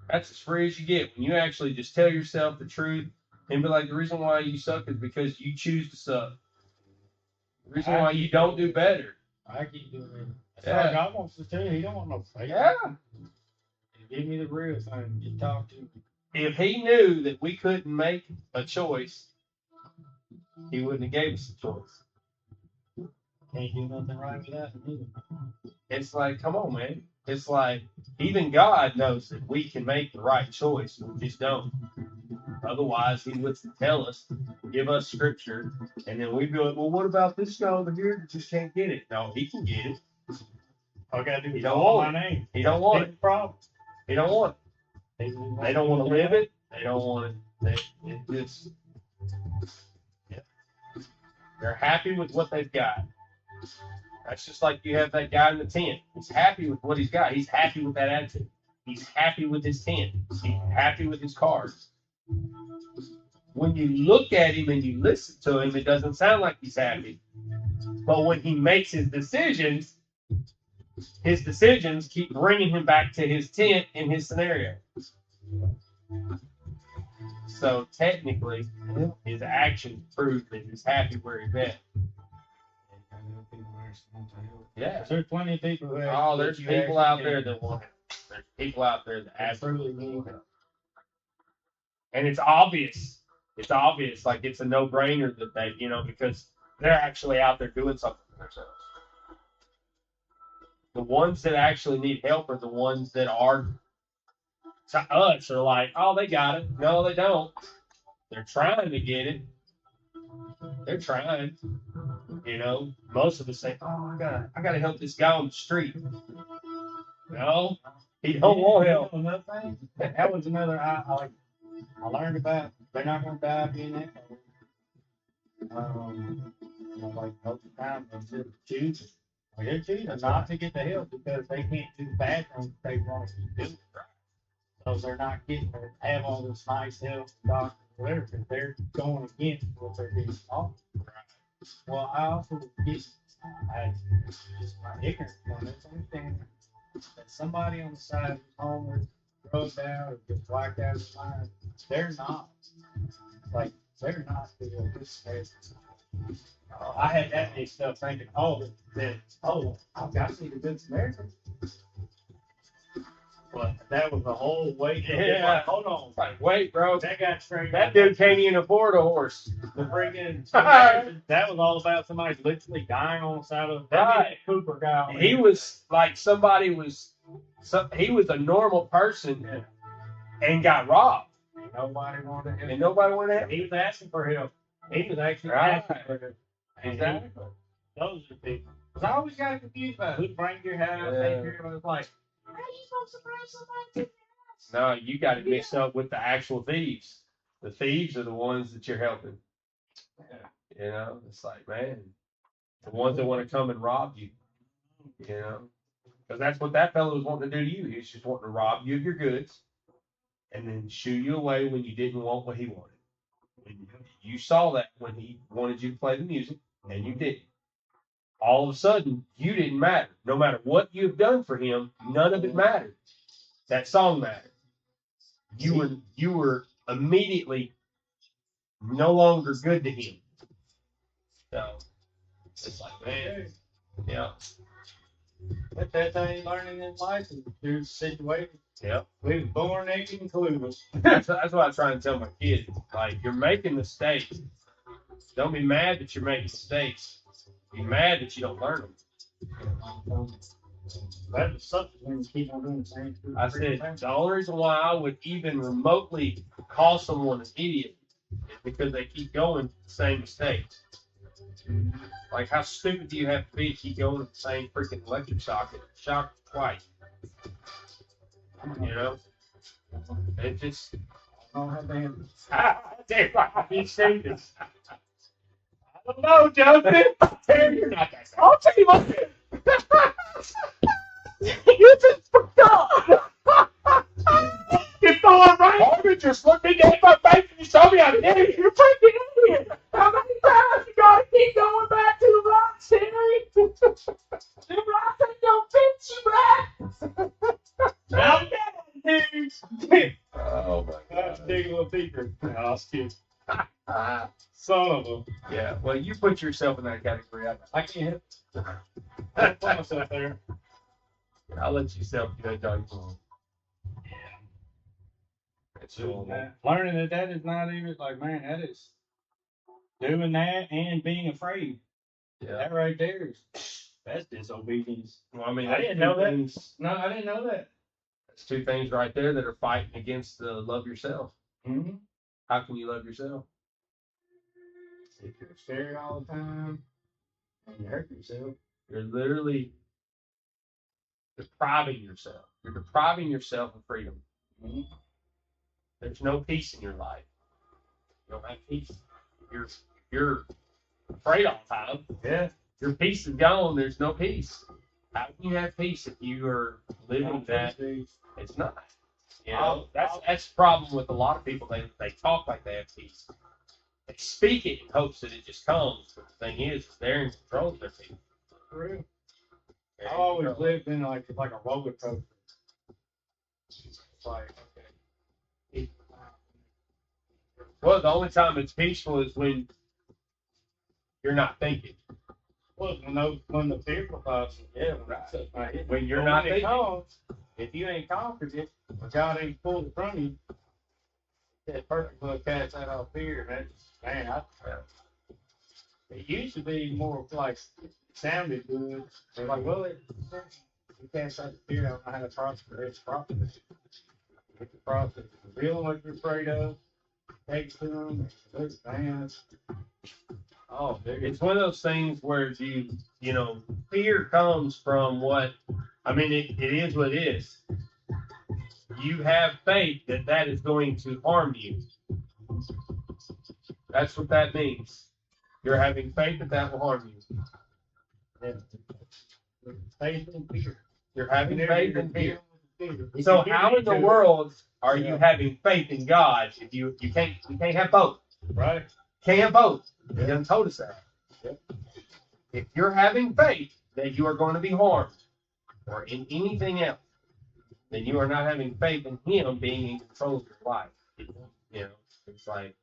That's as free as you get. When you actually just tell yourself the truth and be like, the reason why you suck is because you choose to suck. The reason why you don't do better. I keep doing it. That's Yeah. all God wants to tell you. He don't want no fake. Yeah. Give me the real thing. You talk to me. If he knew that we couldn't make a choice, he wouldn't have gave us a choice. Can't do nothing right without him either. It's like, come on, man. It's like, even God knows that we can make the right choice. We just don't. Otherwise, he would tell us, give us scripture, and then we'd be like, well, what about this guy over here that just can't get it? No, he can get it. All I gotta do He is don't call want my name. He don't want it. Big problem. He don't want it. They don't want to live it. They don't want it. It just, they're happy with what they've got. That's just like you have that guy in the tent. He's happy with what he's got. He's happy with that attitude. He's happy with his tent. He's happy with his cars. When you look at him and you listen to him, it doesn't sound like he's happy. But when he makes his decisions keep bringing him back to his tent in his scenario. So technically, his actions prove that he's happy where he's at. Yeah. There's plenty of people who There's people out there that want it. There's people out there that absolutely need it. And it's obvious. It's obvious. Like it's a no-brainer that they, because they're actually out there doing something for themselves. The ones that actually need help are the ones that are to us are like, oh, they got it. No, they don't. They're trying to get it. They're trying. Most of us say, oh, I gotta help this guy on the street. No, he don't want help. Another thing, that was another I learned about. They're not gonna die being that. Like most of the time, they're choosing. They're choosing not to get the help because they can't do the bad things they want to keep doing. So they're not getting to have all this nice health, doctor, whatever, because they're going against what they're being taught. Well, I also get, just my ignorance on this, understanding that somebody on the side who's homeless, drugged out, or gets whacked out of his mind, they're not the this person. I had that mixed up thinking, I've got to see the Good Samaritan. But that was the whole way. Yeah. Like, hold on. Like, wait, bro. That got straight. That dude can't even afford a horse. The freaking that was all about somebody literally dying on the side of Right. that Cooper guy. He was like he was a normal person and got robbed. Nobody wanted him. And nobody wanted to help. He was asking for help. He was actually Right. asking for help. Exactly. Those are the people. Because I always got confused about who bring your house, take care of it. Like, How are you supposed to bring somebody to the No, house? you got it mixed up with the actual thieves. The thieves are the ones that you're helping. It's like, man, the ones that want to come and rob you. Because that's what that fellow was wanting to do to you. He was just wanting to rob you of your goods and then shoo you away when you didn't want what he wanted. And you saw that when he wanted you to play the music, and you didn't. All of a sudden, you didn't matter. No matter what you have done for him, none of it mattered. That song mattered. You were immediately no longer good to him. So it's like, man, yeah. But that thing learning in life is through situations. Yeah. We was born naked and clueless. That's what I try and tell my kids. Like, you're making mistakes. Don't be mad that you're making mistakes. Be mad that you don't learn them. That was something when you keep on doing the same thing. I said, the only reason why I would even remotely call someone an idiot is because they keep going the same mistakes. Like, how stupid do you have to be to keep going with the same freaking electric socket? Shock twice. You know? It just. I don't have to You say this. I don't know, Joseph. You're not that guy. I'll tell you what. You just forgot. You're throwing right. You just looked me dead in my face and you told me I'm an idiot. You're freaking idiot. How many times you gotta keep going back to the rocks, Henry? The rocks ain't gonna fit you, right? Dude. Oh my God. Dig a little deeper. No, I was kidding. Son of a. Yeah, well, you put yourself in that category. I can't put myself there. I'll let you self do that dog. It's Learning that is not even like, man, that is doing that and being afraid. Yeah. That right there is that's disobedience. Well, I mean, I didn't know that. things, No, I didn't know that. that's two things right there that are fighting against the love yourself. Mm-hmm. How can you love yourself? If you're scared all the time and you hurt yourself. You're literally depriving yourself. You're depriving yourself of freedom. Mm-hmm. There's no peace in your life. You don't have peace. You're afraid all the time. Yeah. Your peace is gone. There's no peace. How can you have peace if you are living that? It's not. You know, that's the problem with a lot of people. They talk like they have peace. They speak it in hopes that it just comes. But the thing is, they're in control of their peace. For real. They're I in always control. lived in like a roller coaster. It's like, okay. Well, the only time it's peaceful is when you're not thinking. Well, when the fearful thoughts, yeah, when that's up my head. When you're But not when it thinking. comes, if you ain't conquered it, or God ain't pulled it from you, that perfect little cast that off fear, and that's, man, it used to be more like, it sounded good. They're like, well, you cast out the fear, I don't know how to prosper. It's prosper. It's the process. Reveal what you're afraid of, take it to them, look, man, oh, It's one of those things where you know, fear comes from what, I mean, it is what it is. You have faith that is going to harm you. That's what that means. You're having faith that will harm you. yeah. Faith and fear. You're having faith in fear. If So you give how in the into it, world are Yeah. you having faith in God if you can't have both? right? Can't have both. He Yeah. done told us that. Yeah. If you're having faith that you are going to be harmed or in anything else, then you are not having faith in Him being in control of your life. You know, it's like,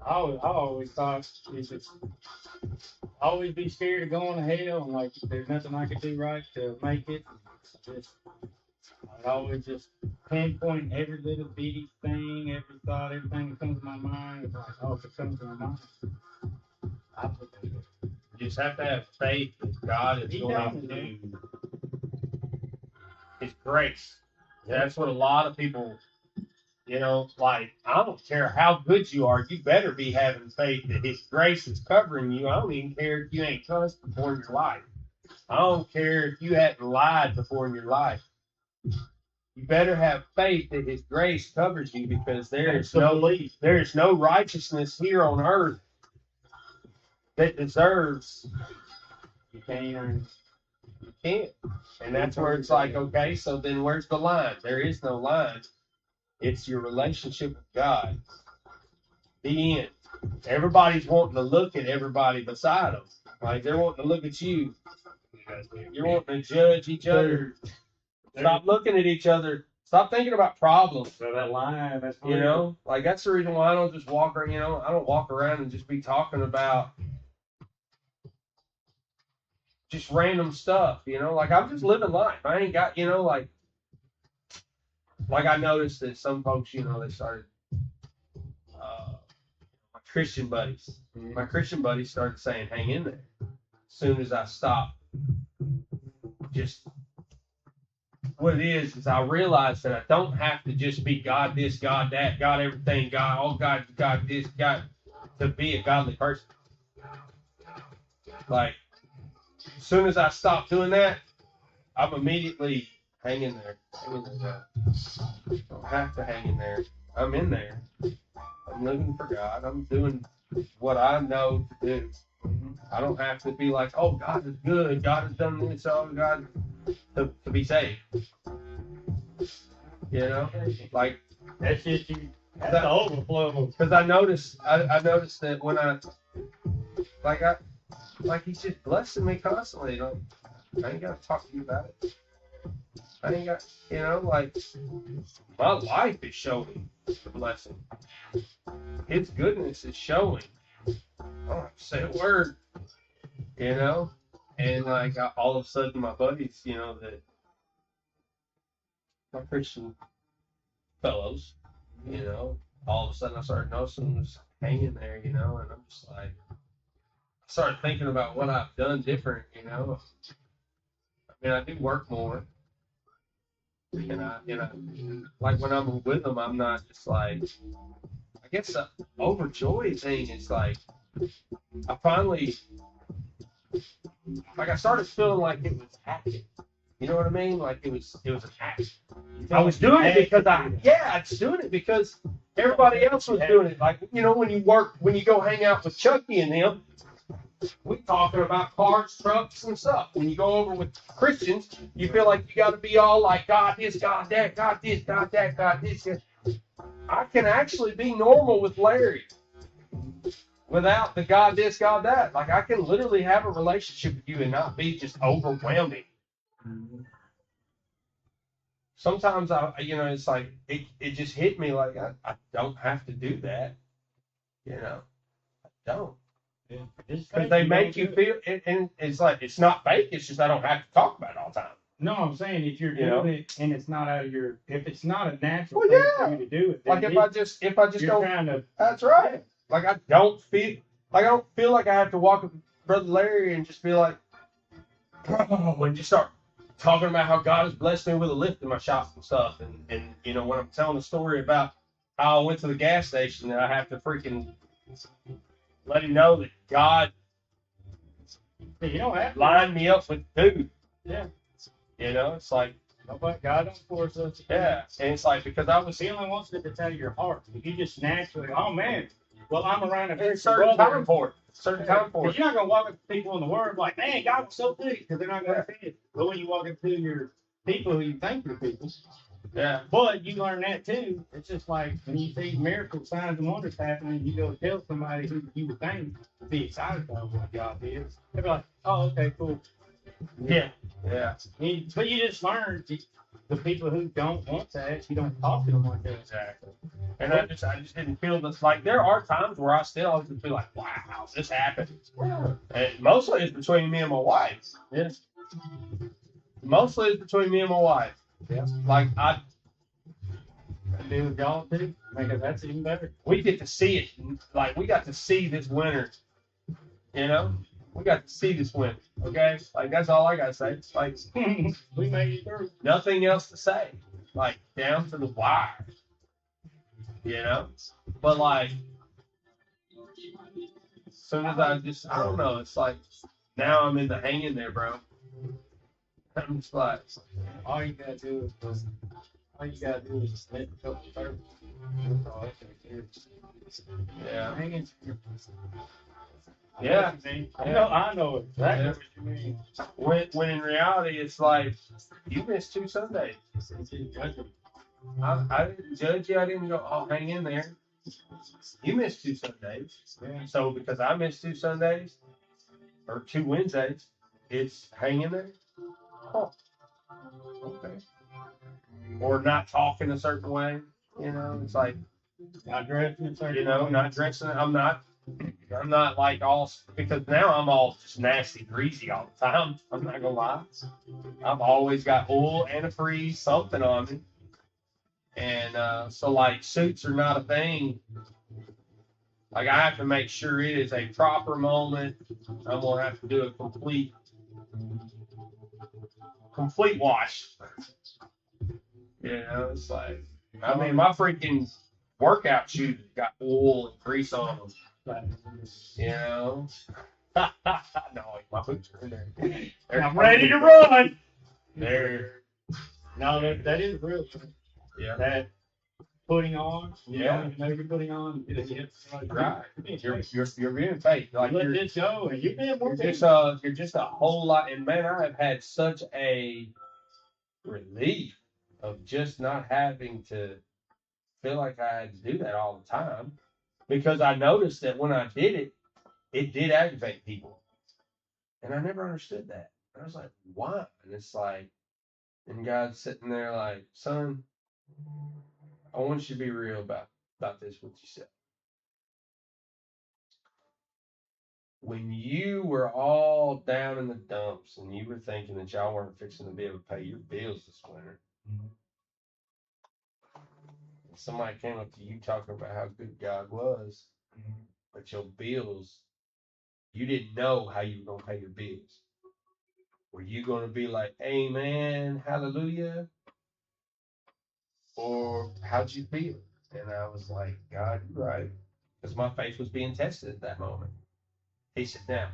I always thought you should always be scared of going to hell, and like there's nothing I could do right to make it. I'd always just pinpoint every little bitty thing, every thought, everything that comes to my mind. It's like, oh, if it comes to my mind, I put it. you just have to have faith that God is He going does, to man. do His grace. That's what a lot of people, you know, like, I don't care how good you are, you better be having faith that His grace is covering you. I don't even care if you ain't cussed before in your life. I don't care if you hadn't lied before in your life. You better have faith that His grace covers you, because there is no righteousness here on earth that deserves. You can't earn You can't. And that's where it's like, okay, so then where's the line? There is no line. It's your relationship with God. The end. Everybody's wanting to look at everybody beside them. Like they're wanting to look at you. You're wanting to judge each other. Stop looking at each other. Stop thinking about problems. So that line, that's You know, like that's the reason why I don't just walk around. You know, I don't walk around and just be talking about just random stuff. You know, like I'm just living life. I ain't got, you know, like I noticed that some folks, you know, they started my Christian buddies. My Christian buddies started saying, "Hang in there." As soon as I stopped, just what it is I realized that I don't have to just be God this, God that, God everything, God, oh God, God this, God, to be a godly person. Like, as soon as I stop doing that, I'm immediately hang in there. Hang in there. I don't have to hang in there. I'm in there. I'm living for God. I'm doing what I know to do. I don't have to be like, oh, God is good. God has done this. Oh, God, to be saved. You know, like that's just you. That's the overflow. because I noticed that when like he's just blessing me constantly. Like, I ain't got to talk to you about it. I ain't got, you know, like my life is showing the blessing. His goodness is showing. I don't have to say a word, you know, and like all of a sudden my buddies, you know, that my Christian fellows, you know, all of a sudden I started noticing was hanging there, you know, and I'm just like, I started thinking about what I've done different, you know. I mean, I do work more, and I like when I'm with them, I'm not just like, I guess the overjoyed thing is like, I finally, like I started feeling like it was acting. You know what I mean? Like it was an act. I was doing it because I was doing it because everybody else was doing it. Like, you know, when you go hang out with Chucky and them, we talking about cars, trucks, and stuff. When you go over with Christians, you feel like you got to be all like God this, God that, God this, God that, God this. I can actually be normal with Larry without the God this, God that. Like I can literally have a relationship with you and not be just overwhelming. Sometimes you know, it's like it just hit me like I don't have to do that. You know, I don't. Because they make you feel, and it's like it's not fake. It's just I don't have to talk about it all the time. No, I'm saying if you're You know? doing it and it's not out of your, if it's not a natural Well, thing yeah. for you to do it, then Like if I just you're don't. trying to. That's right. Like I don't feel like I have to walk up to Brother Larry and just be like, and just start talking about how God has blessed me with a lift in my shop and stuff. And you know, when I'm telling a story about how I went to the gas station and I have to freaking let him know that God You don't have to. lined me up with food. Yeah. You know, it's like, Nobody, God don't force us. yeah. And it's like, because I was He only wants it to out of your heart. If you just naturally, oh man, well I'm around a in Christian certain brother. time for it. Certain time for Because it. you're not gonna walk up to people in the word like, man, God was so good, because they're not gonna see it. But when you walk up to your people who you think are people, Yeah. but you learn that too. It's just like when you see miracles, signs, and wonders happening, you go tell somebody who you would think would be excited about what God did. They'll be like, oh, okay, cool. Yeah. Yeah. But you just learn the people who don't want that, you don't talk to them like that. Exactly. And I just didn't feel this. Like there are times where I still always feel like, wow, this happened. And mostly it's between me and my wife. Yeah. Mostly it's between me and my wife. Yeah. Like Do with y'all too. Because that's even better. we get to see it. Like we got to see this winter. You know, we got to see this winter. Okay, like that's all I gotta say. It's like We made it through. nothing else to say. Like down to the wire. You know, but like as soon as I don't know. It's like now I'm in the hang in there, bro. I'm just like, All you gotta do is just let the couple serve. That's all it is. yeah, Hang in. yeah. I know exactly Yeah. what you mean. When in reality, it's like you missed 2 Sundays. I didn't judge you. I didn't go, oh, hang in there. You missed 2 Sundays. So because I missed 2 Sundays or 2 Wednesdays, it's hanging there. Oh, okay. Or not talking a certain way. You know, it's like, Not dressing a certain you know, not dressing. I'm not like all, because now I'm all just nasty, greasy all the time. I'm not gonna lie. I've always got oil, antifreeze, something on me. And so like suits are not a thing. Like I have to make sure it is a proper moment. I'm gonna have to do a complete wash. You know, it's like, I mean, my freaking workout shoes got oil and grease on them. You know. No, my boots are in there. I'm ready to run. They're, No, that is real. yeah. That putting on, you Yeah. don't even know you're putting on. It's like, Right. You're being fake. Like let you're this go, and you're being more you're just a whole lot. And man, I have had such a relief of just not having to feel like I had to do that all the time, because I noticed that when I did it, it did aggravate people, and I never understood that. I was like, why? And it's like, and God's sitting there like, son, I want you to be real about this, what you said. When you were all down in the dumps and you were thinking that y'all weren't fixing to be able to pay your bills this winter, somebody came up to you talking about how good God was, but your bills, you didn't know how you were going to pay your bills. Were you going to be like, amen, hallelujah? Or how'd you feel? And I was like, God, you're right. Because my faith was being tested at that moment. He said, now,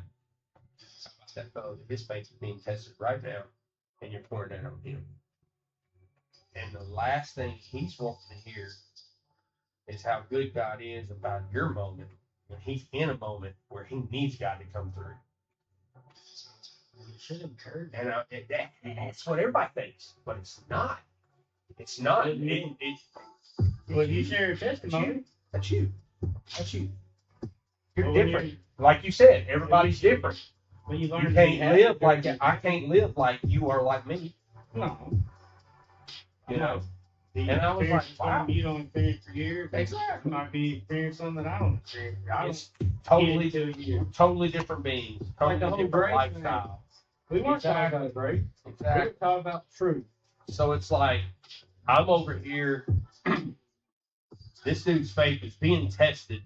that fellow, his faith is being tested right now, and you're pouring that on him. And the last thing he's wanting to hear is how good God is about your moment when he's in a moment where he needs God to come through. And that's what everybody thinks, but it's not. It's not. Well, you share your testimony. That's you. You're Well, different. Like you said, everybody's different. When you You learn can't live like I can't live like you are like me. No. You know. And I was like, wow. You don't experience for years. Exactly. Might be experiencing something that I don't experience. It's totally, you. totally different beings. Like Totally the whole different grace lifestyle. We weren't talking about grace. We Exactly. were talking about truth. So it's like, I'm over here, this dude's faith is being tested,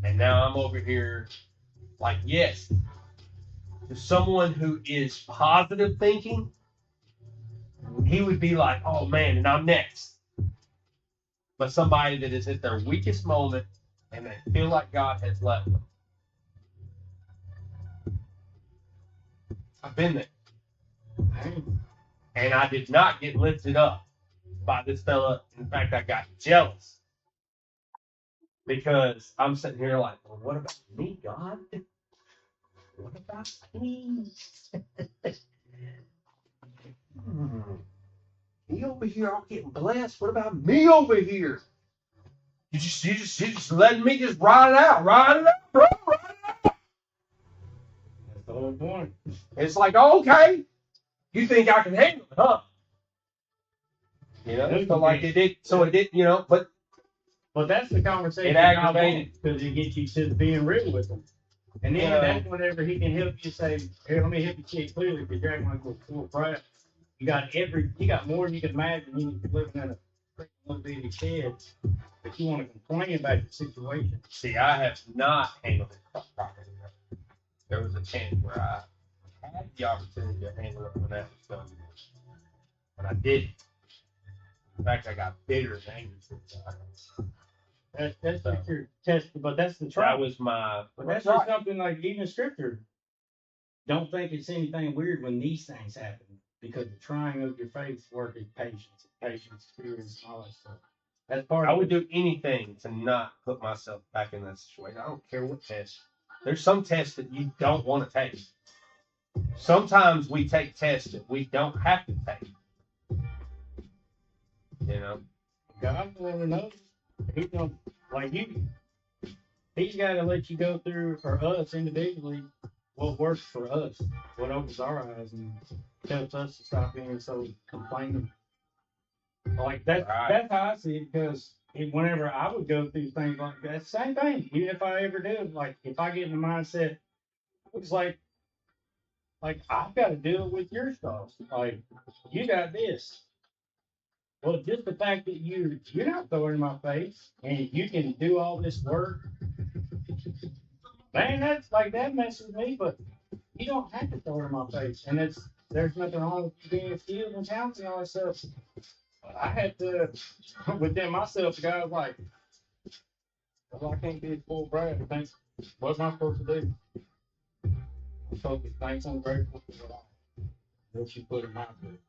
and now I'm over here, like, yes, to someone who is positive thinking, he would be like, oh man, and I'm next. But somebody that is at their weakest moment, and they feel like God has left them. I've been there. And I did not get lifted up by this fella. In fact, I got jealous. Because I'm sitting here like, well, what about me, God? What about me? He over here all getting blessed. What about me over here? You just letting me just ride it out, bro, ride it out. That's the whole point. It's like, okay, you think I can handle it, huh? You know, so like it did, you know, but that's the conversation it aggravated because it gets you to being real with him. And then that's whenever he can help you say, here, let me help you see it clearly, because you're acting like a full crap. You got more than you can imagine. You're living in a little bitty shed, but you want to complain about the situation. See, I have not handled it properly. There was a chance where I had the opportunity to handle it when that was done, but I didn't. In fact, I got bitter and angry sometimes. That's what you're testing, but that's the trial. That was my. But that's just something like even scripture. Don't think it's anything weird when these things happen, because the trying of your faith work is patience, experience, and all that stuff. That's part. I would do anything to not put myself back in that situation. I don't care what test. There's some tests that you don't want to take. Sometimes we take tests that we don't have to take. You know. God never knows. He's gonna, like you, he's got to let you go through, or us individually, what works for us, what opens our eyes and helps us to stop being so complaining. Like that's how I see it, because whenever I would go through things like that, same thing. Even if I ever do, like if I get in the mindset, it's like I've got to deal with your stuff. Like you got this. Well, just the fact that you're not throwing it in my face and you can do all this work, man, that's like that messes with me. But you don't have to throw it in my face, and there's nothing wrong with you being skilled and talented and all that stuff. But I had to within myself, the guy was like, well, I can't be a full Brad. What am I supposed to do? I'm supposed to be thankful and grateful for what you put in my food.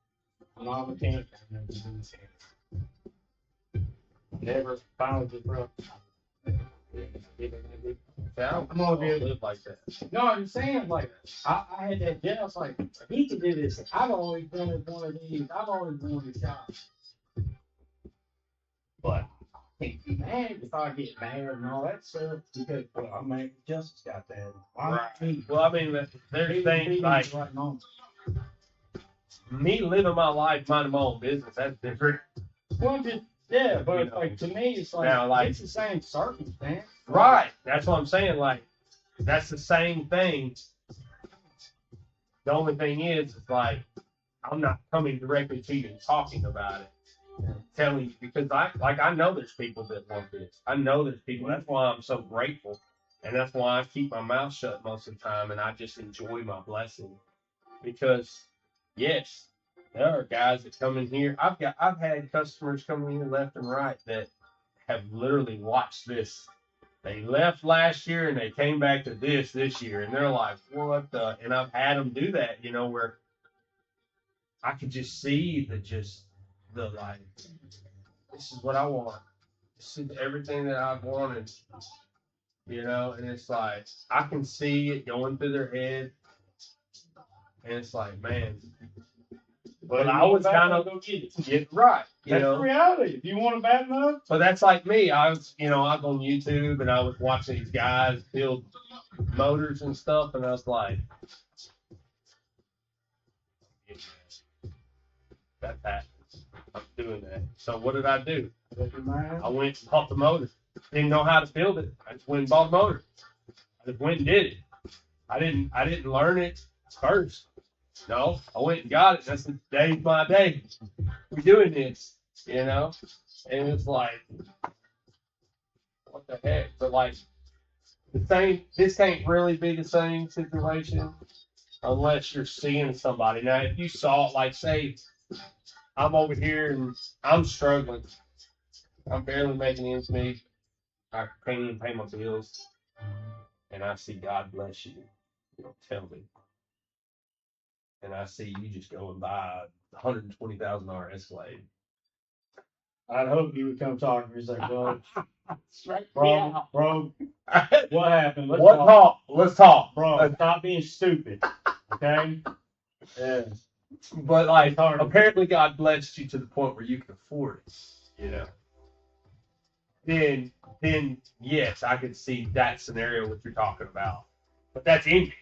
I'm not a mechanic. I've never been a mechanic. Never found it, bro. I'm gonna be able to live like that. No, I'm saying like I had that jet. I was like, he can do this. I've always wanted one of these. I've always wanted a shot. But I can't be mad if I get mad and all that stuff because well, I mean, Justice got that. Why not me? Well, I mean, there's things like right now. me living my life, minding my own business. That's different. Well, just yeah, but You know. like to me, it's like, Now, like- it's the same circumstance. Right. That's what I'm saying. Like, that's the same thing. The only thing is, it's like, I'm not coming directly to you and talking about it. Telling you, because I know there's people that want this. I know there's people. That's why I'm so grateful. And that's why I keep my mouth shut most of the time and I just enjoy my blessing. Because, yes, there are guys that come in here. I've had customers come in here left and right that have literally watched this. They left last year and they came back to this year, and they're like, "What the?" And I've had them do that, where I could just see the like, this is what I want. This is everything that I've wanted, And it's like I can see it going through their head, and it's like, man. But I was kind of go get it. get right, That's the reality. If you want a bad enough, So that's like me. I was on YouTube and I was watching these guys build motors and stuff, and I was like, that happens. I'm doing that. So what did I do? I went and bought the motor. Didn't know how to build it. I just went and bought the motor. I just went and did it. I didn't learn it first. No, I went and got it. That's today's my day. We're doing this, And it's like, what the heck? But like, this can't really be the same situation unless you're seeing somebody. Now, if you saw it, like, say, I'm over here and I'm struggling. I'm barely making ends meet. I can't even pay my bills. And I see God bless you. Tell me. And I see you just go and buy a $120,000 Escalade. I'd hope you would come talk to me. It's like, bro, Straight bro, what happened? Let's talk. Bro, stop being stupid. Okay? Yeah. But like, It's hard. apparently God blessed you to the point where you can afford it. Then yes, I could see that scenario what you're talking about. But that's envy.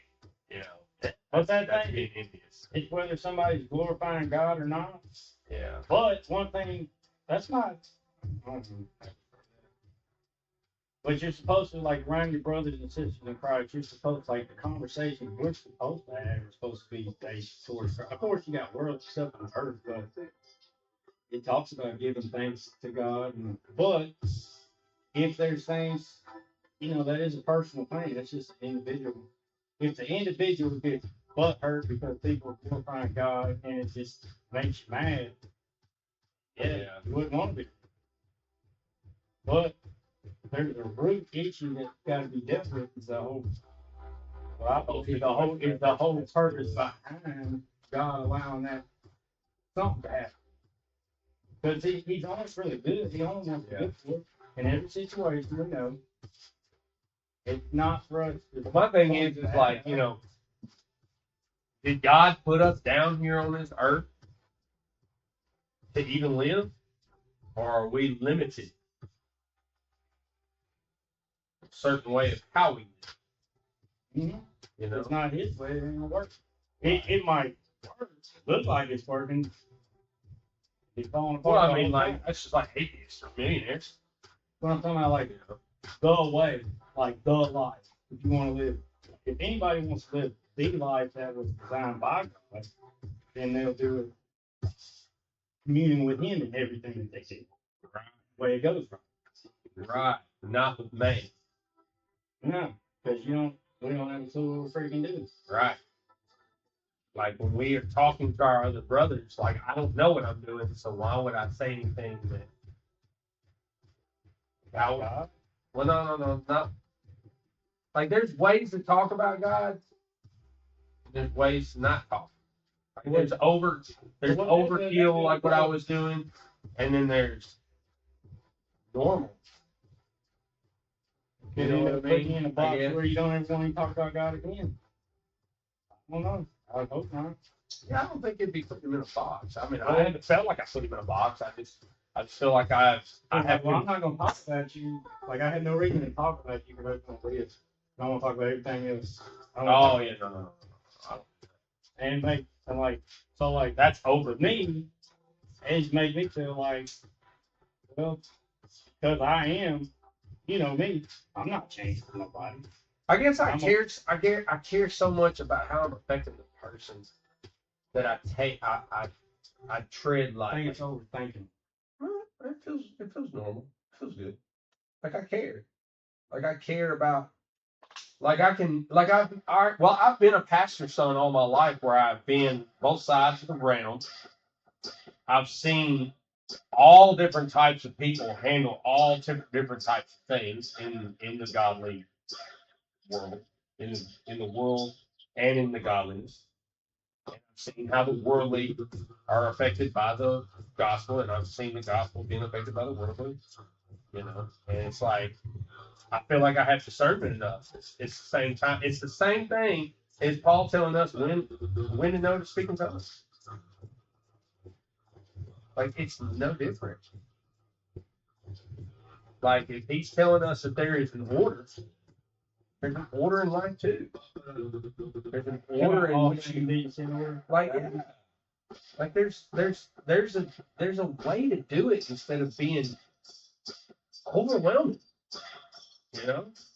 What's that That's thing? being envious. It's whether somebody's glorifying God or not. Yeah. But one thing, that's not. But you're supposed to, like, around your brothers and sisters in Christ, you're supposed, like, the conversation we're supposed to have is supposed to be based towards Christ. Of course, you got worldly stuff on earth, but it talks about giving thanks to God. But if there's things, that is a personal thing. That's just an individual. If the individual gets butt hurt because people are glorifying God and it just makes you mad, yeah, you wouldn't want to be. But there's a root issue that's got to be dealt with. Is the whole, is the whole purpose behind God allowing that something to happen? Because he's always really good. He only wants good for it. In every situation, we know. It's not for us. My thing is like, did God put us down here on this earth to even live? Or are we limited certain way of how we live. Mhm. You know, It's not his way, it ain't gonna work. It might work, look like it's working. It's falling apart. well, I the mean, whole like time. that's just like atheists or millionaires. What I'm talking about, like You know? the way, like the life. If you want to live, if anybody wants to live the life that was designed by God, then they'll do it communing with Him in everything that they do. Right. The way it goes from. Right. Not with man. No, because we don't have a clue what we're freaking doing. Right. Like when we are talking to our other brothers, like I don't know what I'm doing, so why would I say anything that? God. Well, no, not. Like there's ways to talk about God. There's ways to not talk. Like, there's overkill, like what I was doing, and then there's normal. You know what I Put you mean? in a box Yeah. where you don't ever want to talk about God again. I don't know. I hope not. Yeah, I don't think it'd be putting him in a box. I mean, I haven't felt like I put him in a box. I just feel like I have. Well, I'm not gonna talk about you. Like I had no reason to talk about you because I don't live. I want to talk about everything else. Oh yeah, no. And like that's over me. It's made me feel like, well, because I am, me. I'm not changing for nobody. I guess I I'm care so much about how I'm affecting the person that I tread I like. think it's overthinking. It feels normal. It feels good. Like I care. Like I care about. Like I can. Like I've been a pastor's son all my life, where I've been both sides of the realm. I've seen all different types of people handle all different types of things in the godly world, in the world and in the godliness. And I've seen how the worldly are affected by the gospel, and I've seen the gospel being affected by the worldly. And it's like I feel like I have discernment enough. It's the same time. It's the same thing as Paul telling us when to know to speak in tongues. Like it's no different. Like if he's telling us that there is an order, there's an order in life too. There's an order in which you like yeah. Like there's a way to do it instead of being overwhelming.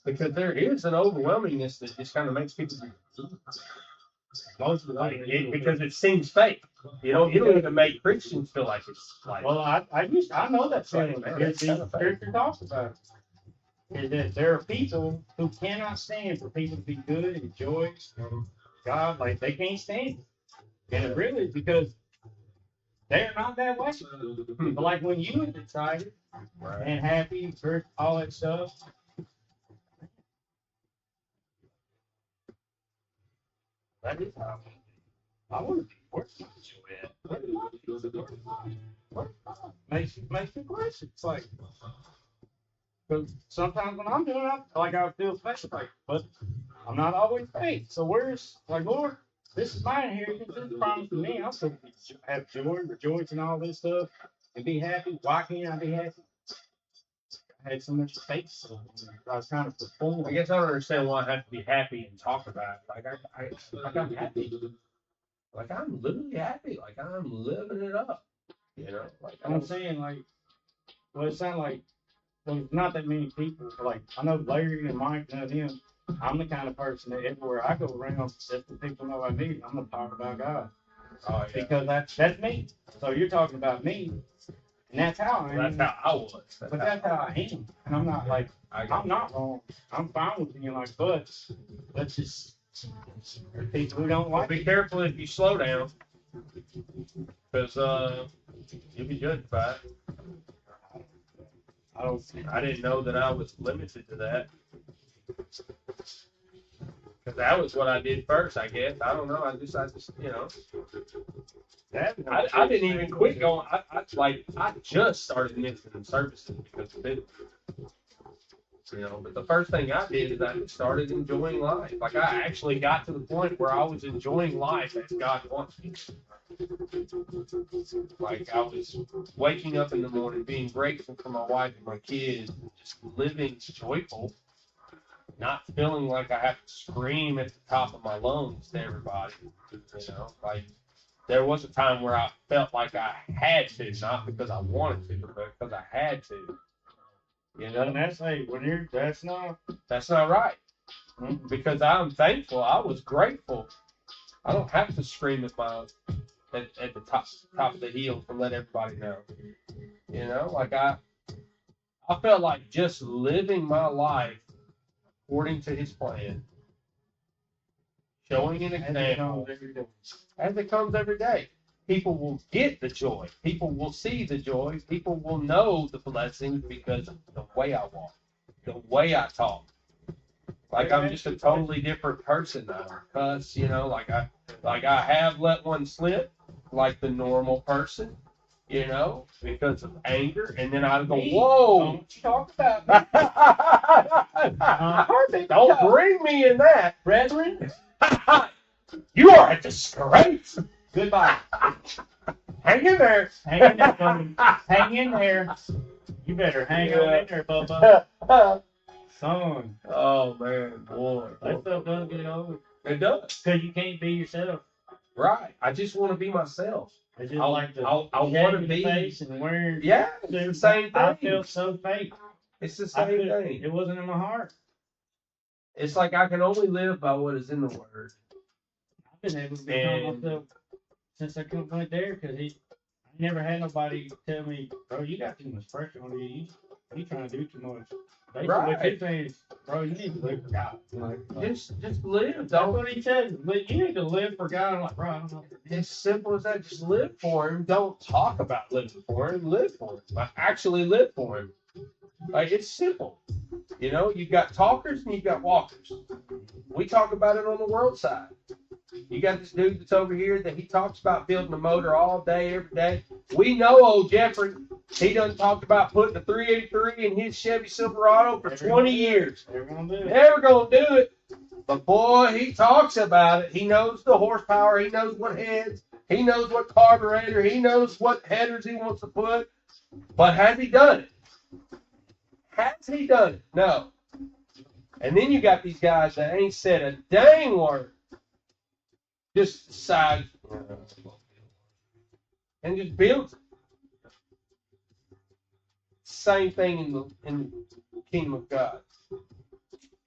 Because there is an overwhelmingness that just kind of makes people because it seems fake. It'll even make Christians feel like it's like. Well, I know that feeling. Man, Because it's kind the of fake. scripture talks about it. Is that there are people who cannot stand for people to be good and joy God, like they can't stand it. And it really is because they're not that way. But like when you was excited and happy for all that stuff. That is how I want to be. Where's my joy at? Makes me question. It's like, because sometimes when I'm doing it, I feel special, but I'm not always fake. So where's, Lord, this is my inheritance. This is promised to me. I'm supposed to have joy, rejoice, and all this stuff, and be happy. Why can't I be happy? I had so much faith. So I was kind of performing. I guess I don't understand why I have to be happy and talk about it. Like I'm happy. Like I'm literally happy. Like I'm living it up. Like I'm saying, well, it sounds like, there's not that many people. Like, I know Larry and Mike know them. I'm the kind of person that everywhere I go around, that's the people know I need. I'm going to talk about God. Oh, yeah. Because that's me. So you're talking about me. And that's how I am. That's how I was. But that's how I am. And I'm not I'm not wrong. I'm fine with being like, but let's just, there's people who don't like Be it. careful if you slow down, because you'll be judged by it. I didn't know that I was limited to that. Because that was what I did first, I guess. I don't know. I just I didn't even quit going. I just started missing services because of it. But the first thing I did is I started enjoying life. Like I actually got to the point where I was enjoying life as God wants me. Like I was waking up in the morning, being grateful for my wife and my kids, just living joyful. not feeling like I have to scream at the top of my lungs to everybody. Like there was a time where I felt like I had to, not because I wanted to, but because I had to. And that's That's not right. Because I'm thankful. I was grateful. I don't have to scream at the top of the hill to let everybody know. Like I felt like just living my life according to his plan, showing an example as it comes every day. People will get the joy. People will see the joy. People will know the blessings because of the way I walk, the way I talk. Like I'm just a totally different person now. Cause like I have let one slip, like the normal person, because of anger, and then I go, whoa! Don't you talk about me. Don't bring me in that, Brethren. You are a disgrace. Goodbye. Hang in there. Hang in there, buddy. Hang in there. You better hang on in there, Bubba. Son. Oh man, boy. That stuff does get over. It does. Because you can't be yourself. Right. I just want to be myself. I just I like to I want to be. face and wear. Yeah, it's the same thing. I feel so fake. It's the same thing. It wasn't in my heart. It's like I can only live by what is in the Word. I've been able to become myself since I went there because I never had nobody tell me, bro, you got too much pressure on you. You trying to do too much. Basically, what you're saying is, bro, you need to live for God. Just live. That's Don't. what he said. You need to live for God. I'm like, bro, I don't know. It's simple as that. Just live for Him. Don't talk about living for Him. Live for Him. Like, actually live for Him. Like it's simple. You've got talkers and you've got walkers. We talk about it on the world side. You got this dude that's over here that he talks about building a motor all day, every day. We know old Jeffrey. He done talked about putting a 383 in his Chevy Silverado for 20 years. Never gonna do it. Never gonna do it. But boy, he talks about it. He knows the horsepower. He knows what heads. He knows what carburetor. He knows what headers he wants to put. But has he done it? Has he done it? No. And then you got these guys that ain't said a dang word. Just decide and just builds it. Same thing in the kingdom of God.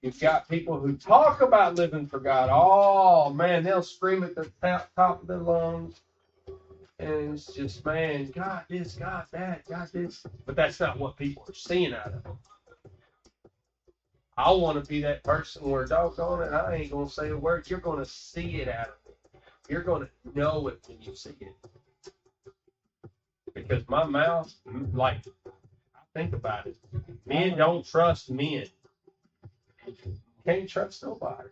You've got people who talk about living for God. Oh man, they'll scream at the top of their lungs. And it's just, man, God this, God that, God this. But that's not what people are seeing out of them. I want to be that person where, doggone it, I ain't going to say a word. You're going to see it out of me. You're going to know it when you see it. Because my mouth, like, I think about it. Men don't trust men. Can't trust nobody.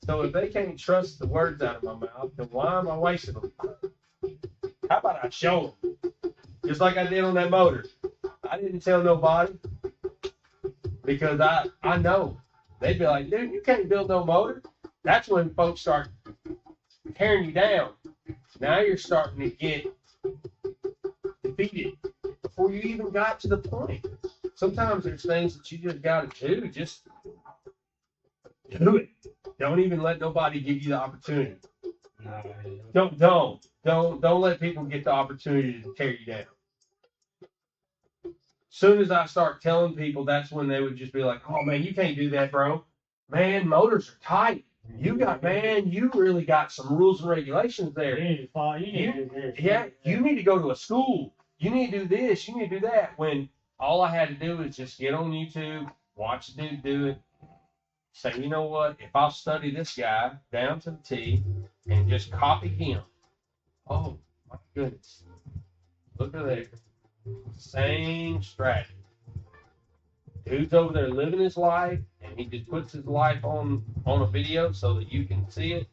So if they can't trust the words out of my mouth, then why am I wasting them? How about I show them? Just like I did on that motor. I didn't tell nobody because I know. They'd be like, dude, you can't build no motor. That's when folks start tearing you down. Now you're starting to get defeated before you even got to the point. Sometimes there's things that you just got to do. Just do it. Don't even let nobody give you the opportunity. Don't let people get the opportunity to tear you down. Soon as I start telling people, that's when they would just be like, oh man, you can't do that, bro. Man, motors are tight. You really got some rules and regulations there. You need to do this. Yeah, you need to go to a school. You need to do this. You need to do that. When all I had to do was just get on YouTube, watch the dude do it, say, you know what? If I'll study this guy down to the T and just copy him, oh my goodness, look at that. Same strategy. Dude's over there living his life, and he just puts his life on a video so that you can see it.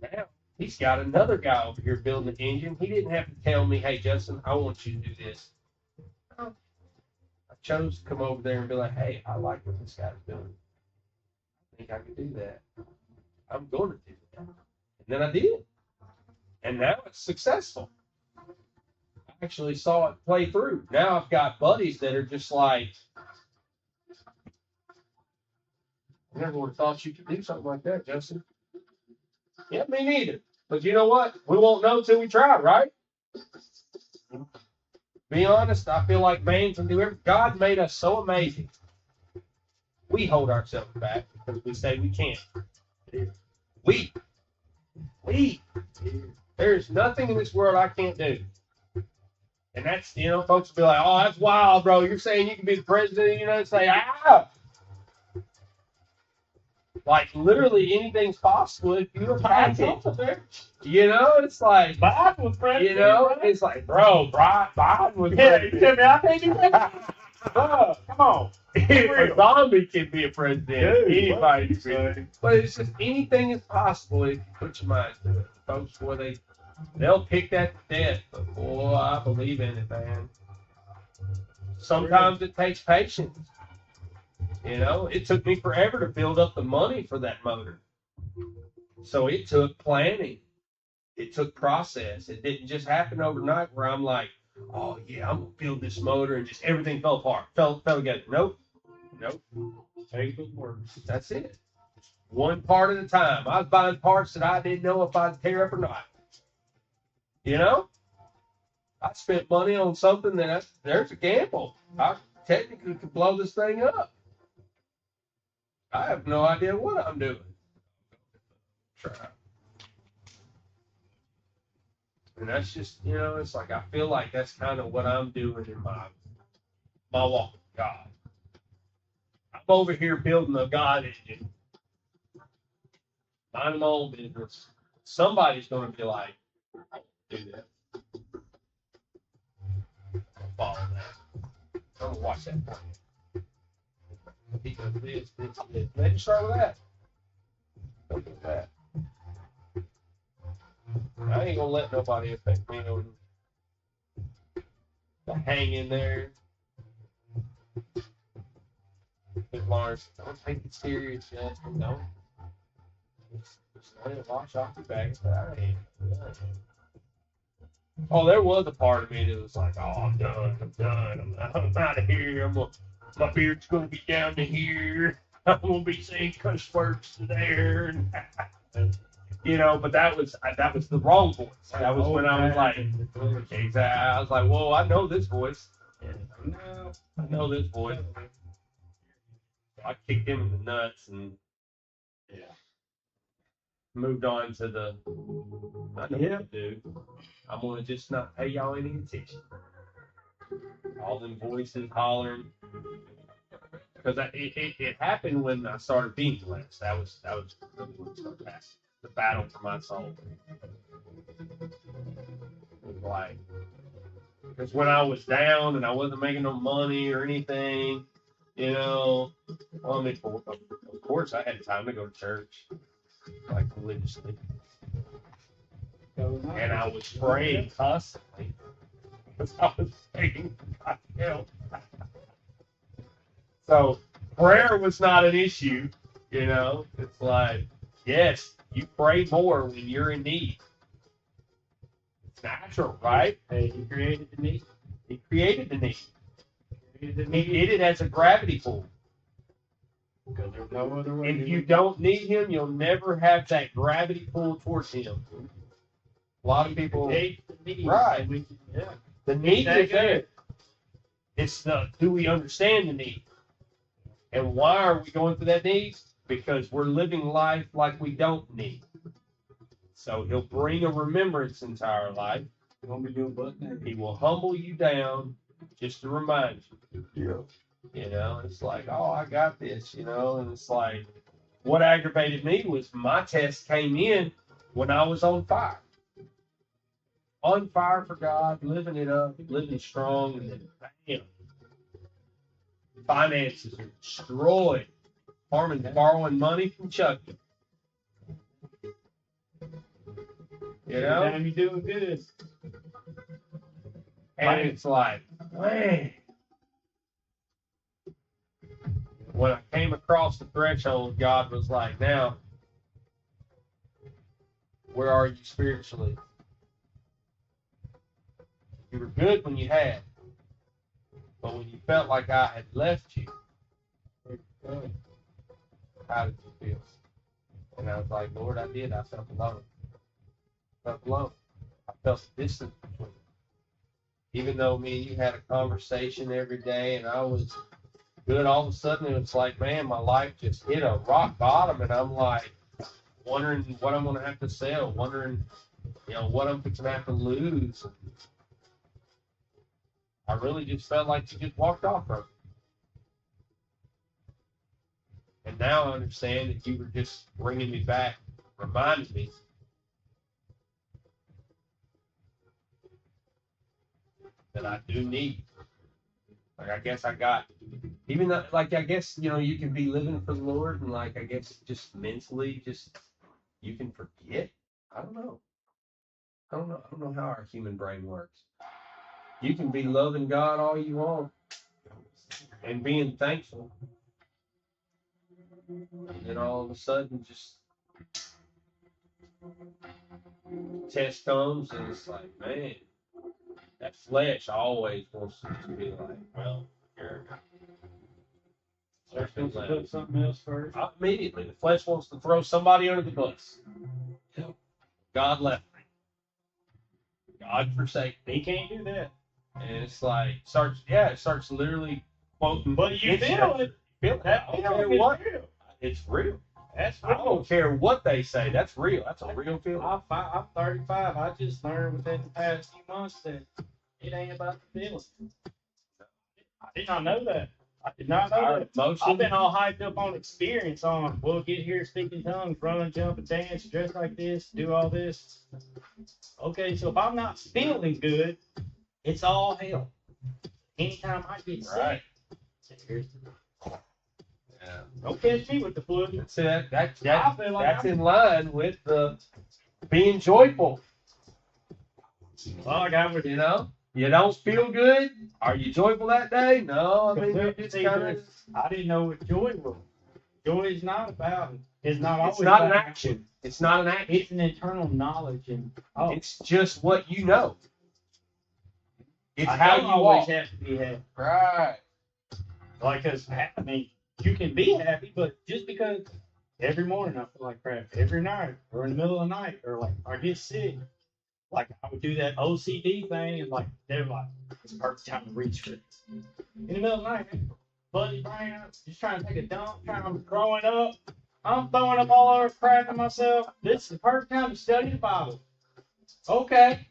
Now he's got another guy over here building the engine. He didn't have to tell me, hey Justin, I want you to do this. I chose to come over there and be like, hey, I like what this guy's doing. I think I can do that. I'm going to do that. And then I did. And now it's successful. I actually saw it play through. Now I've got buddies that are just like, I never would have thought you could do something like that, Justin. Yeah, me neither. But you know what? We won't know till we try, right? Be honest, I feel like man can do everything. God made us so amazing. We hold ourselves back because we say we can't. We. There's nothing in this world I can't do. And that's, folks will be like, oh, that's wild, bro. You're saying you can be the president of the United States. Like, literally anything's possible if you attack it. It's like, Biden was president. it's like, bro, Biden was Yeah, you tell me I can't do that. Come on. If a zombie can be a president, Dude, anybody can what? be. But it's just anything is possible if you put your mind to it. Folks, boy, they'll pick that to death. But boy, I believe in it, man. Sometimes it takes patience. It took me forever to build up the money for that motor. So it took planning. It took process. It didn't just happen overnight where I'm like, oh yeah, I'm gonna build this motor and just everything fell apart. Fell together. Nope. Take the words. That's it. One part at a time. I was buying parts that I didn't know if I'd tear up or not. I spent money on something there's a gamble. I technically could blow this thing up. I have no idea what I'm doing. Try. And that's just, it's like I feel like that's kind of what I'm doing in my walk with God. I'm over here building a God engine. Minding my own business. Somebody's going to be like, do that. I'll follow that. I'm going to watch that for you. He does this. Maybe start with that. Don't do that. I ain't gonna let nobody affect me on hang in there. Good Lawrence, don't take it serious, Justin. No. Just let it wash off your back. Oh, there was a part of me that was like, oh, I'm done. I'm out of here. My beard's gonna be down to here. I'm gonna be saying cuss words to there. But that was the wrong voice. That was when I was like, exactly. I was like, whoa, I know this voice. I know this voice. I kicked him in the nuts and moved on to the. I know what to do. I'm gonna just not pay y'all any attention. All them voices hollering. Because it happened when I started being blessed. That was really when it started happening. The battle for my soul. It was like, because when I was down and I wasn't making no money or anything, well, I mean, of course I had time to go to church, like religiously. And I was praying constantly because I was begging God help. So prayer was not an issue, It's like, yes, you pray more when you're in need. It's natural, right? Hey, he created the need. He created the need. He did it as a gravity pull. Because there's no other way. If you don't need him, you'll never have that gravity pull towards him. A lot of people, right? The need is there. It's do we understand the need? And why are we going through that need? Because we're living life like we don't need. So he'll bring a remembrance into our life. He will humble you down just to remind you. It's like, oh, I got this, and it's like, what aggravated me was my test came in when I was on fire. On fire for God, living it up, living strong, and then bam. Finances are destroyed. Harmon's borrowing money from Chucky. Time you doing good. And it's like, man. When I came across the threshold, God was like, now, where are you spiritually? You were good when you had, but when you felt like I had left you, how did you feel? And I was like, Lord, I did. I felt alone. I felt alone. I felt distant between us. Even though me and you had a conversation every day and I was good, all of a sudden it was like, man, my life just hit a rock bottom, and I'm like wondering what I'm gonna have to sell, wondering, what I'm gonna have to lose. I really just felt like you just walked off from me. And now I understand that you were just bringing me back, reminding me that I do need. Like, I guess I got, even though, like, I guess, you can be living for the Lord and, like, I guess just mentally, you can forget. I don't know. I don't know how our human brain works. You can be loving God all you want and being thankful. And then all of a sudden, just test comes and it's like, man, that flesh always wants to be like, well, here. Starts to put something else first. Immediately, the flesh wants to throw somebody under the bus. God left me. God forsake me. He can't do that. And it's like, it starts literally quoting. But you feel it. Feel that. I don't care what. It's real. That's I don't care what they say. That's real. That's a real feeling. I'm 35. I just learned within the past few months that it ain't about the feeling. I did not know that. I did not know Our that. emotion. I've been all hyped up on experience on, we'll get here, speak in tongues, run, jump, and dance, dress like this, do all this. Okay, so if I'm not feeling good, it's all hell. Anytime I get sick, Right. here's Yeah. don't catch me with the flu. So I feel like that's I'm- in line with the being joyful. Well, I got with You don't feel good. Are you joyful that day? No, I mean you're just kind of. I didn't know what joy was. Joy is not about. It's not always. It's not an about- action. It's not an action. It's an internal knowledge, and It's just what you know. It's I how don't you always walk. have to be happy. Right. Like, cause I mean, you can be happy, but just because every morning I feel like crap, every night or in the middle of the night, or like I get sick, like I would do that OCD thing, and like they're like, it's the perfect time to reach for it. In the middle of the night, man, buddy brain up, just trying to take a dump, I'm growing up, I'm throwing up all over crap in myself. This is the perfect time to study the Bible. Okay.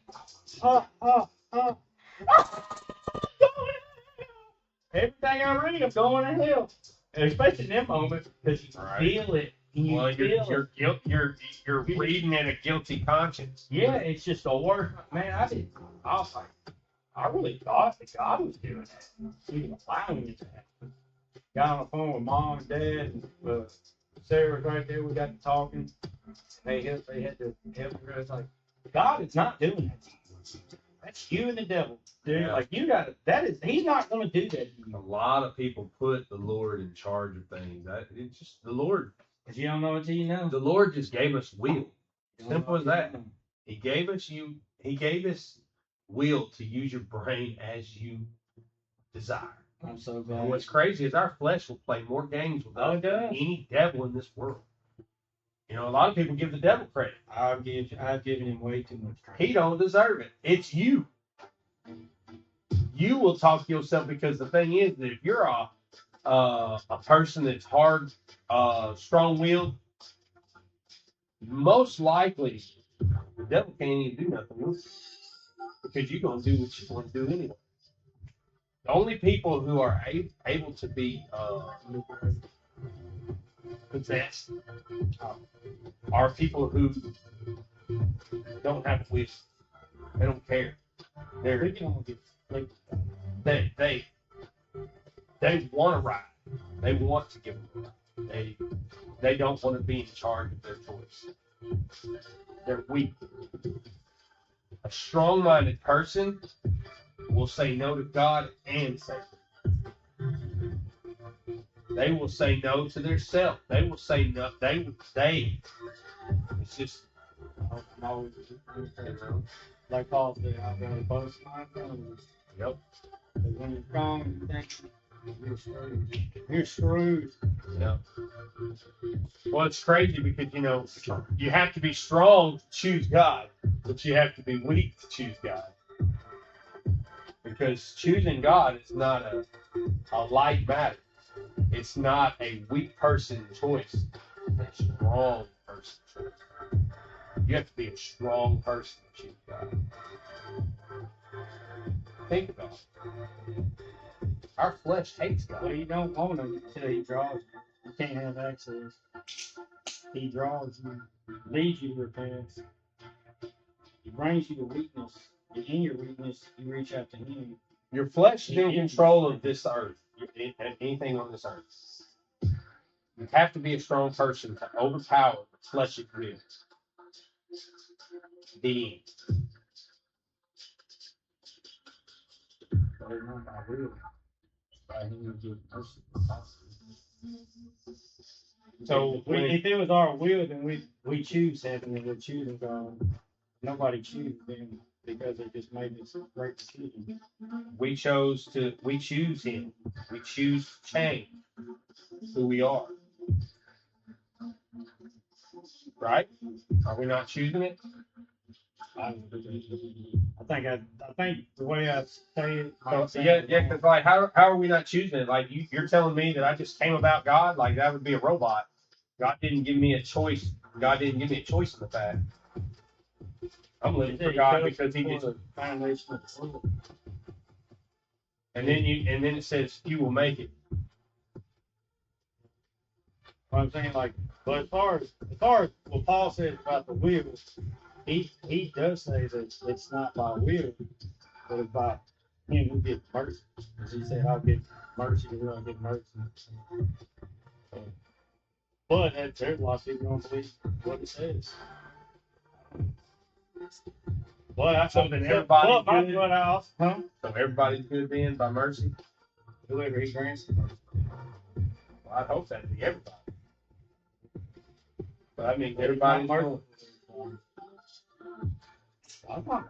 Everything I read, I'm going to hell. And especially in them moments, because you Right. feel it. And you Well, feel it. you're reading at a guilty conscience. Yeah, it's just the worst. Man, I was like, I really thought that God was doing that. He was allowing it to happen. Got on the phone with mom and dad, and Sarah was right there. We got to talking. And they had to help her. It's like, God is not doing that to you. That's you and the devil. Dude, Yeah. like you got he's not gonna do that to A you. lot of people put the Lord in charge of things. It's just the Lord. Because you don't know until you know. The Lord just gave us will. Simple as that. He gave us will to use your brain as you desire. I'm so And glad. what's crazy is our flesh will play more games with Oh, us it than does. any devil in this world. A lot of people give the devil credit. I've given him way too much credit. He don't deserve it. It's you. You will talk to yourself, because the thing is that if you're a person that's hard, strong-willed, most likely the devil can't even do nothing with you, because you're gonna do what you want to do anyway. The only people who are able to be possessed are people who don't have wisdom. They don't care. We can all get like They want to ride. They want to give them a ride. They don't want to be in charge of their choice. They're weak. A strong-minded person will say no to God and Satan. They will say no to their self. They will say no. It's just, I'm always like Paul said, I've got to boast my tongue. yep. Because when you're strong, you think You're screwed. Yeah. Well, it's crazy because, you know, you have to be strong to choose God, but you have to be weak to choose God. Because choosing God is not a light matter. It's not a weak person choice. It's a strong person choice. You have to be a strong person to choose God. Think about it. Our flesh hates Well, God. you don't want him until he draws you. You can't have access. He draws you, leads you to repentance. He brings you to weakness. And in your weakness, you reach out to him. Your flesh is in control of this earth, anything on this earth. You have to be a strong person to overpower the fleshly will. The But it's not by will. It's by him who gives mercy. so If it was our will, then we choose heaven and we're choosing God. Nobody chooses them because they just made this great decision. we choose him. We choose to change who we are. Right? Are we not choosing it? I think the way I say it. So, yeah, because like, how are we not choosing it? Like, you're telling me that I just came about God? Like, that would be a robot. God didn't give me a choice. God didn't give me a choice in the fact. I'm living for God because He gets. Foundation of the world. And then it says you will make it. What I'm saying, like, but as far as what Paul says about the will, he does say that it's not by will, but it's by him who gets mercy. As he said, I'll get mercy to who I get mercy. But there's a lot of people who don't believe what it says. But I So then everybody's good? Huh? So everybody's good then by mercy? Whoever he grants the mercy. Well, I hope that'd be everybody. But I mean, everybody's mercy. going. I'm not.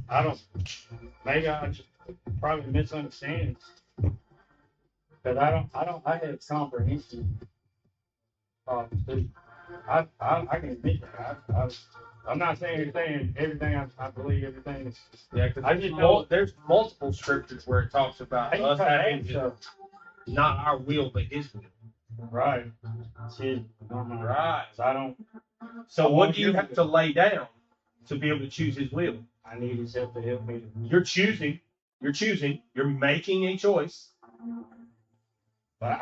I don't. Maybe I just probably misunderstand. But I have comprehension. I can admit that. I'm not saying everything. I believe everything is. Yeah, because I just know- there's multiple scriptures where it talks about I us just having so. not our will but His will. Right. See, Right. I don't. So what do you have to lay down to be able to choose His will? I need his help to help me. You're choosing. You're making a choice. But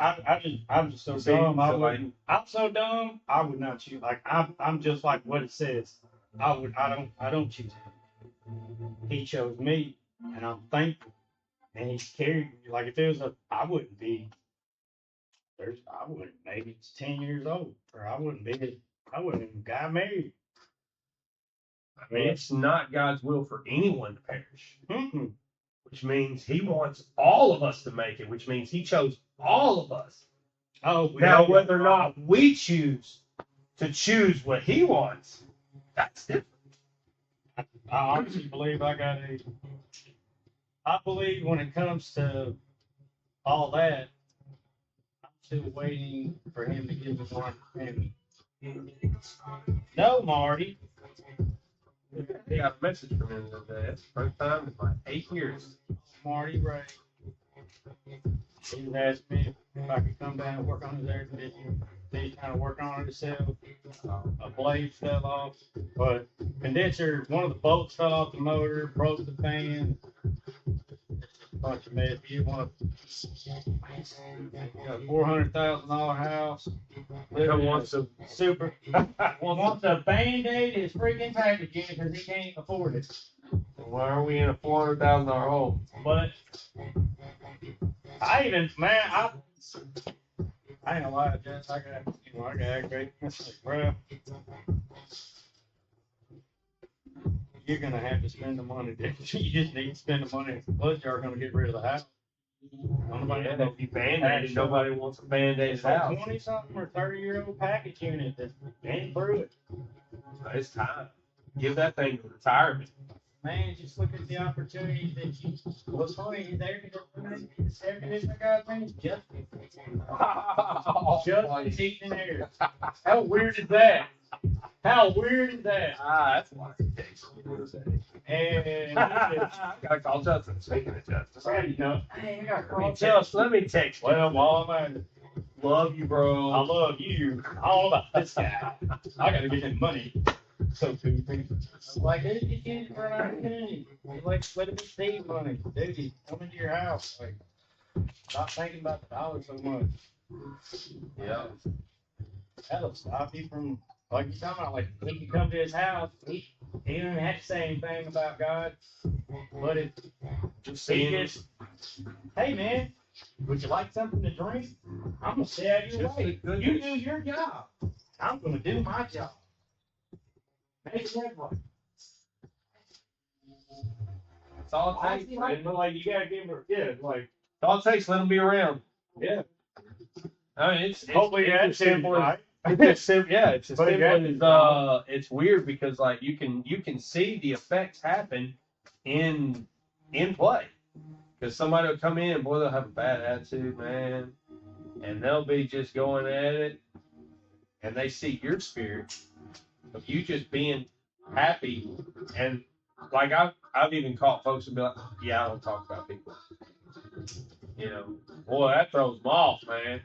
I'm just so See, dumb. so like- I'm so dumb. I would not choose. Like I'm just like what it says. I don't choose him. He chose me, and I'm thankful. And he's carried me. Like if it was I wouldn't be. I wouldn't. Maybe it's 10 years old, or I wouldn't even got married. I mean, it's not God's will for anyone to perish, Mm-mm. which means He wants all of us to make it, which means He chose all of us. Oh, Now, whether or not we choose to choose what He wants, that's different. I honestly believe I believe when it comes to all that, I'm still waiting for him to give me more understanding. No, Marty. I got a message from him the other day. That's the first time in like 8 years. Marty Ray. He was asking me if I could come down and work on his air conditioning. He's trying to work on it himself. A blade fell off, but condenser, one of the bolts fell off the motor, broke the fan. Bunch of mess. He want a $400,000 house. Who wants to? Super. Wants to band-aid his freaking package unit because he can't afford it. Why are we in a $400,000 home? But I ain't gonna lie, Jess. I got aggravated. It's like, bro, you're gonna have to spend the money. You just need to spend the money. Plus, you're gonna get rid of the house. Nobody Yeah, if you band-aid, nobody wants a band-aid It's like house. 20-something or 30-year-old package unit that's been through it. It's time. Give that thing to retirement. Man, just look at the opportunities that you. What's funny is air conditioner guy, man, just heating and air. How weird is that? How weird is that? That's why it takes me to say. And Gotta call Justin. Speaking of Justin. you know, Hey, I got let me text. Let me text. you. Well, Mom, I Love you, bro. I love you. All about this guy. I gotta get him money. So stupid. I'm like, dude, you get it for an opportunity. Like, let him save money. Dude, he's coming to your house. Like, stop thinking about the dollar so much. Yeah. That'll stop you from, like you talking about, like, when you come to his house, he don't have to say anything about God. But if Just he seeing just, hey, man, would you like something to drink? I'm going to stay out of your Just way. the You goodness. do your job. I'm going to do my job. Make that way. That's all it takes. And like you gotta give her, yeah, like That's all it takes. Let them be around. yeah. I mean, it's Hopefully it's that's as simple as right. it's as simple. Yeah, it's as But simple exactly. as it's weird because like you can see the effects happen in play because somebody will come in, boy, they'll have a bad attitude, man, and they'll be just going at it, and they see your spirit of you just being happy, and like I've even caught folks and be like, yeah, I don't talk about people, you know, boy, that throws them off, man.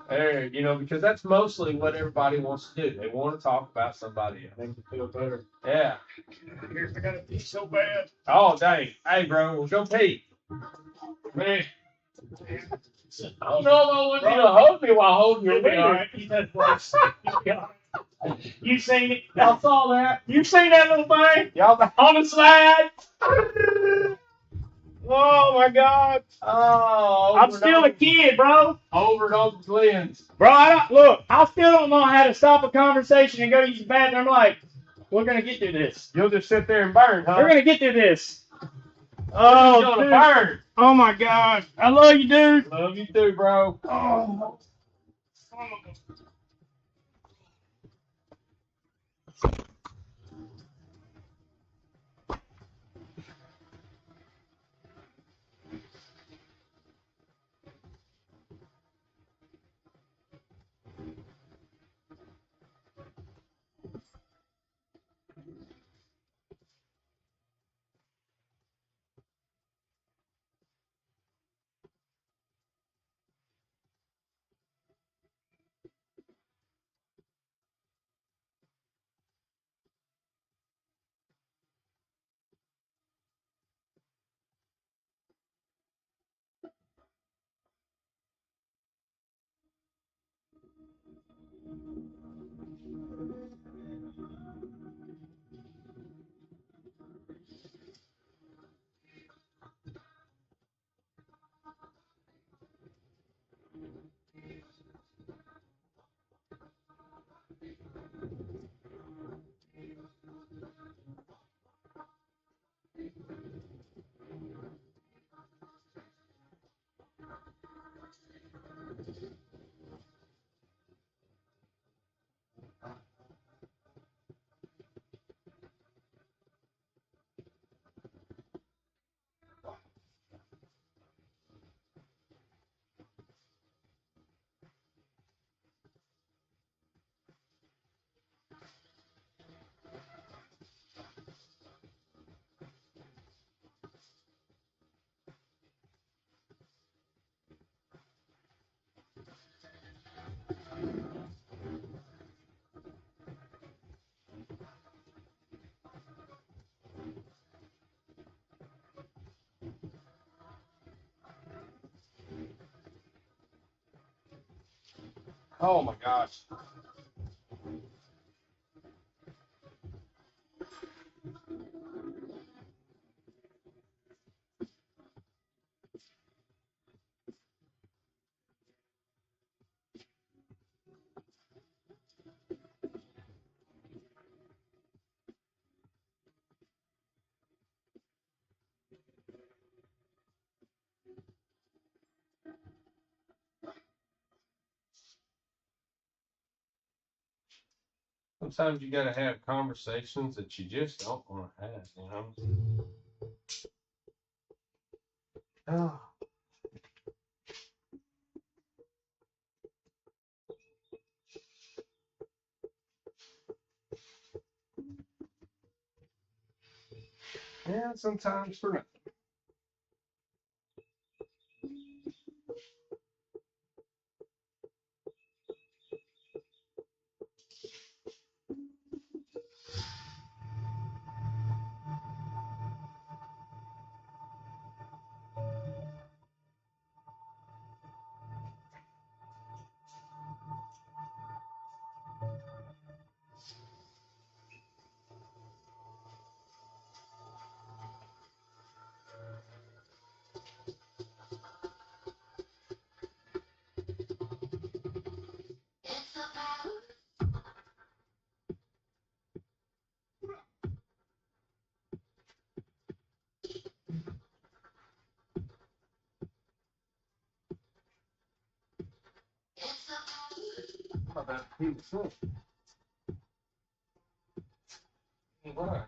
There, you know, because that's mostly what everybody wants to do. They want to talk about somebody else. Make you feel better. Yeah. I gotta pee so bad. Oh, dang. Hey, bro, well, go pee. Man. I don't know if I want you to hold me while holding your You'll be wiener. all right. You said, You seen it? I saw that. You seen that little thing Y'all, on the slide? Oh my God! oh, I'm still a kid, bro. Over at Uncle Glenn's. bro, I still don't know how to stop a conversation and go use the bathroom. I'm like, we're going to get through this. You'll just sit there and burn, huh? We're going to get through this. You're Oh, gonna dude. burn. Oh my God. I love you, dude. Love you too, bro. Oh. Oh, my gosh. Sometimes you gotta have conversations that you just don't want to have, you know? Oh. Yeah, sometimes for nothing. How about people? What?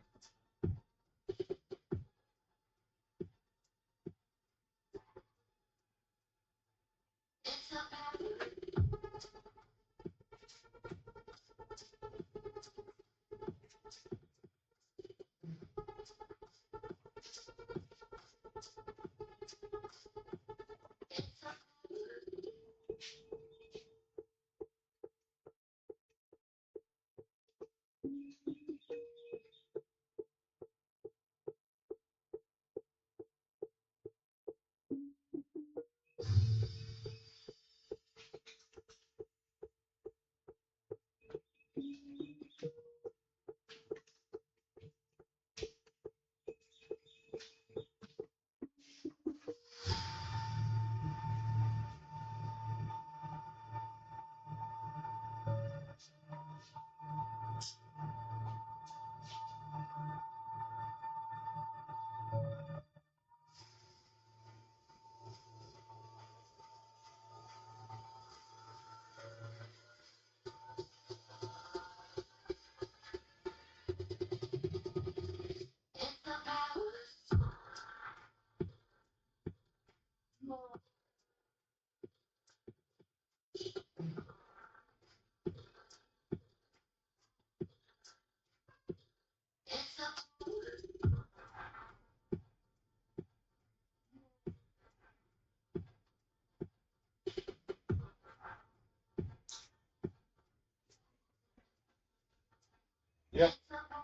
Yep.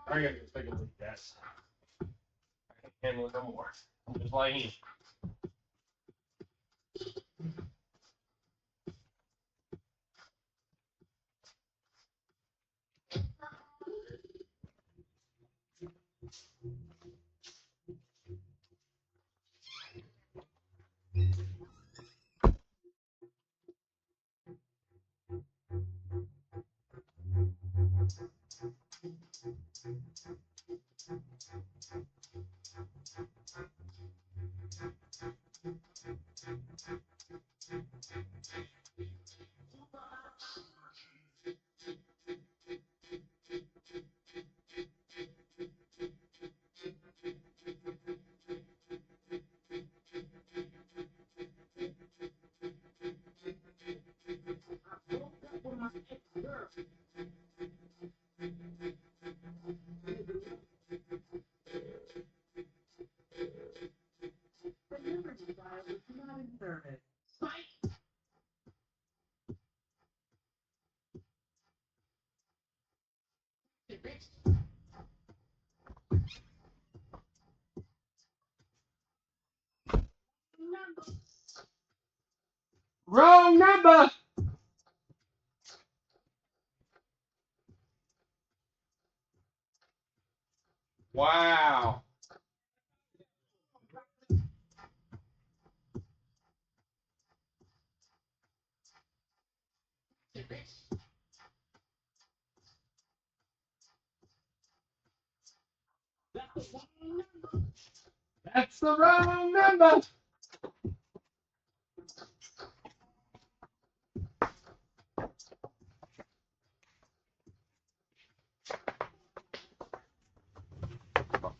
I gotta go take a look at that. I can't handle it no more. I'm just laying in. Wrong number. Wow. That's the wrong number.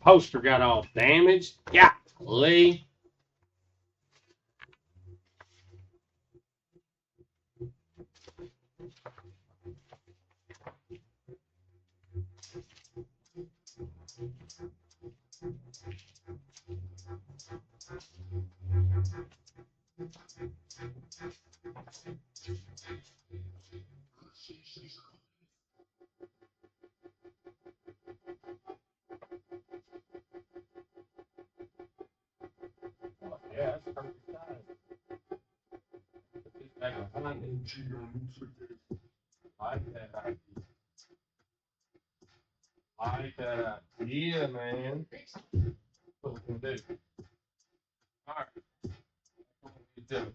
poster got all damaged. Golly. Yeah, that's perfect size. Put this back behind it. Like that idea. Like that idea, man. What we can do. Alright. What we do.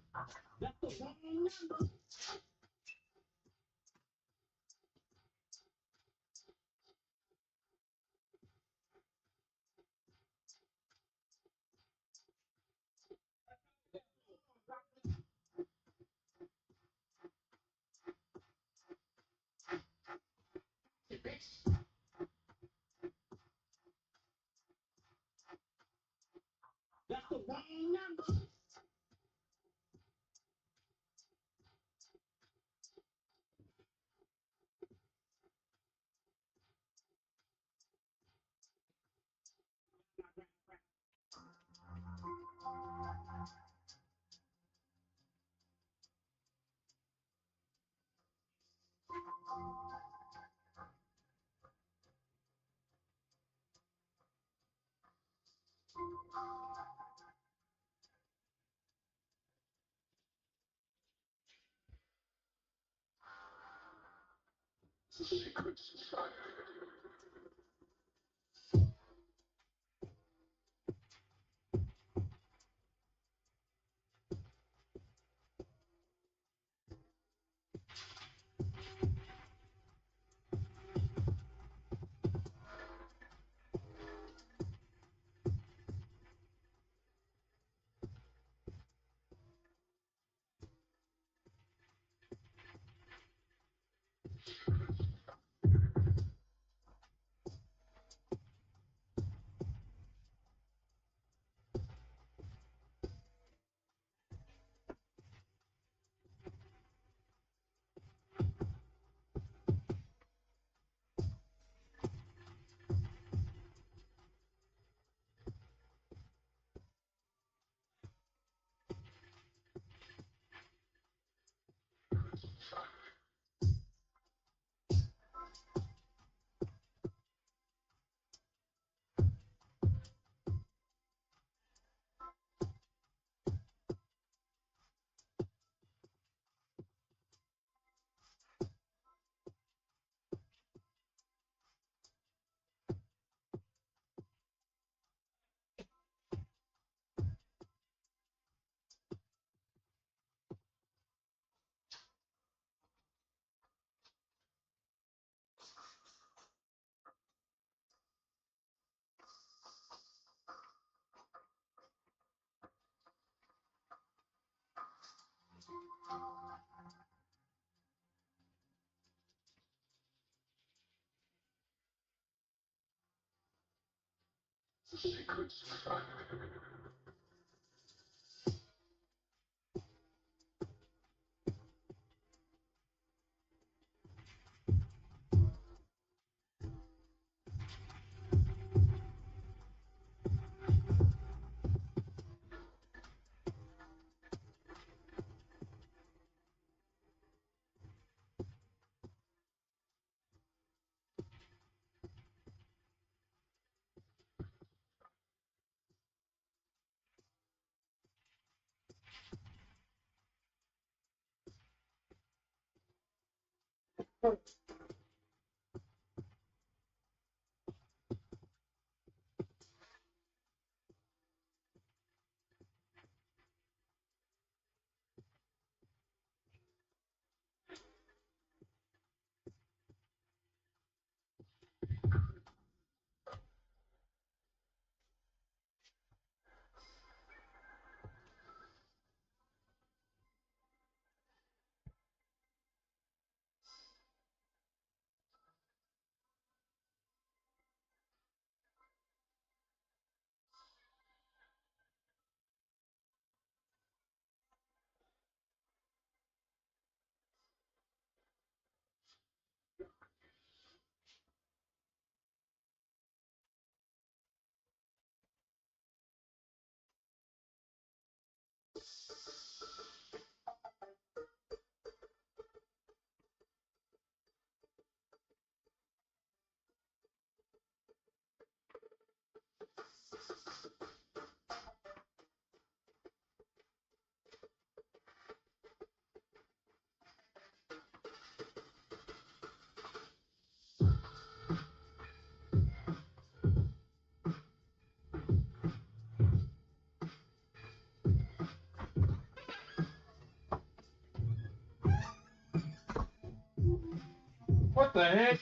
the heck?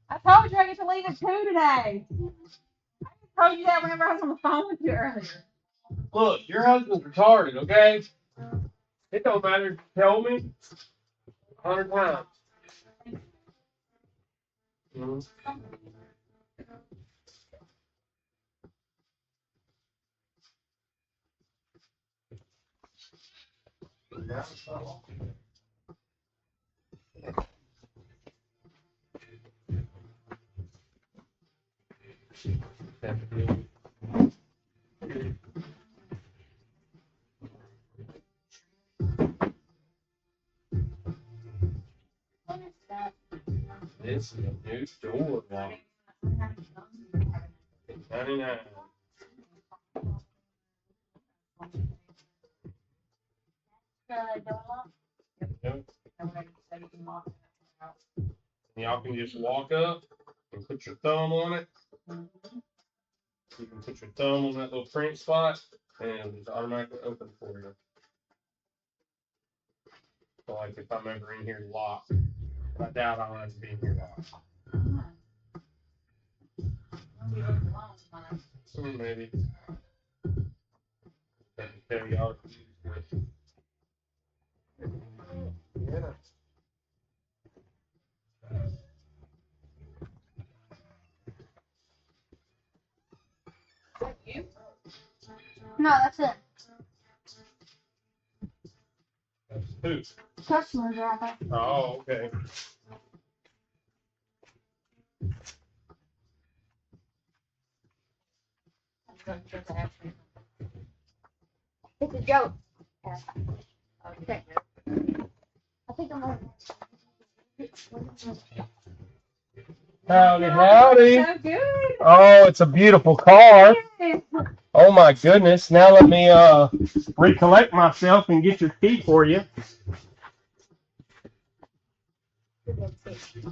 I told you I get to leave at 2 today. I told you that whenever I was on the phone with you earlier. Look, your husband's retarded, okay? It don't matter. Tell me 100 times. Mhm. This is a new door lock. 99. Yep. Y'all can just walk up and put your thumb on it. You can put your thumb on that little print spot and it's automatically open for you. So like if I'm ever in here locked, I doubt I'll have to be in here locked. Maybe. Tell y'all. Yeah. No, that's it. Who? Customers are out there. Oh, okay. It's a joke. Okay. I think I'm Howdy, howdy. So good. Oh, it's a beautiful car. Oh my goodness. Now let me recollect myself and get your key for you.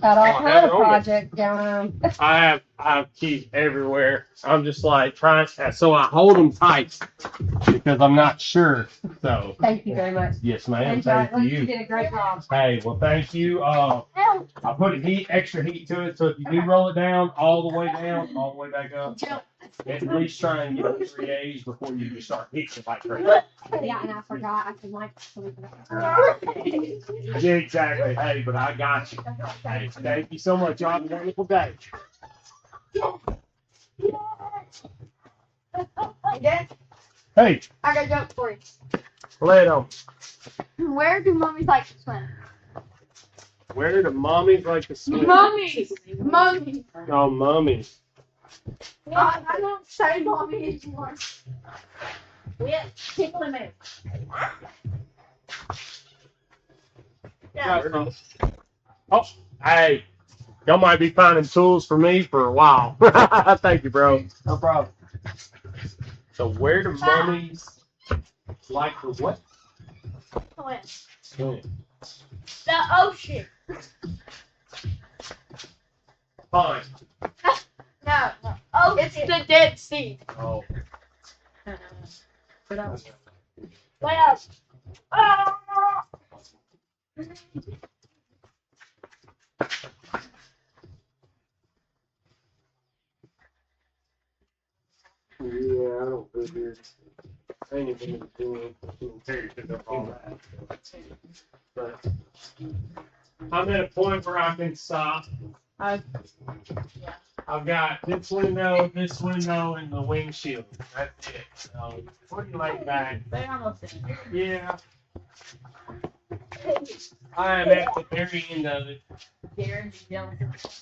Got all Oh, I kind have of it on me. projects going on. I have keys everywhere. I'm just like trying, so I hold them tight because I'm not sure. So Thank you very much. yes, ma'am. Thank Thank you you. did a great job. Hey, well, thank you. I put extra heat to it, so if you do roll it down, all the way down, all the way back up, at least try and get it 3 A's before you just start hitting it like crazy. Yeah, and I forgot. I can like. Yeah, exactly. Hey, but I got you. Hey, thank you so much. Y'all have a wonderful day. Hey, Dad, Hey, I got a joke for you. lay it on. Where do mummies like to swim? Where do mommies like to swim? Mummies. Mummies. Oh, mummies. I don't say mommy anymore. Yeah, tickle him in. Yeah. Oh, hey, y'all might be finding tools for me for a while. Thank you, bro. No problem. So where do mummies like to what? Swim. The ocean. Fine. No. Oh, it's the Dead Sea. Oh. What else? Ah! Yeah, I don't live here. I ain't even doing all that. But I'm at a point where I can stop. I've got this window, and the windshield. That's it. So pretty laid back. Yeah. I am at the very end of it.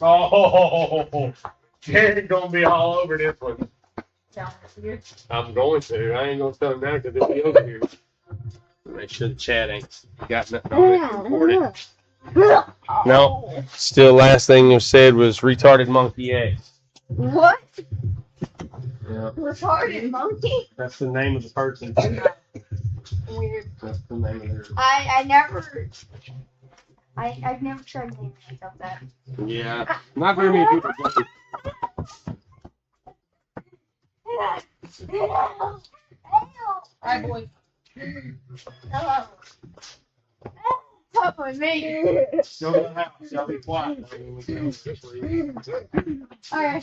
Oh, Jared's gonna be all over this one. I'm going to. I ain't gonna tell him now because he'll be over here. Make sure the chat ain't got nothing on it recorded. No. Still, last thing you said was retarded monkey eggs. What? Yeah. Retarded monkey? That's the name of the person. Weird. That's the name of their. I've never tried naming myself that. Yeah. Not very many people do. Alright, boys. Hello. up with me. Go to the house. Y'all be quiet now when we go, please. Okay.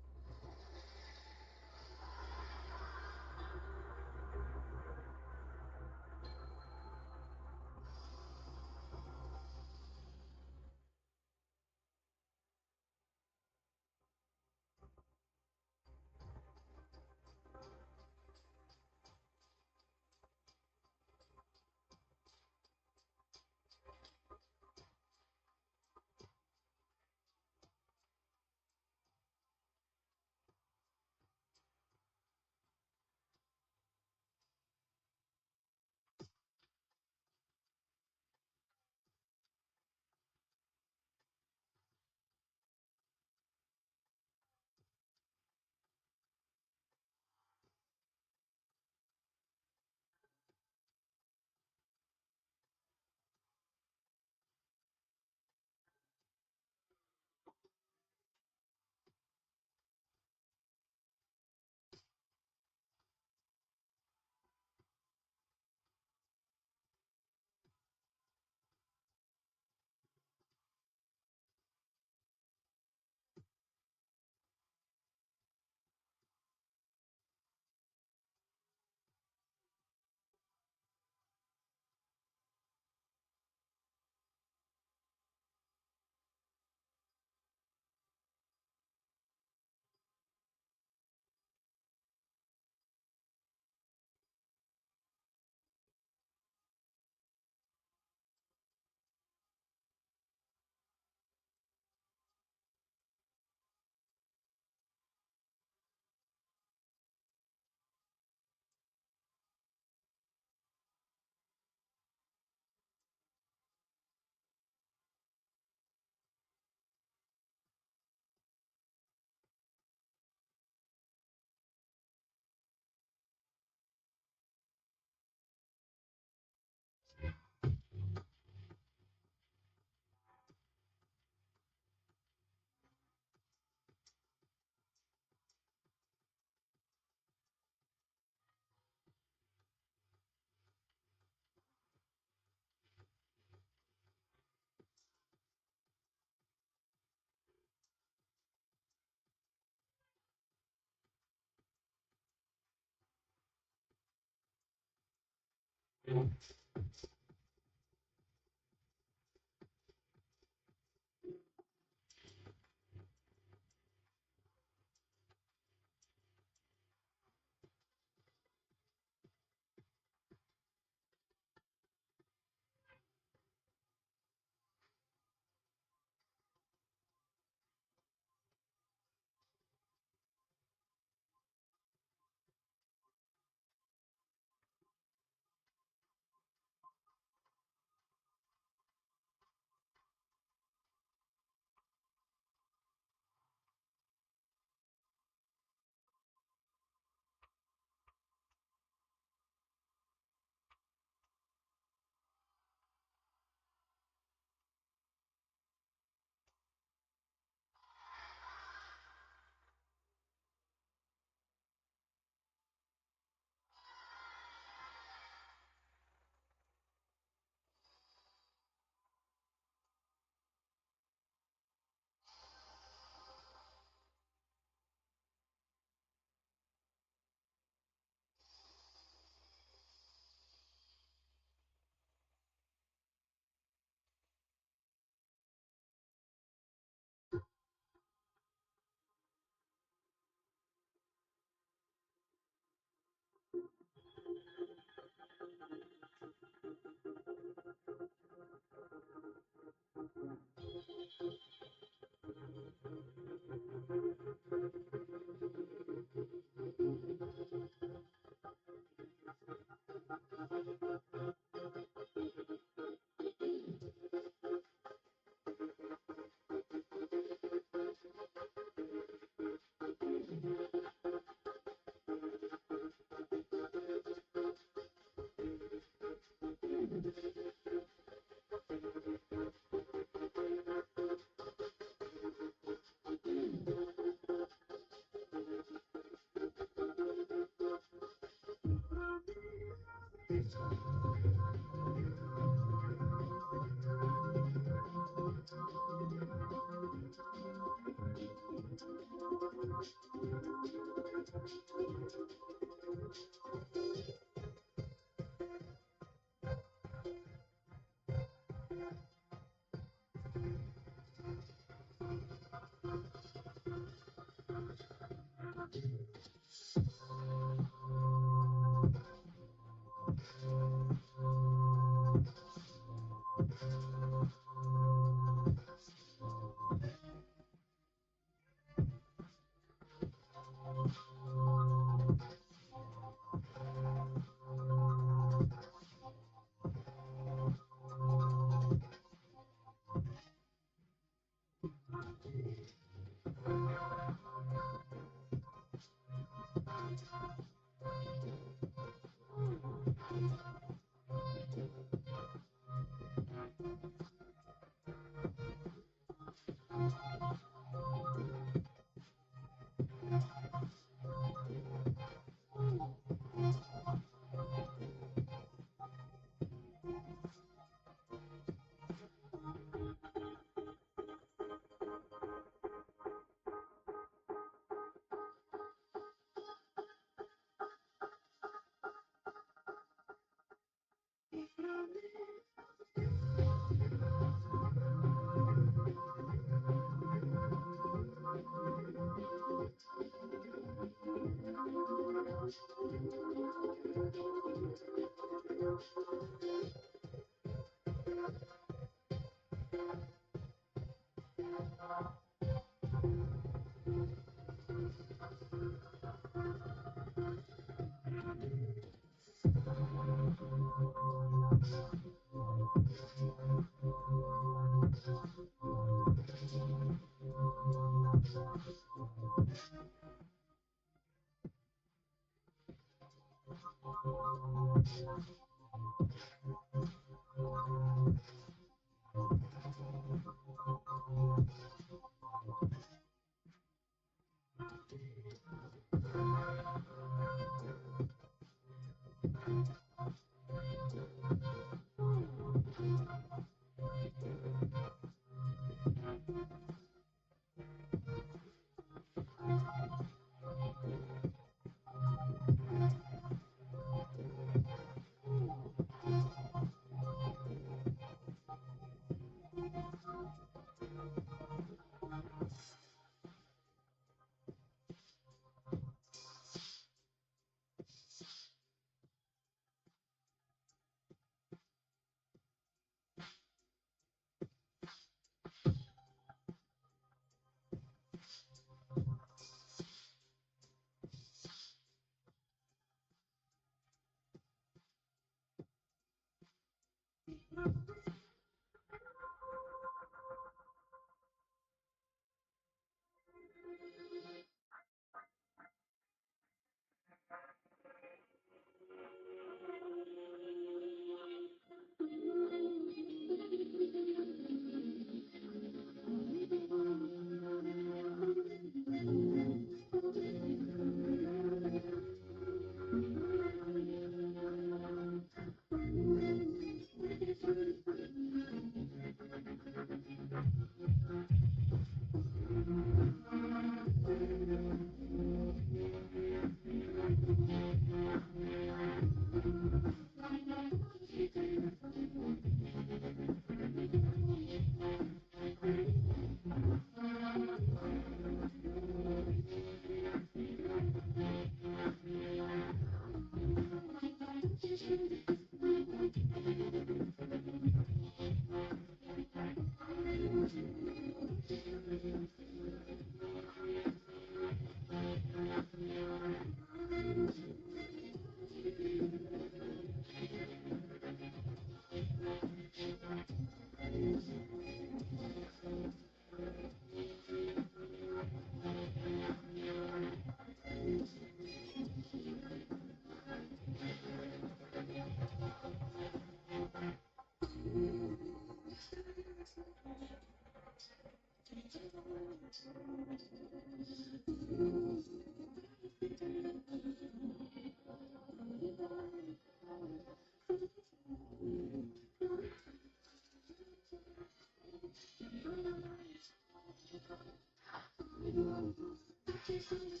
What you do is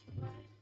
supernatural.